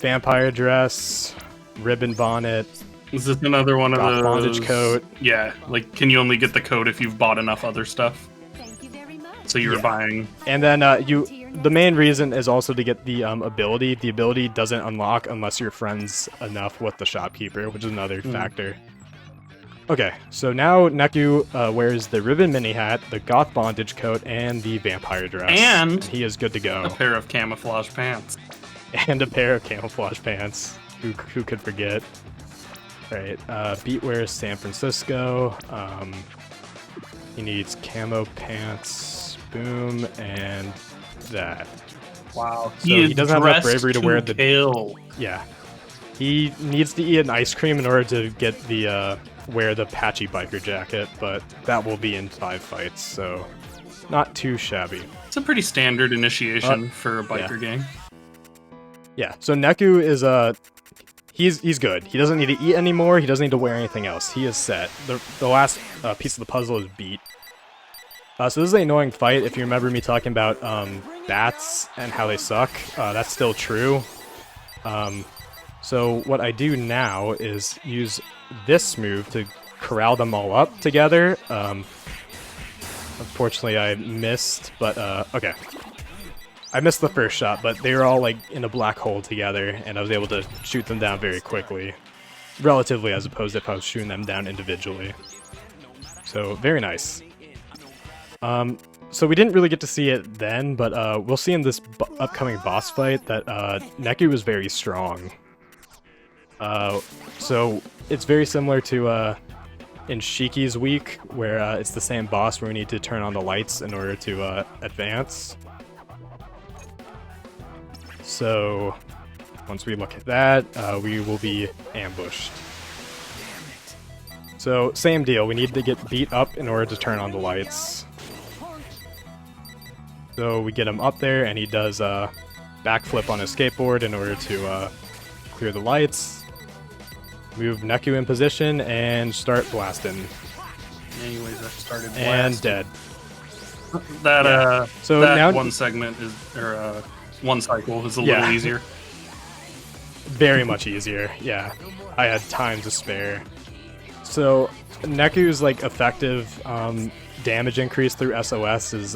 vampire dress, ribbon bonnet, Is this another one of goth those? bondage coat. Yeah, like can you only get the coat if you've bought enough other stuff? Thank you very much. So you're Yeah. buying. And then the main reason is also to get the ability. The ability doesn't unlock unless you're friends enough with the shopkeeper, which is another factor. Okay, so now Neku wears the ribbon mini hat, the goth bondage coat, and the vampire dress. And he is good to go. A pair of camouflage pants. And a pair of camouflage pants. Who could forget? Right, Beatwear San Francisco. He needs camo pants, boom, and that. Wow. So he doesn't have enough bravery to wear the... kill. Yeah. He needs to eat an ice cream in order to get the, wear the patchy biker jacket, but that will be in 5 fights, so not too shabby. It's a pretty standard initiation for a biker gang. Yeah, so Neku is, he's good. He doesn't need to eat anymore, he doesn't need to wear anything else. He is set. The last piece of the puzzle is beat. So this is an annoying fight. If you remember me talking about bats and how they suck, that's still true. So what I do now is use this move to corral them all up together. Unfortunately I missed, but okay. I missed the first shot, but they were all like in a black hole together, and I was able to shoot them down very quickly. Relatively, as opposed to if I was shooting them down individually. So, very nice. So we didn't really get to see it then, but we'll see in this upcoming boss fight that Neku is very strong. So it's very similar to in Shiki's week, where it's the same boss where we need to turn on the lights in order to advance. So once we look at that, we will be ambushed. So same deal, we need to get beat up in order to turn on the lights. So we get him up there, and he does a backflip on his skateboard in order to clear the lights. Move Neku in position and start blasting. Anyways, I started And blasting. dead. That So that now one segment is one cycle is a little easier. Very much easier. Yeah, I had time to spare. So Neku's like effective damage increase through SOS is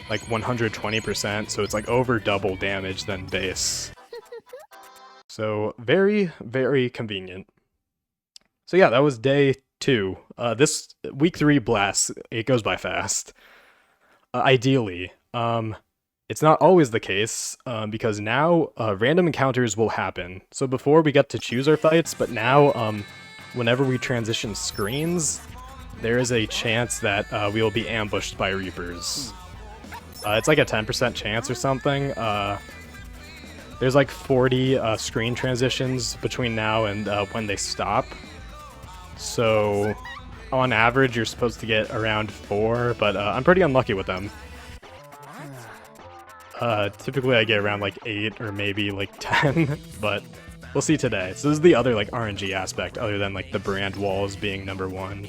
like 120%, so it's like over double damage than base. So very, very convenient. So yeah, that was day 2. This week 3 blast, it goes by fast. Ideally. It's not always the case, because now random encounters will happen. So before we get to choose our fights, but now whenever we transition screens, there is a chance that we will be ambushed by Reapers. It's like a 10% chance or something. There's like 40 screen transitions between now and when they stop. So on average, you're supposed to get around 4, but I'm pretty unlucky with them. Typically I get around like 8 or maybe like 10, but we'll see today. So this is the other like RNG aspect, other than like the brand walls being number 1.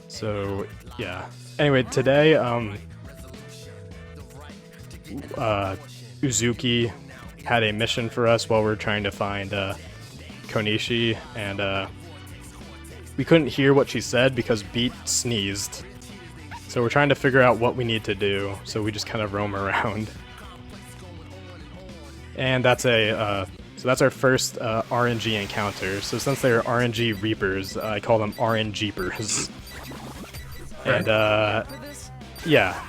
So yeah. Anyway, today Uzuki had a mission for us while we are trying to find Konishi, and we couldn't hear what she said because Beat sneezed. So we're trying to figure out what we need to do, so we just kind of roam around. And that's so that's our first RNG encounter. So since they're RNG Reapers, I call them RNGeepers. And yeah,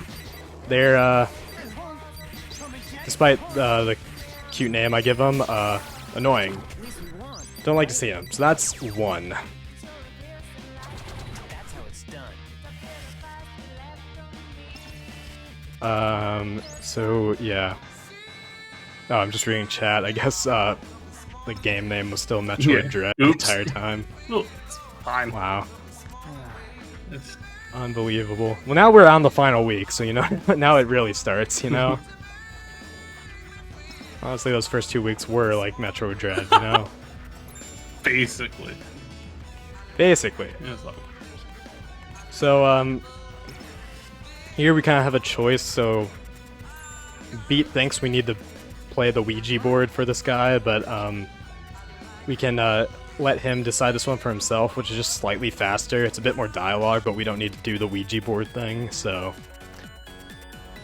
they're despite the cute name I give them, annoying. Don't like to see them. So that's 1. That's how it's done. So yeah. Oh, I'm just reading chat. I guess the game name was still Metroid Dread the Oops. entire time. Oh, it's fine. Wow. It's- Unbelievable. Well, now we're on the final week, so you know, now it really starts, you know? Honestly, those first 2 weeks were like Metroid Dread, you know? Basically. Basically. Yeah, it's like- So, here we kind of have a choice, so Beat thinks we need to play the Ouija board for this guy, but we can let him decide this one for himself, which is just slightly faster. It's a bit more dialogue, but we don't need to do the Ouija board thing, so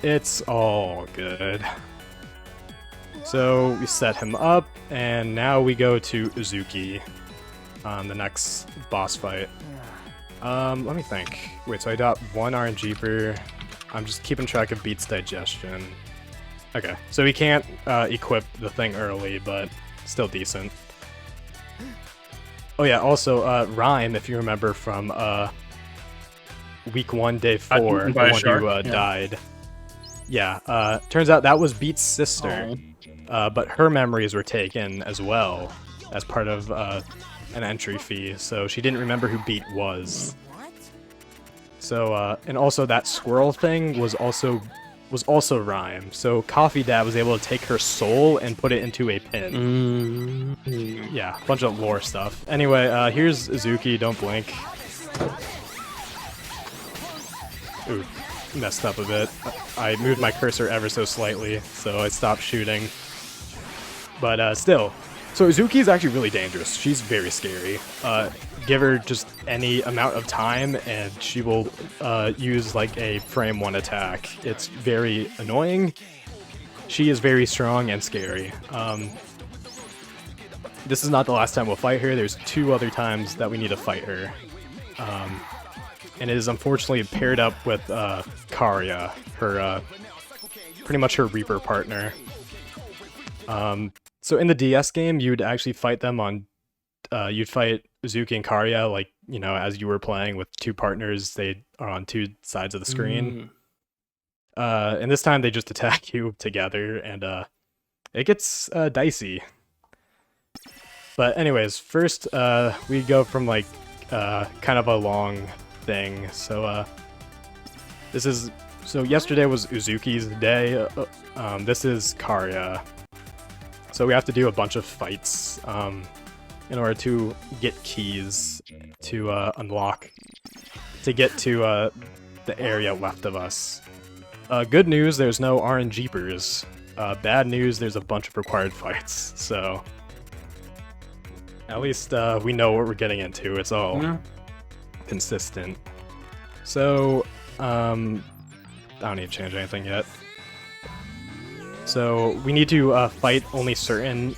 it's all good. So we set him up, and now we go to Uzuki on the next boss fight. Let me think. Wait, so I got 1 RNG. I'm just keeping track of Beat's digestion. Okay, so we can't equip the thing early, but still decent. Oh yeah, also Rhyme, if you remember from week 1, day 4, the by a one shark? who Yeah. died. Yeah, turns out that was Beat's sister, but her memories were taken as well as part of an entry fee, so she didn't remember who Beat was. So, and also that squirrel thing was also Rhyme. So Coffee Dad was able to take her soul and put it into a pin. Yeah, a bunch of lore stuff. Anyway, here's Uzuki, don't blink. Ooh, messed up a bit. I moved my cursor ever so slightly, so I stopped shooting. But still. So Uzuki is actually really dangerous. She's very scary. Give her just any amount of time and she will use like a frame 1 attack. It's very annoying. She is very strong and scary. This is not the last time we'll fight her. There's 2 other times that we need to fight her. And it is unfortunately paired up with Karya, her pretty much her Reaper partner. So in the DS game, you'd actually fight them on, you'd fight Uzuki and Karya, like, you know, as you were playing with 2 partners, they are on 2 sides of the screen. And this time they just attack you together, and it gets dicey. But anyways, first we go from like kind of a long thing. So so yesterday was Uzuki's day. This is Karya. So we have to do a bunch of fights in order to get keys to unlock, to get to the area left of us. Good news, there's no RNGeepers. Bad news, there's a bunch of required fights, so at least we know what we're getting into. It's all consistent. So, I don't need to change anything yet. So we need to fight only certain.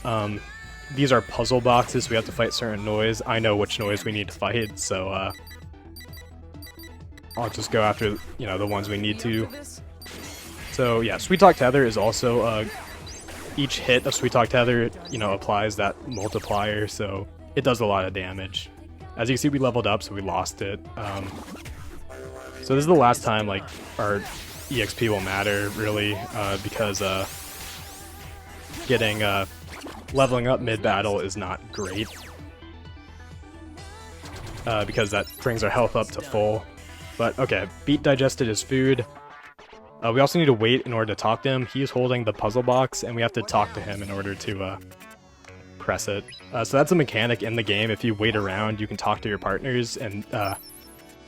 These are puzzle boxes. We have to fight certain noise. I know which noise we need to fight, so I'll just go after the ones we need to. So yeah, Sweet Talk Tether is also each hit of Sweet Talk Tether applies that multiplier, so it does a lot of damage. As you can see, we leveled up, so we lost it. So this is the last time like our EXP will matter really, because getting leveling up mid-battle is not great, because that brings our health up to full. But okay, Beat digested his food. We also need to wait in order to talk to him. He's holding the puzzle box, and we have to talk to him in order to press it. So that's a mechanic in the game. If you wait around, you can talk to your partners, and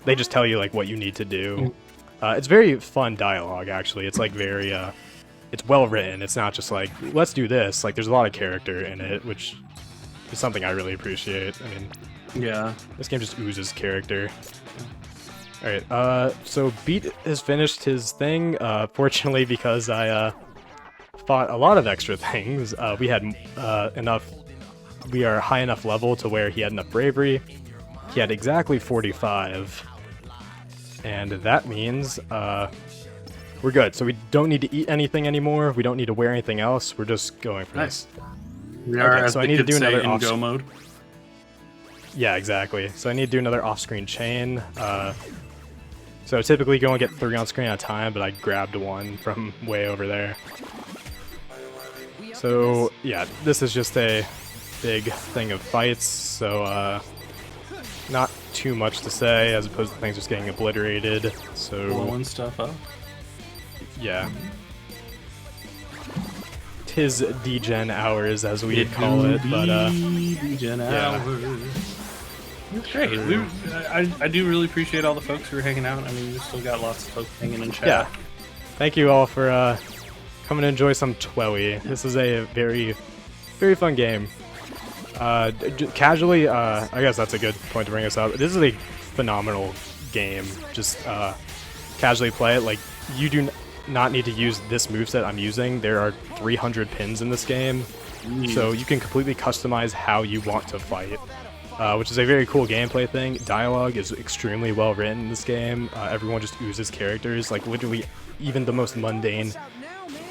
they just tell you like what you need to do. It's very fun dialogue, actually. It's like very, it's well written. It's not just like, let's do this. Like, there's a lot of character in it, which is something I really appreciate. I mean, Yeah. this game just oozes character. Alright, so Beat has finished his thing. Fortunately, because I fought a lot of extra things, we had enough. We are high enough level to where he had enough bravery. He had exactly 45, and that means we're good. So we don't need to eat anything anymore. We don't need to wear anything else. We're just going for Nice. this. We are, Okay, as so the I need to kids do say, another in off- go mode. Yeah, exactly. So I need to do another off-screen chain. So typically you only get 3 on screen at a time, but I grabbed one from way over there. So yeah, this is just a big thing of fights, so not too much to say as opposed to things just getting obliterated. So Blowing stuff up. yeah. Tis degen hours as we call it, but yeah. Great. I do really appreciate all the folks who are hanging out. I mean, we've still got lots of folks hanging in chat. Yeah. Thank you all for coming to enjoy some Twoey. This is a very, very fun game. Casually, I guess that's a good point to bring us up. This is a phenomenal game. Just casually play it. Like, you do not need to use this moveset I'm using. There are 300 pins in this game, so you can completely customize how you want to fight. Which is a very cool gameplay thing. Dialogue is extremely well written in this game. Everyone just oozes characters. Like, literally, even the most mundane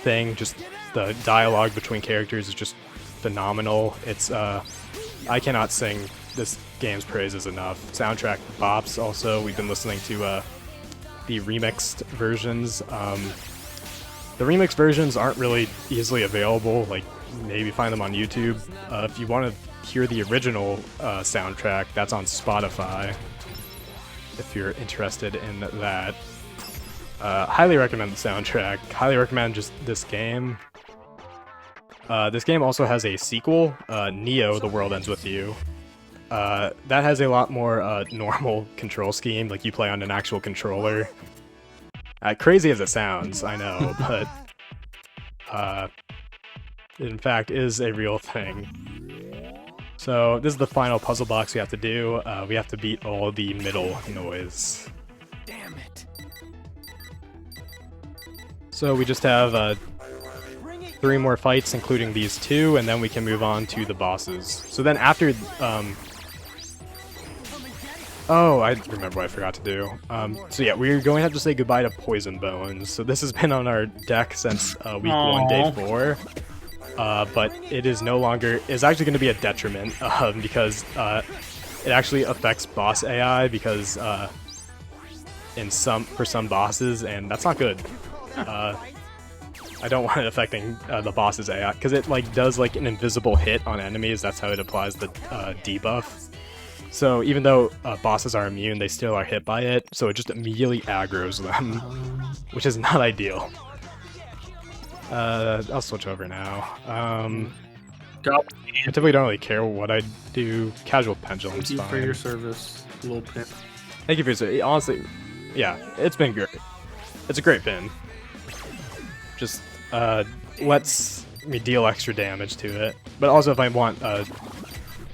thing, just the dialogue between characters is just phenomenal. It's, I cannot sing this game's praises enough. Soundtrack bops also. We've been listening to the remixed versions. The remixed versions aren't really easily available. Like, maybe find them on YouTube. If you want to hear the original soundtrack, that's on Spotify, if you're interested in that. Highly recommend the soundtrack. Highly recommend just this game. This game also has a sequel, Neo: The World Ends With You. That has a lot more normal control scheme, like you play on an actual controller. Crazy as it sounds, I know, but it in fact is a real thing. So this is the final puzzle box we have to do. We have to beat all the middle noise. Damn it. So we just have 3 more fights, including these 2, and then we can move on to the bosses. So then after, oh, I remember what I forgot to do. So yeah, we're going to have to say goodbye to Poison Bones. So this has been on our deck since week 1, day 4. But it is no longer, it's actually going to be a detriment, because it actually affects boss AI, because for some bosses, and that's not good. I don't want it affecting the boss's AI, because it like does like an invisible hit on enemies. That's how it applies the debuff. So even though bosses are immune, they still are hit by it, so it just immediately aggroes them, which is not ideal. I'll switch over now. I typically don't really care what I do. Casual Pendulum's Thank you fine. for your service, little pin. Thank you for your service. Honestly, yeah, it's been great. It's a great pin. Just lets me deal extra damage to it. But also if I want a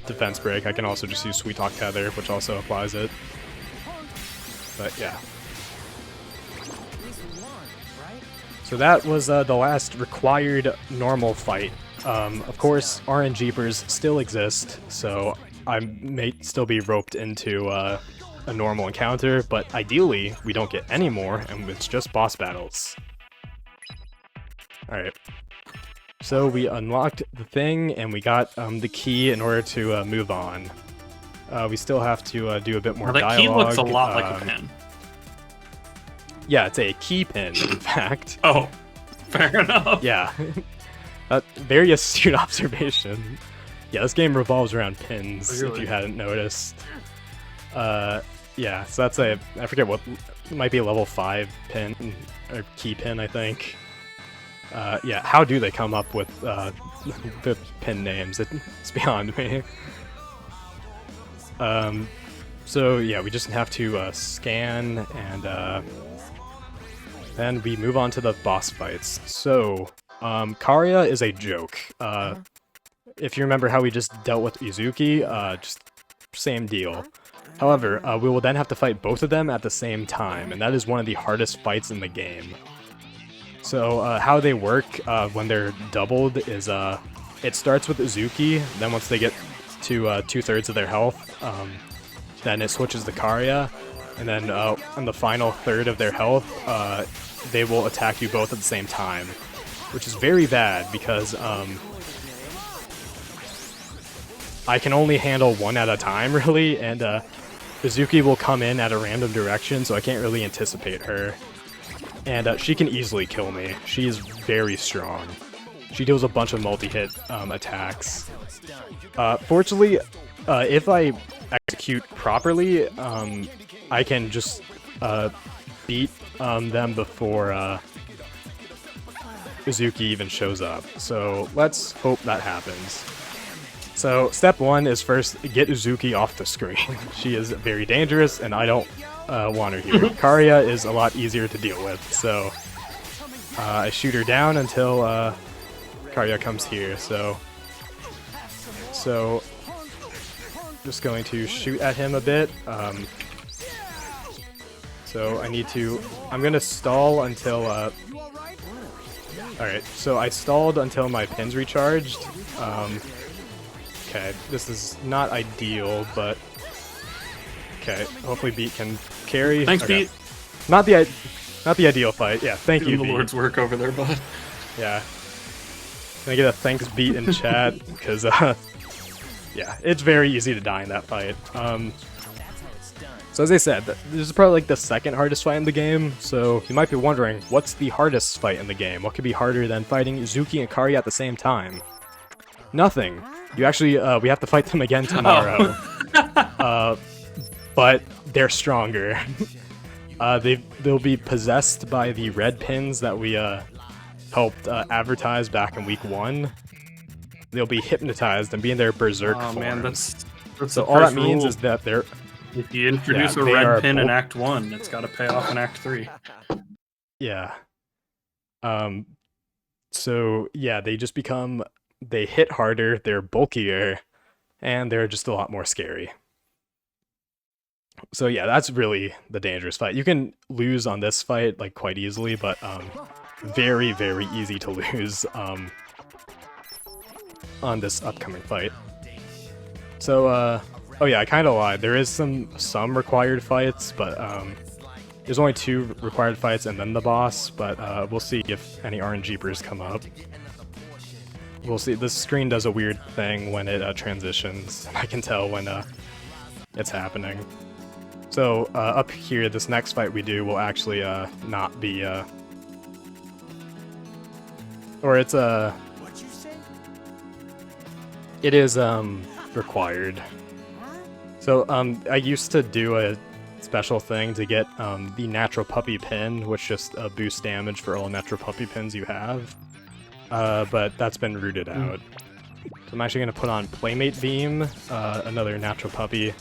defense break, I can also just use Sweet Talk Tether, which also applies it. But yeah. So that was the last required normal fight. Of course, RNGpers still exist, so I may still be roped into a normal encounter, but ideally, we don't get any more, and it's just boss battles. Alright. So we unlocked the thing, and we got the key in order to move on. We still have to do a bit more Well, that dialogue. key looks a lot like a pin. Yeah, it's a key pin, in fact. Oh, fair enough. Yeah. Very astute observation. Yeah, this game revolves around pins, if Really? you hadn't noticed. Yeah, so that's I forget what, it might be a level 5 pin, or key pin, I think. Yeah, how do they come up with the pin names? It's beyond me. So yeah, we just have to scan, and then we move on to the boss fights. So, Karya is a joke. If you remember how we just dealt with Izuki, just same deal. However, we will then have to fight both of them at the same time, and that is one of the hardest fights in the game. So, how they work when they're doubled is, it starts with Izuki, then once they get to 2/3 of their health, then it switches to Karya, and then on the final third of their health, they will attack you both at the same time, which is very bad because I can only handle one at a time, really, and Izuki will come in at a random direction, so I can't really anticipate her. And she can easily kill me. She is very strong. She deals a bunch of multi-hit attacks. Fortunately, if I execute properly, I can just beat them before Izuki even shows up. So let's hope that happens. So step 1 is first get Izuki off the screen. She is very dangerous, and I don't want her here. Karya is a lot easier to deal with, so I shoot her down until Karya comes here. So just going to shoot at him a bit. So I'm gonna stall until alright, so I stalled until my pin's recharged. Okay, this is not ideal, but okay, hopefully Beat can carry. Thanks, Okay. Beat. Not the ideal fight. Yeah, thank you, Doing the Beat. Lord's work over there, bud. Yeah. Can I get a thanks Beat in chat? Because yeah, it's very easy to die in that fight. So as I said, this is probably like the second hardest fight in the game, so you might be wondering, what's the hardest fight in the game? What could be harder than fighting Izuki and Karya at the same time? Nothing. You actually, we have to fight them again tomorrow. But they're stronger. They'll be possessed by the red pins that we helped advertise back in week 1. They'll be hypnotized and be in their berserk Oh forms. man, that's So the all that first means rule. is that they're If you introduce Yeah, a they are red pin in both- Act 1, it's got to pay off in Act 3. yeah. So yeah, they hit harder, they're bulkier, and they're just a lot more scary. So yeah, that's really the dangerous fight. You can lose on this fight like quite easily, but very, very easy to lose on this upcoming fight. So oh yeah, I kind of lied. There is some required fights, but there's only 2 required fights and then the boss, but we'll see if any RNGpers come up. We'll see. This screen does a weird thing when it transitions. I can tell when it's happening. So up here, this next fight we do will actually not be or it's it is required. So I used to do a special thing to get the natural puppy pin, which just boosts damage for all natural puppy pins you have. But that's been rooted out. So I'm actually going to put on Playmate Beam, another natural puppy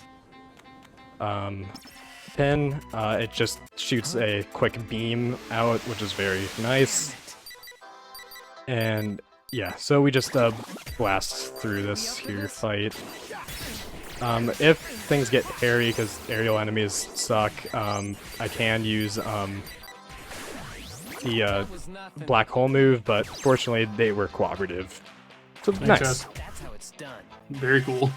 pin. It just shoots a quick beam out, which is very nice. And yeah, so we just blast through this here fight. If things get hairy, because aerial enemies suck, I can use the black hole move, but fortunately they were cooperative. So nice. Just That's how it's done. very cool.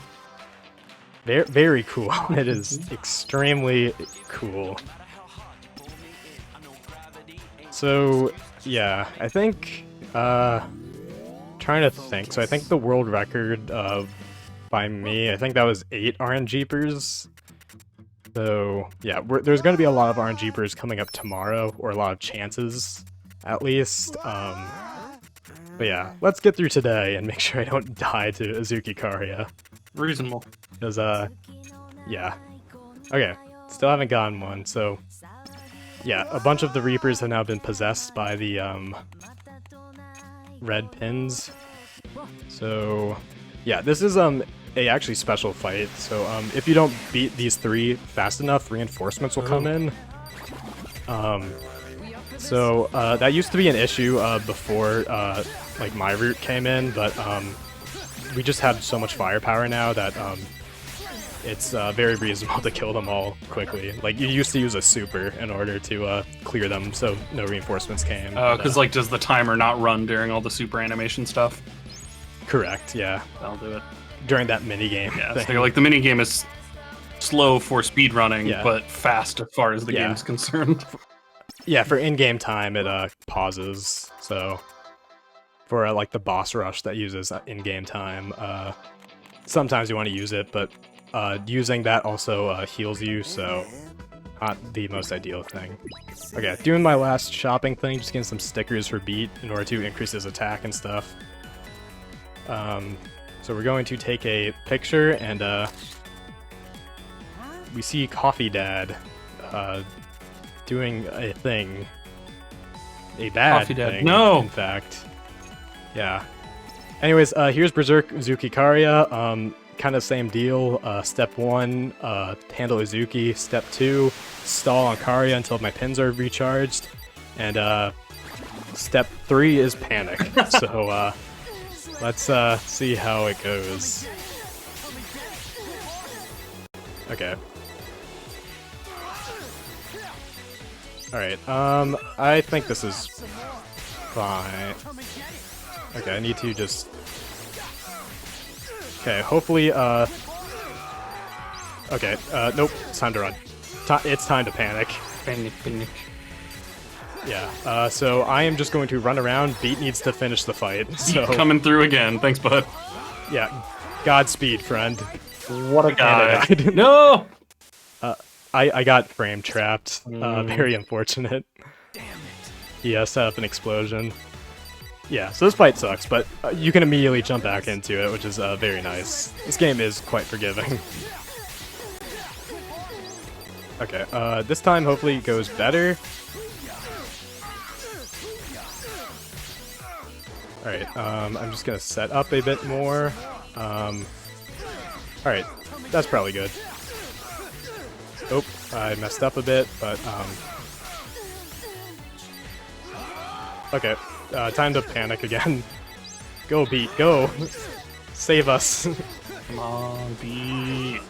Very, very cool. It is extremely cool. So, yeah, I think, trying to think. So I think the world record by me, I think that was 8 RNGpers. So, yeah, there's going to be a lot of RNGpers coming up tomorrow, or a lot of chances, at least. But yeah, let's get through today and make sure I don't die to Azuki Karia. Reasonable. Because, yeah. Okay, still haven't gotten one, so... Yeah, a bunch of the Reapers have now been possessed by the, red pins. So, yeah, this is, a actually special fight, so, if you don't beat these 3 fast enough, reinforcements will come in. So, that used to be an issue, before, like, my route came in, but, we just have so much firepower now that, it's very reasonable to kill them all quickly. Like, you used to use a super in order to clear them so no reinforcements came. Oh, because, like, does the timer not run during all the super animation stuff? Correct, yeah. That'll do it. During that minigame. Yeah, thing. so, like, the minigame is slow for speed running, Yeah. but fast as far as the Yeah. game's concerned. Yeah, for in-game time, it pauses, so... For, like, the boss rush that uses in-game time, sometimes you want to use it, but using that also heals you, so not the most ideal thing. Okay, doing my last shopping thing, just getting some stickers for Beat in order to increase his attack and stuff. So we're going to take a picture, and we see Coffee Dad doing a thing. A bad Coffee Dad. thing, No! in fact. Yeah. Anyways, here's Berserk Uzuki Karia. Kind of same deal. Step 1, handle Uzuki. Step 2, stall on Karia until my pins are recharged. And step 3 is panic. So let's see how it goes. Okay. Alright, I think this is fine. Okay, I need to just... Okay, hopefully, okay, nope, it's time to run. It's time to panic. Panic. Yeah, so I am just going to run around. Beat needs to finish the fight, so... Coming through again. Thanks, bud. Yeah, Godspeed, friend. What a guy. And I died. No! I got frame trapped. Very unfortunate. Damn it. He set up an explosion. Yeah, so this fight sucks, but you can immediately jump back into it, which is very nice. This game is quite forgiving. Okay, this time hopefully it goes better. Alright, I'm just gonna set up a bit more. Alright, that's probably good. Oh, I messed up a bit, but, okay, time to panic again. Go, Beat, go! Save us! Come on, Beat.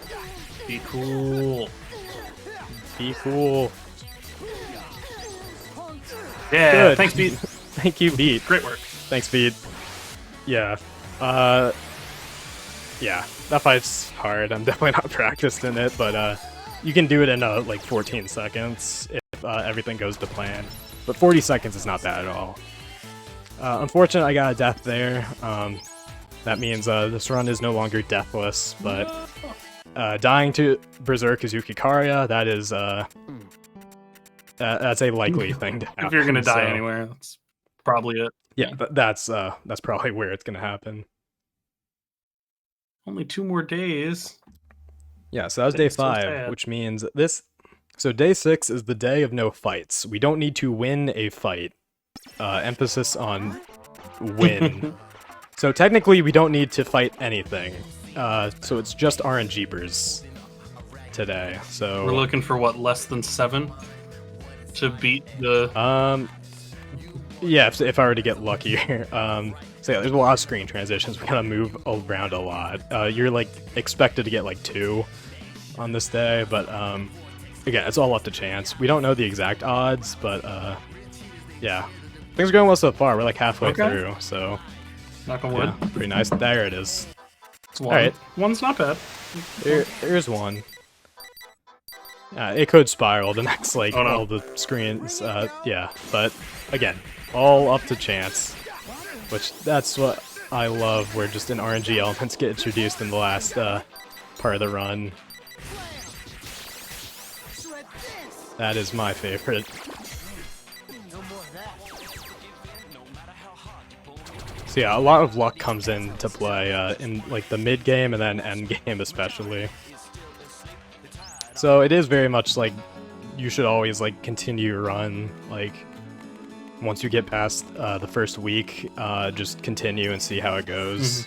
Be cool. Be cool. Yeah, Good. thanks, Beat. Thank you, Beat. Great work. Thanks, Beat. Yeah. Yeah, that fight's hard. I'm definitely not practiced in it, but, you can do it in, like, 14 seconds if everything goes to plan. But 40 seconds is not bad at all. Unfortunately, I got a death there. That means this run is no longer deathless, but dying to Berserk Uzuki Karia, that is that's a likely thing to happen. If you're gonna die so- anywhere, that's probably it. Yeah, that's probably where it's gonna happen. Only 2 more days. Yeah, so that was day So 5, sad. which means this. So day 6 is the day of no fights. We don't need to win a fight. Emphasis on win. So technically, we don't need to fight anything. So it's just RNGpers today. So We're looking for what, less than 7 to beat the. yeah, if I were to get luckier. So yeah, there's a lot of screen transitions. We gotta move around a lot. You're like expected to get like 2 on this day, but again, it's all up to chance. We don't know the exact odds, but Yeah. Things are going well so far. We're like halfway Okay. through, so Knock on yeah, wood. pretty nice. There it is. It's one. Alright. One's not bad. Here's one. It could spiral the next, like, Oh, no. all the screens, yeah. But, again, all up to chance. Which, that's what I love, where just an RNG elements get introduced in the last, part of the run. That is my favorite. So yeah, a lot of luck comes into play in like the mid game and then end game especially. So it is very much like you should always like continue your run. Like once you get past the first week, just continue and see how it goes.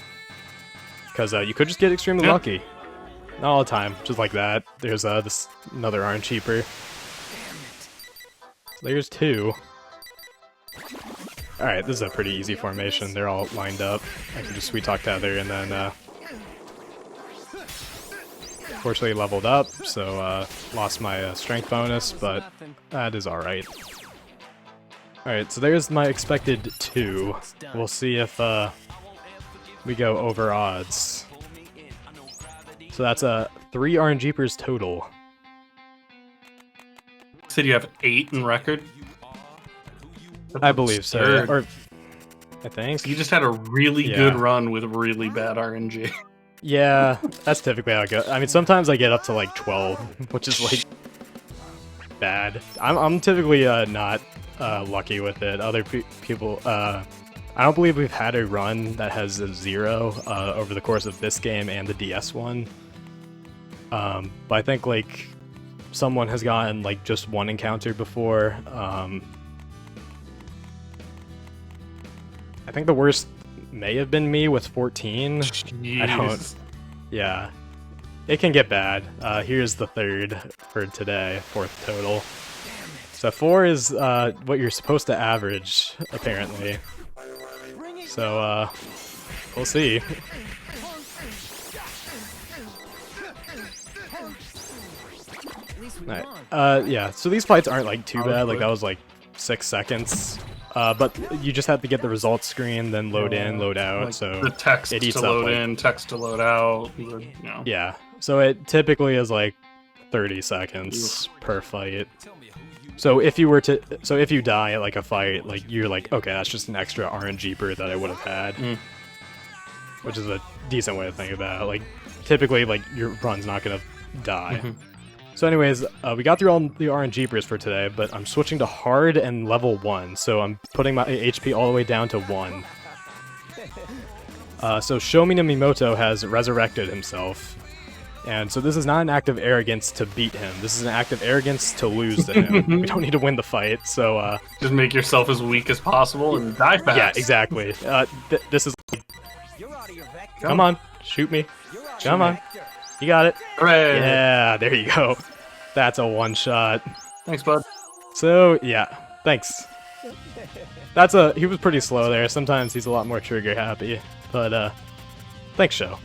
Because you could just get extremely lucky. Not all the time, just like that. There's this another orange cheaper. So there's two. Alright, this is a pretty easy formation. They're all lined up. I can just sweet talk Tether and then fortunately leveled up, so lost my strength bonus, but that is alright. Alright, so there's my expected 2. We'll see if we go over odds. So that's 3 RNGpers total. Said you have 8 in record. I believe so. Third. Or I think. You just had a really Yeah. good run with really bad RNG. Yeah, that's typically how it goes. I mean, sometimes I get up to like 12, which is like bad. I'm typically not lucky with it. Other people, I don't believe we've had a run that has a 0 over the course of this game and the DS one. But I think like someone has gotten like just one encounter before. I think the worst may have been me with 14. I don't. Jeez. Yeah. It can get bad. Here's the 3rd for today, 4th total. So 4 is what you're supposed to average, apparently. So, we'll see. Right. Yeah, so these fights aren't like too bad, like that was like 6 seconds. But you just have to get the results screen, then load in, load out, Like so the text it eats to up, load like- in, text to load out. You know. yeah. So it typically is like 30 seconds per fight. So if you were to, so if you die at like a fight, like you're like, okay, that's just an extra RNGper that I would have had, which is a decent way to think about it. Like typically, like your run's not gonna die. So anyways, we got through all the RNGpers for today, but I'm switching to hard and level 1, so I'm putting my HP all the way down to 1. So Shomi no Mimoto has resurrected himself, and so this is not an act of arrogance to beat him, this is an act of arrogance to lose to him. We don't need to win the fight, so Just make yourself as weak as possible and die fast. yeah, exactly. This is... Come on, shoot me. Come on. You got it. Hooray! Yeah, there you go. That's a one-shot. Thanks, bud. So, yeah, thanks. He was pretty slow there. Sometimes he's a lot more trigger happy. But, thanks, show.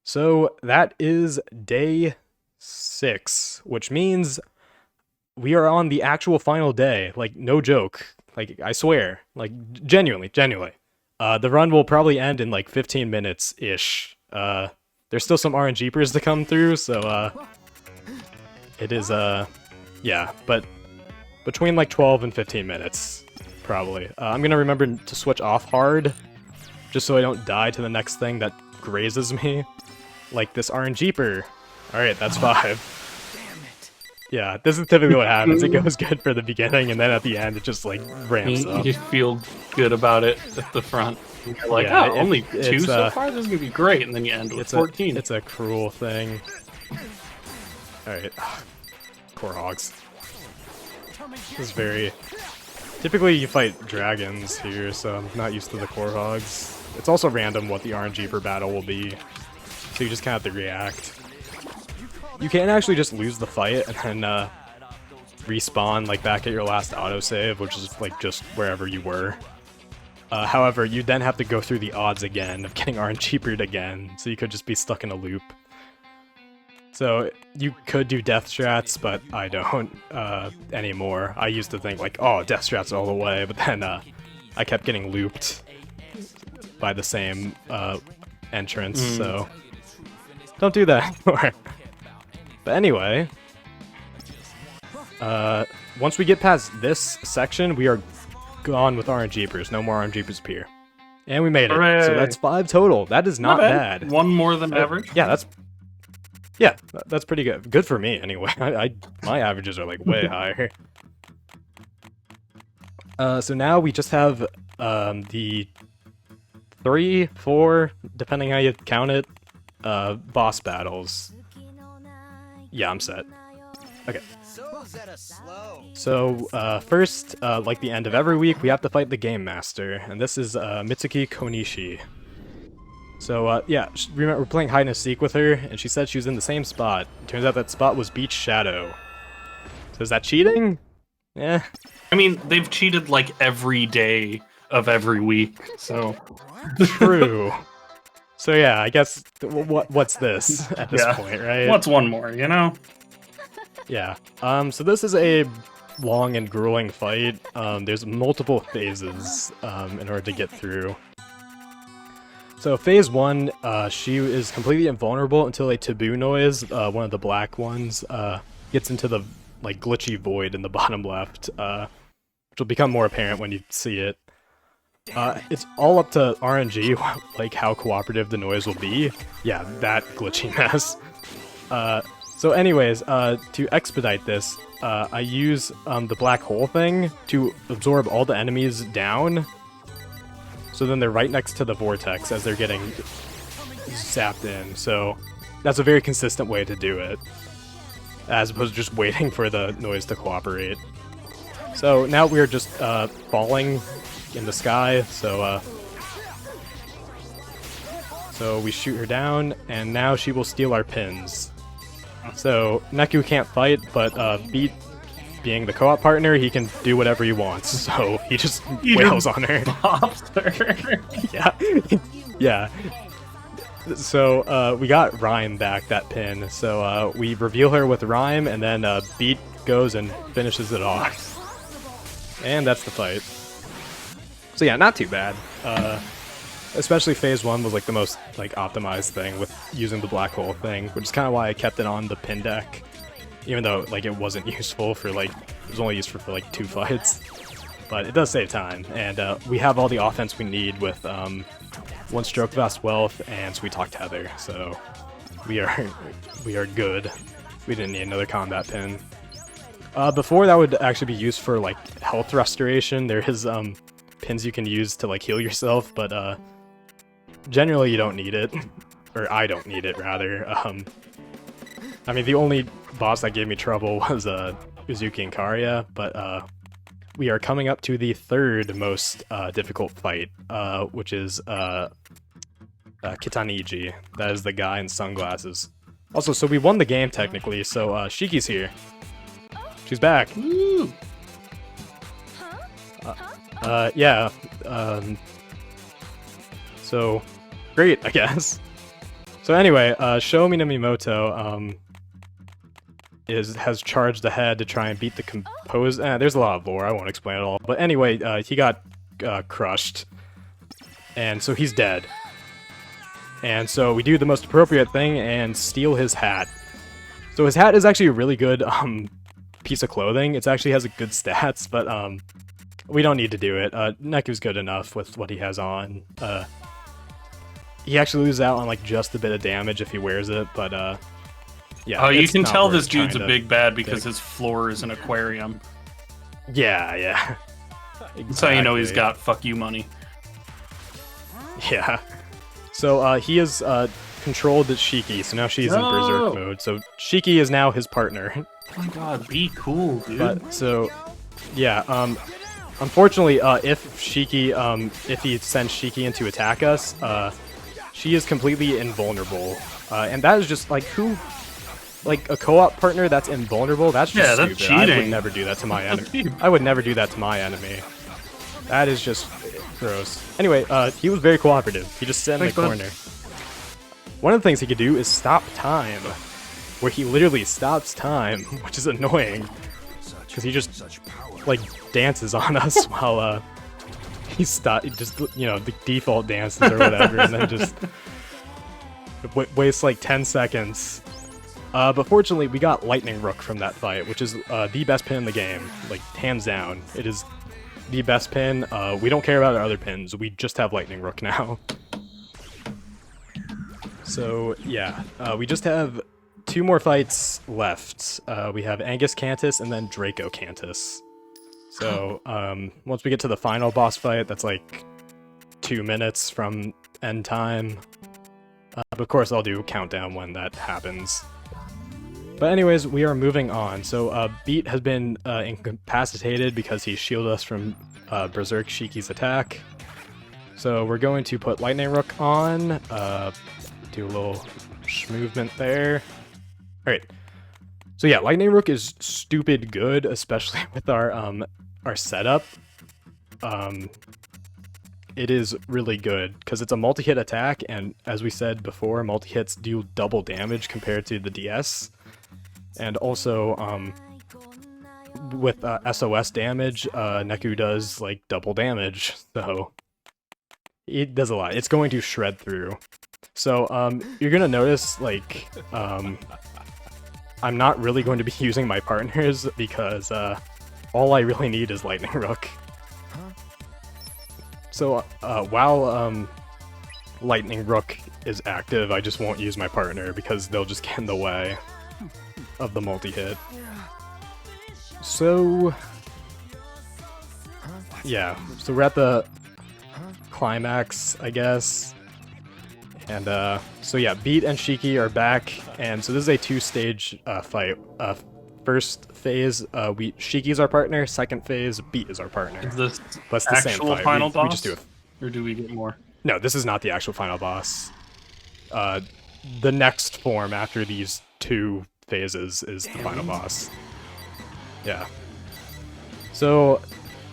So, that is day 6, which means we are on the actual final day. Like, no joke. Like, I swear. Like, genuinely. The run will probably end in, like, 15 minutes-ish. There's still some RNGpers to come through, so, it is, yeah, but between like 12 and 15 minutes, probably. I'm gonna remember to switch off hard, just so I don't die to the next thing that grazes me, like this RNGper. Alright, that's 5. Damn it. Yeah, this is typically what happens. It goes good for the beginning, and then at the end, it just, like, ramps up. You feel good about it at the front. You're like, Yeah, oh, only 2 it's, so far? This is going to be great. And then you end with 14. It's a cruel thing. Alright. Poor hogs. This is very... Typically you fight dragons here, so I'm not used to the core hogs. It's also random what the RNG per battle will be, so you just kind of have to react. You can actually just lose the fight and then respawn like back at your last autosave, which is like just wherever you were. However, you then have to go through the odds again of getting RNG-pered again, so you could just be stuck in a loop. So you could do death strats, but I don't anymore. I used to think like, oh, death strats all the way, but then I kept getting looped by the same entrance, so don't do that anymore. But anyway, once we get past this section, we are gone with RNGpers. No more RNGpers appear. And we made it. Hooray. So that's 5 total. That is not bad. One more than average. Yeah, that's pretty good. Good for me, anyway. My averages are like way higher. So now we just have the 3, 4, depending how you count it, boss battles. Yeah, I'm set. Okay. So, first, like the end of every week, we have to fight the Game Master, and this is Mitsuki Konishi. So, yeah, remember, we're playing hide and seek with her, and she said she was in the same spot. Turns out that spot was Beach Shadow. So is that cheating? Yeah. I mean, they've cheated like every day of every week, so... True. So yeah, I guess, what's this at this point, right? What's one more, you know? Yeah. So this is a long and grueling fight. There's multiple phases in order to get through. So phase 1, she is completely invulnerable until a taboo noise, one of the black ones, gets into the like glitchy void in the bottom left, which will become more apparent when you see it. It's all up to RNG, like how cooperative the noise will be. Yeah, that glitchy mess. So anyways, to expedite this, I use the black hole thing to absorb all the enemies down. So then they're right next to the vortex as they're getting zapped in. So that's a very consistent way to do it, as opposed to just waiting for the noise to cooperate. So now we're just falling in the sky. So we shoot her down, and now she will steal our pins. So Neku can't fight, but Beat, being the co-op partner, he can do whatever he wants. So he just wails on her. Pops her. Yeah. Yeah. So we got Rhyme back, that pin. So we reveal her with Rhyme, and then Beat goes and finishes it off. And that's the fight. So yeah, not too bad. Especially phase 1 was like the most like optimized thing with using the black hole thing, which is kind of why I kept it on the pin deck, even though like it wasn't useful for like, it was only useful for like 2 fights, but it does save time. And we have all the offense we need with 1 stroke vast wealth and Sweet Talk Tether, so we are good. We didn't need another combat pin. Before, that would actually be used for like health restoration. There is pins you can use to like heal yourself, but generally you don't need it, or I don't need it rather. I mean, the only boss that gave me trouble was Uzuki and Karya, but we are coming up to the 3rd most difficult fight, which is Kitaniji. That is the guy in sunglasses. Also, so we won the game technically, so Shiki's here. She's back. Woo. Yeah. So great, I guess. So anyway, Sho Minamimoto has charged ahead to try and beat the compose. There's a lot of lore, I won't explain it all. But anyway, he got crushed, and so he's dead. And so we do the most appropriate thing and steal his hat. So his hat is actually a really good piece of clothing. It actually has a good stats, but we don't need to do it. Neku's good enough with what he has on. He actually loses out on like just a bit of damage if he wears it, but yeah. Oh, you it's can not tell worth this dude's a trying to big bad because pick. his floor is an aquarium. Yeah, yeah. That's how you know he's Exactly. got fuck you money. Yeah. So he has controlled Shiki, so now she's in berserk mode. So Shiki is now his partner. Oh my god, be cool, dude. But so yeah, unfortunately, if Shiki if he sends Shiki in to attack us, she is completely invulnerable. And that is just like like a co-op partner that's invulnerable, that's just that's stupid. I would cheating. never do that to my That's enemy. cheap. I would never do that to my enemy. That is just gross. Anyway, he was very cooperative. He just sat in the Thanks, bud. corner. One of the things he could do is stop time. where he literally stops time, which is annoying, because he just like dances on us while he just the default dances or whatever, and then just wastes like 10 seconds. But fortunately, we got Lightning Rook from that fight, which is the best pin in the game, like hands down. It is the best pin. We don't care about our other pins. We just have Lightning Rook now. So yeah, we just have 2 more fights left. We have Angus Cantus and then Draco Cantus. So once we get to the final boss fight, that's like 2 minutes from end time. But of course, I'll do a countdown when that happens. But anyways, we are moving on. So Beat has been incapacitated because he shielded us from Berserk Shiki's attack. So we're going to put Lightning Rook on. Do a little movement there. Alright. So yeah, Lightning Rook is stupid good, especially with our setup. It is really good, because it's a multi-hit attack, and as we said before, multi-hits do double damage compared to the DS. And also, with SOS damage, Neku does, like, double damage, so it does a lot. It's going to shred through. So, you're gonna notice, like, I'm not really going to be using my partners, because, all I really need is Lightning Rook. So, while, Lightning Rook is active, I just won't use my partner, because they'll just get in the way of the multi-hit. So, yeah, so we're at the climax, I guess. And, so yeah, Beat and Shiki are back, and so this is a 2-stage, fight. First phase, Shiki's our partner. Second phase, Beat is our partner. Is this But it's the same actual fight. final We boss? just do it. Or do we get more? No, this is not the actual final boss. The next form after these 2 phases is the final boss. Yeah. So,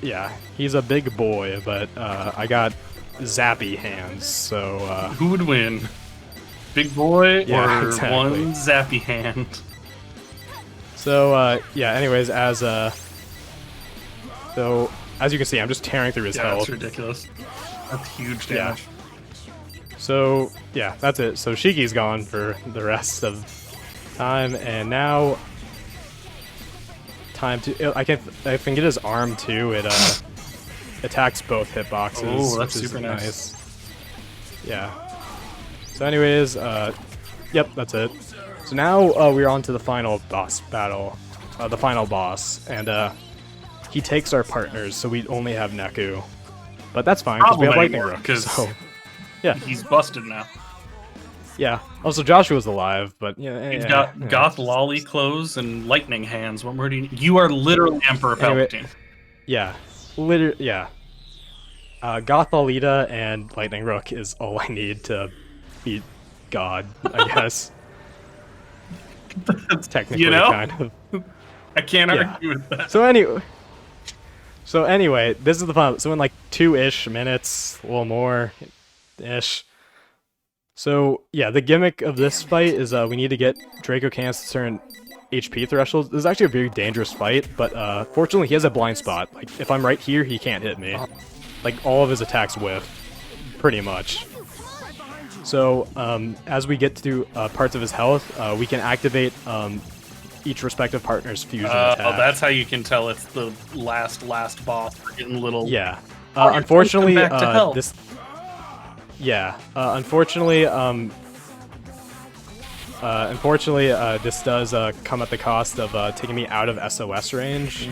yeah, he's a big boy, but I got zappy hands, so... Who would win? Big boy Yeah, or exactly. one zappy hand? So, yeah, anyways, so, as you can see, I'm just tearing through his Yeah, health. that's ridiculous. That's huge Yeah. damage. So, yeah, that's it. So Shiki's gone for the rest of time, and now... Time to... I can get his arm, too. It, attacks both hitboxes, Oh, that's which is super nice. Yeah. So anyways, yep, that's it. So now we're on to the final boss battle, the final boss, and he takes our partners, so we only have Neku. But that's fine, because we have Lightning Rook, so... Yeah, He's busted now. yeah. Also, Joshua's alive, but yeah, He's yeah, got yeah. goth lolly clothes and lightning hands. What more do you need? You are literally Emperor Anyway. Palpatine. Yeah, yeah. Goth Lolita and Lightning Rook is all I need to beat God, I guess. Technically, You know? kind of. I can't Yeah. argue with that. So anyway, this is the final. So in like 2-ish minutes, a little more-ish. So yeah, the gimmick of this fight is we need to get Draco Cantus to turn HP thresholds. This is actually a very dangerous fight, but fortunately he has a blind spot. Like if I'm right here, he can't hit me. Like all of his attacks whiff, pretty much. So as we get to parts of his health, we can activate each respective partner's fusion attack. Oh, that's how you can tell it's the last boss. We're getting little. Yeah. Oh, you're Unfortunately, back to health. this. Yeah. Unfortunately, this does come at the cost of taking me out of SOS range.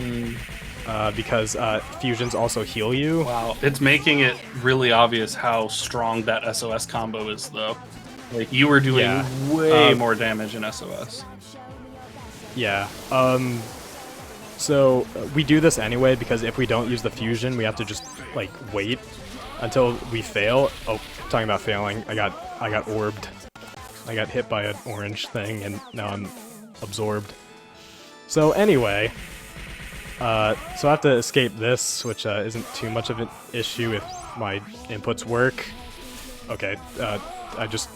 Because fusions also heal you. Wow, it's making it really obvious how strong that SOS combo is, though. Like you were doing Yeah. way more damage in SOS. Yeah. So we do this anyway because if we don't use the fusion, we have to just like wait until we fail. Oh, talking about failing, I got orbed. I got hit by an orange thing and now I'm absorbed. So anyway, so I have to escape this, which isn't too much of an issue if my inputs work. Okay, I just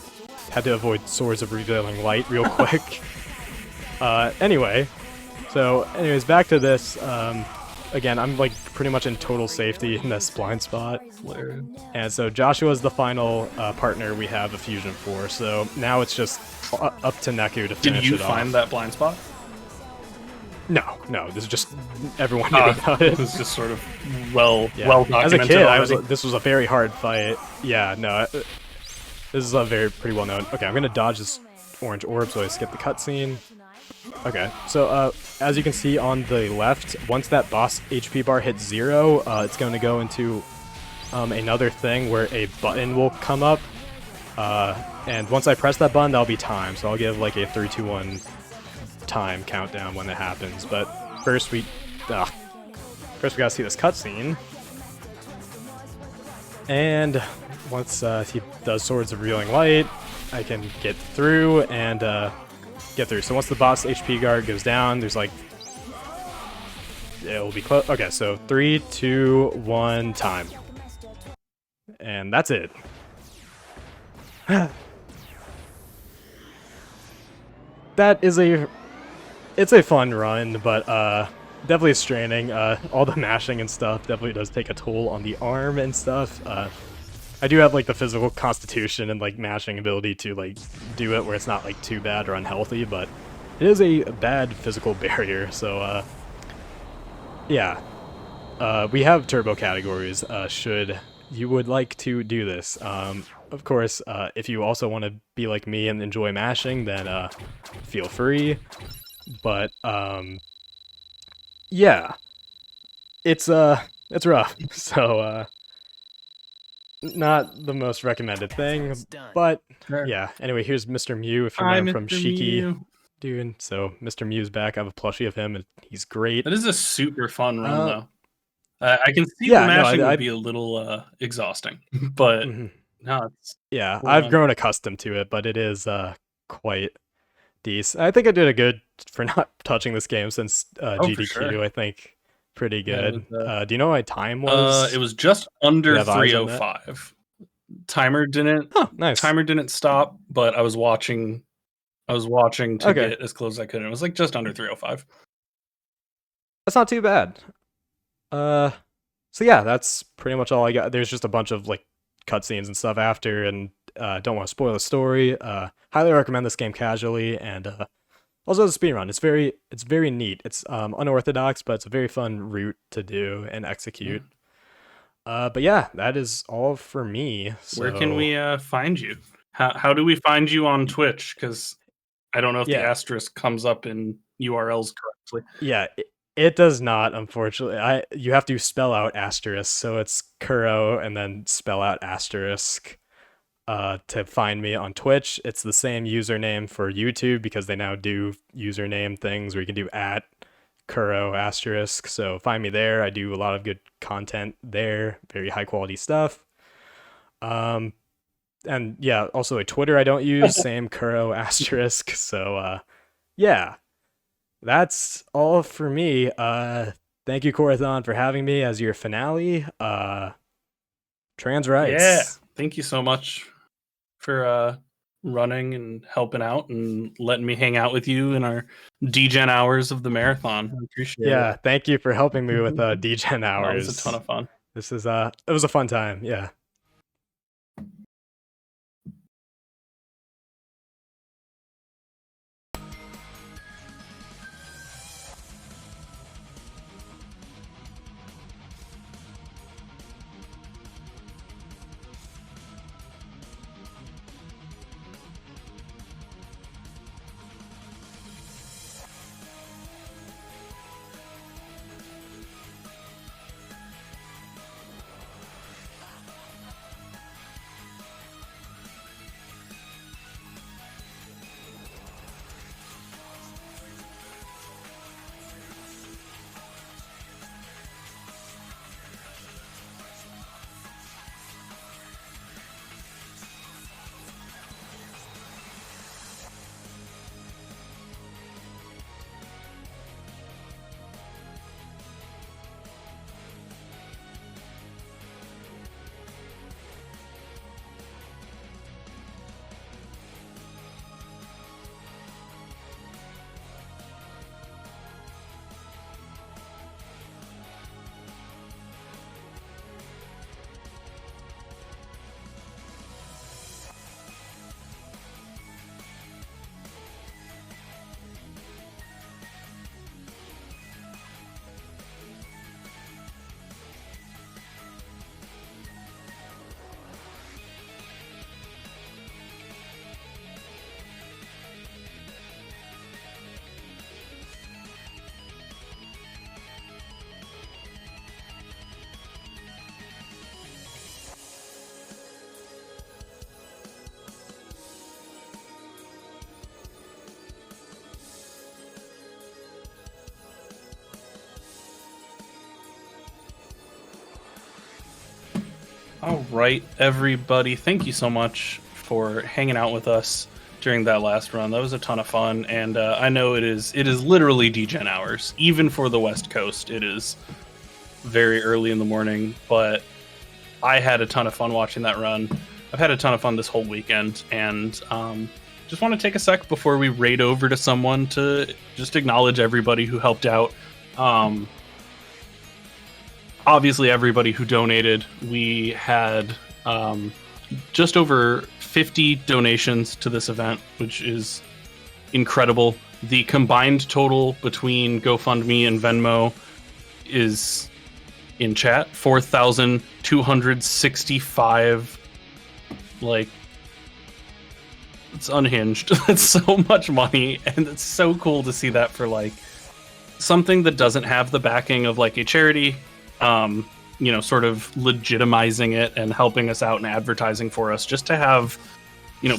had to avoid Swords of Revealing Light real quick. Anyway, so anyways, back to this. Again, I'm like pretty much in total safety in this blind spot. And so Joshua's the final partner we have a fusion for. So now it's just up to Neku to finish Did you it find off. that blind spot? No, this is just everyone knew Oh, about it it. was just sort of well As documented. a kid, already. this was a very hard fight. Yeah, no, this is a pretty well known. Okay, I'm gonna dodge this orange orb so I skip the cutscene. Okay, so as you can see on the left, once that boss HP bar hits 0, it's going to go into another thing where a button will come up. And once I press that button, that'll be time. So I'll give like a 3, 2, 1 time countdown when that happens. But first we gotta see this cutscene. And once he does Swords of Reeling Light, I can get through and get through. So once the boss HP guard goes down, there's like it will be close. Okay, so 3, 2, 1, time, and that's it. That is it's a fun run, but definitely straining. All the mashing and stuff definitely does take a toll on the arm and stuff. I do have like the physical constitution and like mashing ability to like do it where it's not like too bad or unhealthy, but it is a bad physical barrier. So yeah, we have turbo categories. Should you would like to do this? Of course, if you also want to be like me and enjoy mashing, then feel free. But yeah, it's rough. So not the most recommended thing, It's done. but Sure. yeah. Anyway, here's Mr. Mew if you Hi, know him from Mr. Shiki. Mew. Dude, so Mr. Mew's back. I have a plushie of him, and he's great. That is a super fun run, though. I can see yeah, the no, mashing I- would be a little exhausting, but Mhm. no, it's Yeah, Cool I've run. grown accustomed to it, but it is quite decent. I think I did a good for not touching this game since for GDQ. sure. I think pretty Yeah, it good. was, Do you know what my time was? it was just under you have eyes on that? 3:05. Timer didn't Oh, nice. timer didn't stop, but I was watching to Okay. get as close as I could. And it was like just under 3:05. That's not too bad. So yeah, that's pretty much all I got. There's just a bunch of like cutscenes and stuff after, and don't want to spoil the story. Highly recommend this game casually, and also the speedrun. It's very neat. It's unorthodox, but it's a very fun route to do and execute. But yeah, that is all for me. Where can so- we find you? How do we find you on Twitch? Because I don't know if the Yeah. asterisk comes up in URLs correctly. Yeah, it does not, unfortunately. You have to spell out asterisk, so it's Kuro and then spell out asterisk to find me on Twitch. It's the same username for YouTube because they now do username things where you can do at Kuro asterisk. So find me there. I do a lot of good content there, very high quality stuff. And yeah, also a Twitter I don't use, same Kuro asterisk. So yeah. That's all for me. Thank you, Corathon, for having me as your finale. Trans rights. Yeah, thank you so much for running and helping out and letting me hang out with you in our DGen hours of the marathon. I appreciate Yeah, it. thank you for helping me with DGen Oh, it hours. was a ton of fun. This is it was a fun time. Yeah. All right, everybody. Thank you so much for hanging out with us during that last run. That was a ton of fun, and I know it is literally degen hours. Even for the West Coast, it is very early in the morning, but I had a ton of fun watching that run. I've had a ton of fun this whole weekend, and just want to take a sec before we raid over to someone to just acknowledge everybody who helped out. Obviously, everybody who donated. We had just over 50 donations to this event, which is incredible. The combined total between GoFundMe and Venmo is in chat 4,265. Like, it's unhinged. It's so much money, and it's so cool to see that for like something that doesn't have the backing of like a charity. Sort of legitimizing it and helping us out and advertising for us, just to have,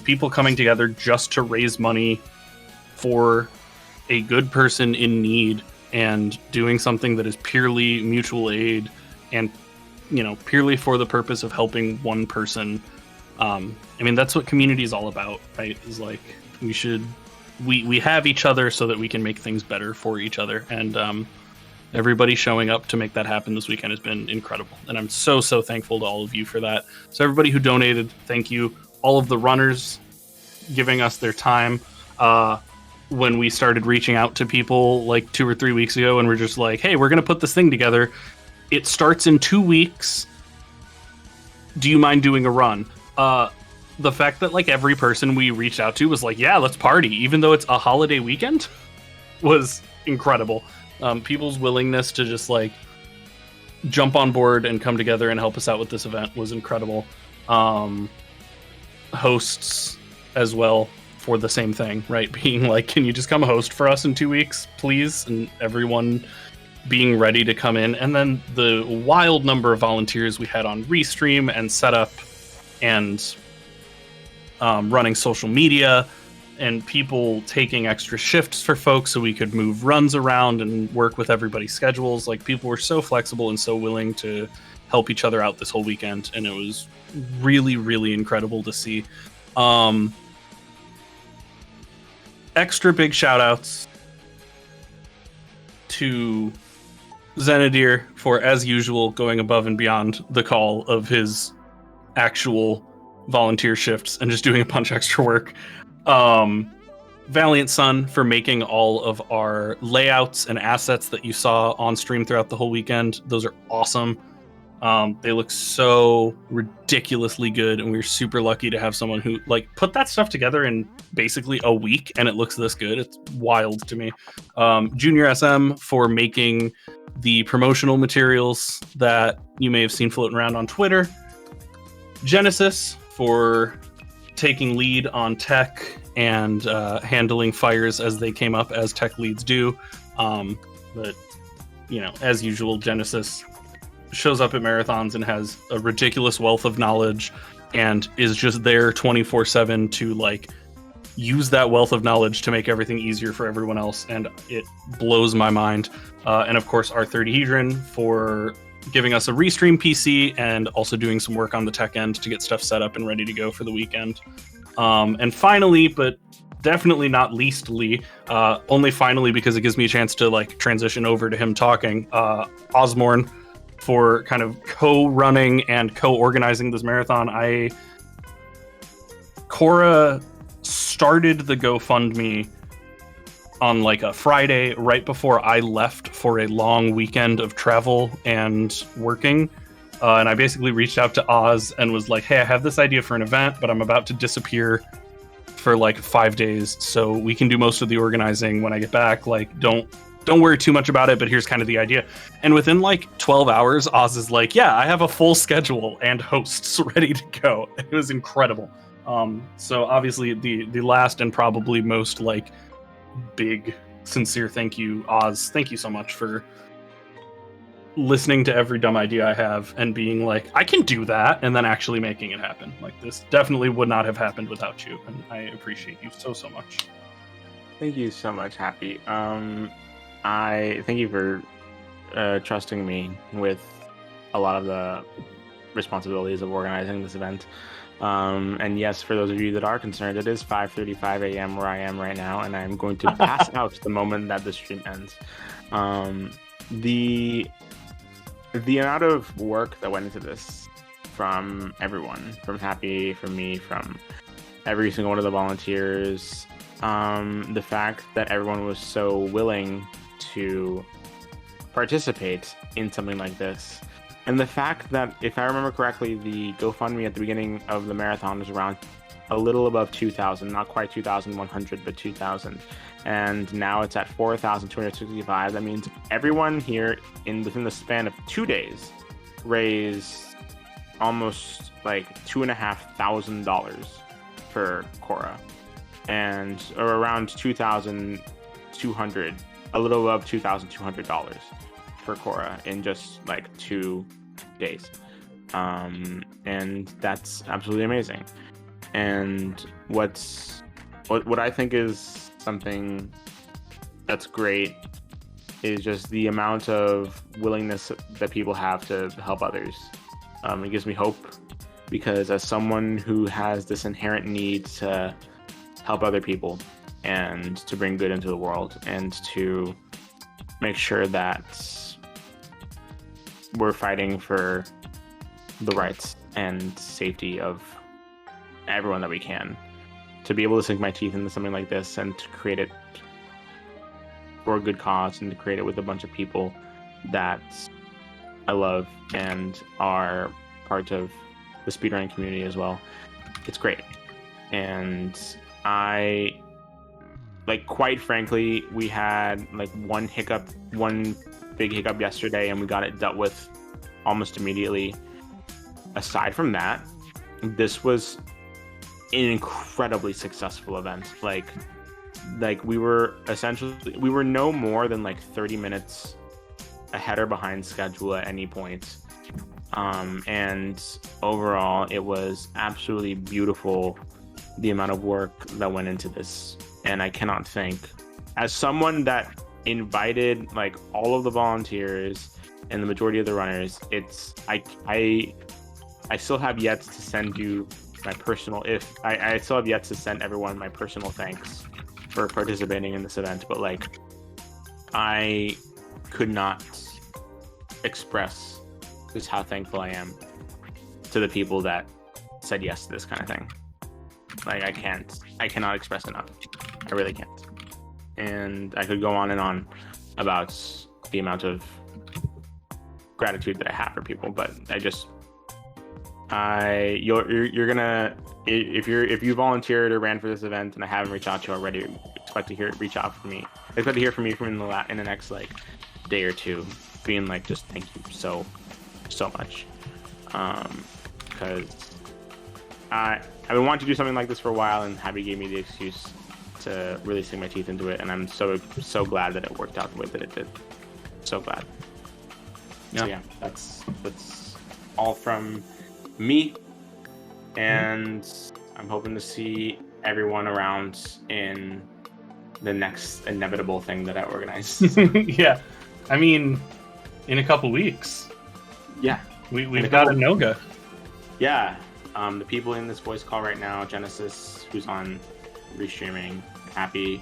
people coming together just to raise money for a good person in need and doing something that is purely mutual aid and, purely for the purpose of helping one person. That's what community is all about, right? Is like, we have each other so that we can make things better for each other. And, everybody showing up to make that happen this weekend has been incredible. And I'm so, so thankful to all of you for that. So everybody who donated, thank you. All of the runners giving us their time. When we started reaching out to people like 2 or 3 weeks ago, and we're just like, hey, we're going to put this thing together. It starts in 2 weeks. Do you mind doing a run? The fact that like every person we reached out to was like, yeah, let's party, even though it's a holiday weekend, was incredible. People's willingness to just like jump on board and come together and help us out with this event was incredible. Hosts as well for the same thing, right? Being like, can you just come host for us in 2 weeks, please? And everyone being ready to come in. And then the wild number of volunteers we had on Restream and setup and running social media, and people taking extra shifts for folks so we could move runs around and work with everybody's schedules. Like, people were so flexible and so willing to help each other out this whole weekend, and it was really, really incredible to see. Extra big shout outs to Xanadir for, as usual, going above and beyond the call of his actual volunteer shifts and just doing a bunch extra work. Valiant Sun for making all of our layouts and assets that you saw on stream throughout the whole weekend. Those are awesome. They look so ridiculously good, and we're super lucky to have someone who like put that stuff together in basically a week and it looks this good. It's wild to me. Junior SM for making the promotional materials that you may have seen floating around on Twitter. Genesis for taking lead on tech and handling fires as they came up, as tech leads do. But, as usual, Genesis shows up at marathons and has a ridiculous wealth of knowledge and is just there 24/7 to like use that wealth of knowledge to make everything easier for everyone else. And it blows my mind. And of course, our 30hedron for giving us a Restream PC and also doing some work on the tech end to get stuff set up and ready to go for the weekend. And finally, but definitely not leastly, only finally because it gives me a chance to like transition over to him talking, Osmorn for kind of co-running and co-organizing this marathon. Cora started the GoFundMe on like a Friday right before I left for a long weekend of travel and working. And I basically reached out to Oz and was like, hey, I have this idea for an event, but I'm about to disappear for like 5 days. So we can do most of the organizing when I get back. Like, don't worry too much about it, but here's kind of the idea. And within like 12 hours, Oz is like, yeah, I have a full schedule and hosts ready to go. It was incredible. So obviously the last and probably most like big, sincere thank you, Oz. Thank you so much for listening to every dumb idea I have and being like, I can do that, and then actually making it happen. Like, this definitely would not have happened without you, and I appreciate you so much. Thank you so much, Happy. I thank you for trusting me with a lot of the responsibilities of organizing this event. And yes, for those of you that are concerned, it is 5:35 a.m. where I am right now, and I'm going to pass out the moment that the stream ends. The amount of work that went into this from everyone, from Happy, from me, from every single one of the volunteers, the fact that everyone was so willing to participate in something like this, and the fact that, if I remember correctly, the GoFundMe at the beginning of the marathon was around a little above 2,000, not quite 2,100, but 2,000, and now it's at 4,265. That means everyone here within the span of 2 days raised almost like $2,500 for Cora, or around 2,200, a little above $2,200 for Cora in just like 2 days, and that's absolutely amazing. And what I think is something that's great is just the amount of willingness that people have to help others. It gives me hope, because as someone who has this inherent need to help other people and to bring good into the world and to make sure that we're fighting for the rights and safety of everyone that we can, to be able to sink my teeth into something like this and to create it for a good cause and to create it with a bunch of people that I love and are part of the speedrunning community as well. It's great. And quite frankly, we had like one big hiccup yesterday, and we got it dealt with almost immediately. Aside from that, this was an incredibly successful event. Like we were no more than like 30 minutes ahead or behind schedule at any point. And overall, it was absolutely beautiful, the amount of work that went into this. And I cannot thank, as someone that invited like all of the volunteers and the majority of the runners, I still have yet to send you my personal, I still have yet to send everyone my personal thanks for participating in this event, but like I could not express just how thankful I am to the people that said yes to this kind of thing. Like I cannot express enough. I really can't. And I could go on and on about the amount of gratitude that I have for people, but you're gonna, if you volunteered or ran for this event and I haven't reached out to you already, expect to hear from me from in the next like day or two, being like, just thank you so much, because I've been wanting to do something like this for a while, and Happy gave me the excuse to really sink my teeth into it, and I'm so glad that it worked out the way that it did. So glad. Yeah. So yeah, that's all from me, and I'm hoping to see everyone around in the next inevitable thing that I organize. Yeah, I mean, in a couple weeks. Yeah, we've got a Noga. Yeah, the people in this voice call right now: Genesis, who's on restreaming, Happy,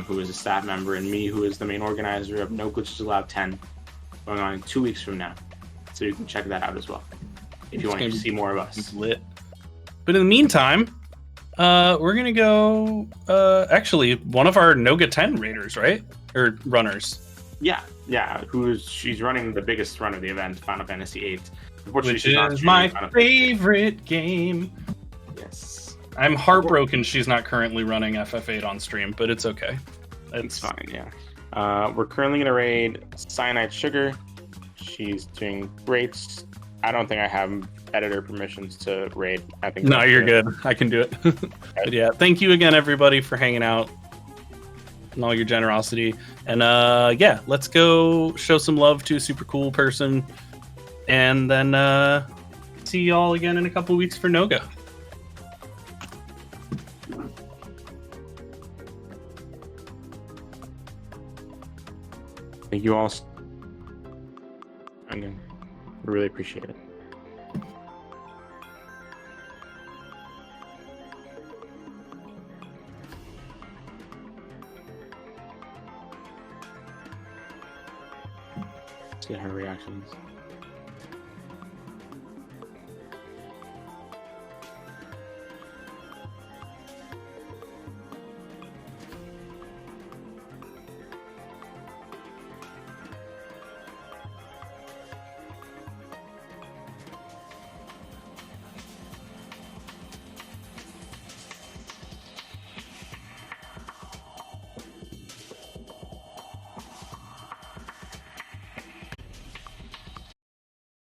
who is a staff member, and me, who is the main organizer of No Glitches Allowed 10, going on in 2 weeks from now. So you can check that out as well if you want to see more of us. Lit. But in the meantime, we're gonna go. Actually, one of our Noga 10 raiders, right, or runners. Yeah. She's running the biggest run of the event, Final Fantasy VIII, which is my favorite game. Yes. I'm heartbroken she's not currently running FF8 on stream, but it's okay. It's fine, yeah. We're currently going to raid Cyanide Sugar. She's doing great. I don't think I have editor permissions to raid. I think no, you're good. I can do it. But yeah, thank you again, everybody, for hanging out and all your generosity. And yeah, let's go show some love to a super cool person. And then see you all again in a couple weeks for Noga. Thank you all. Again, really appreciate it. See her reactions.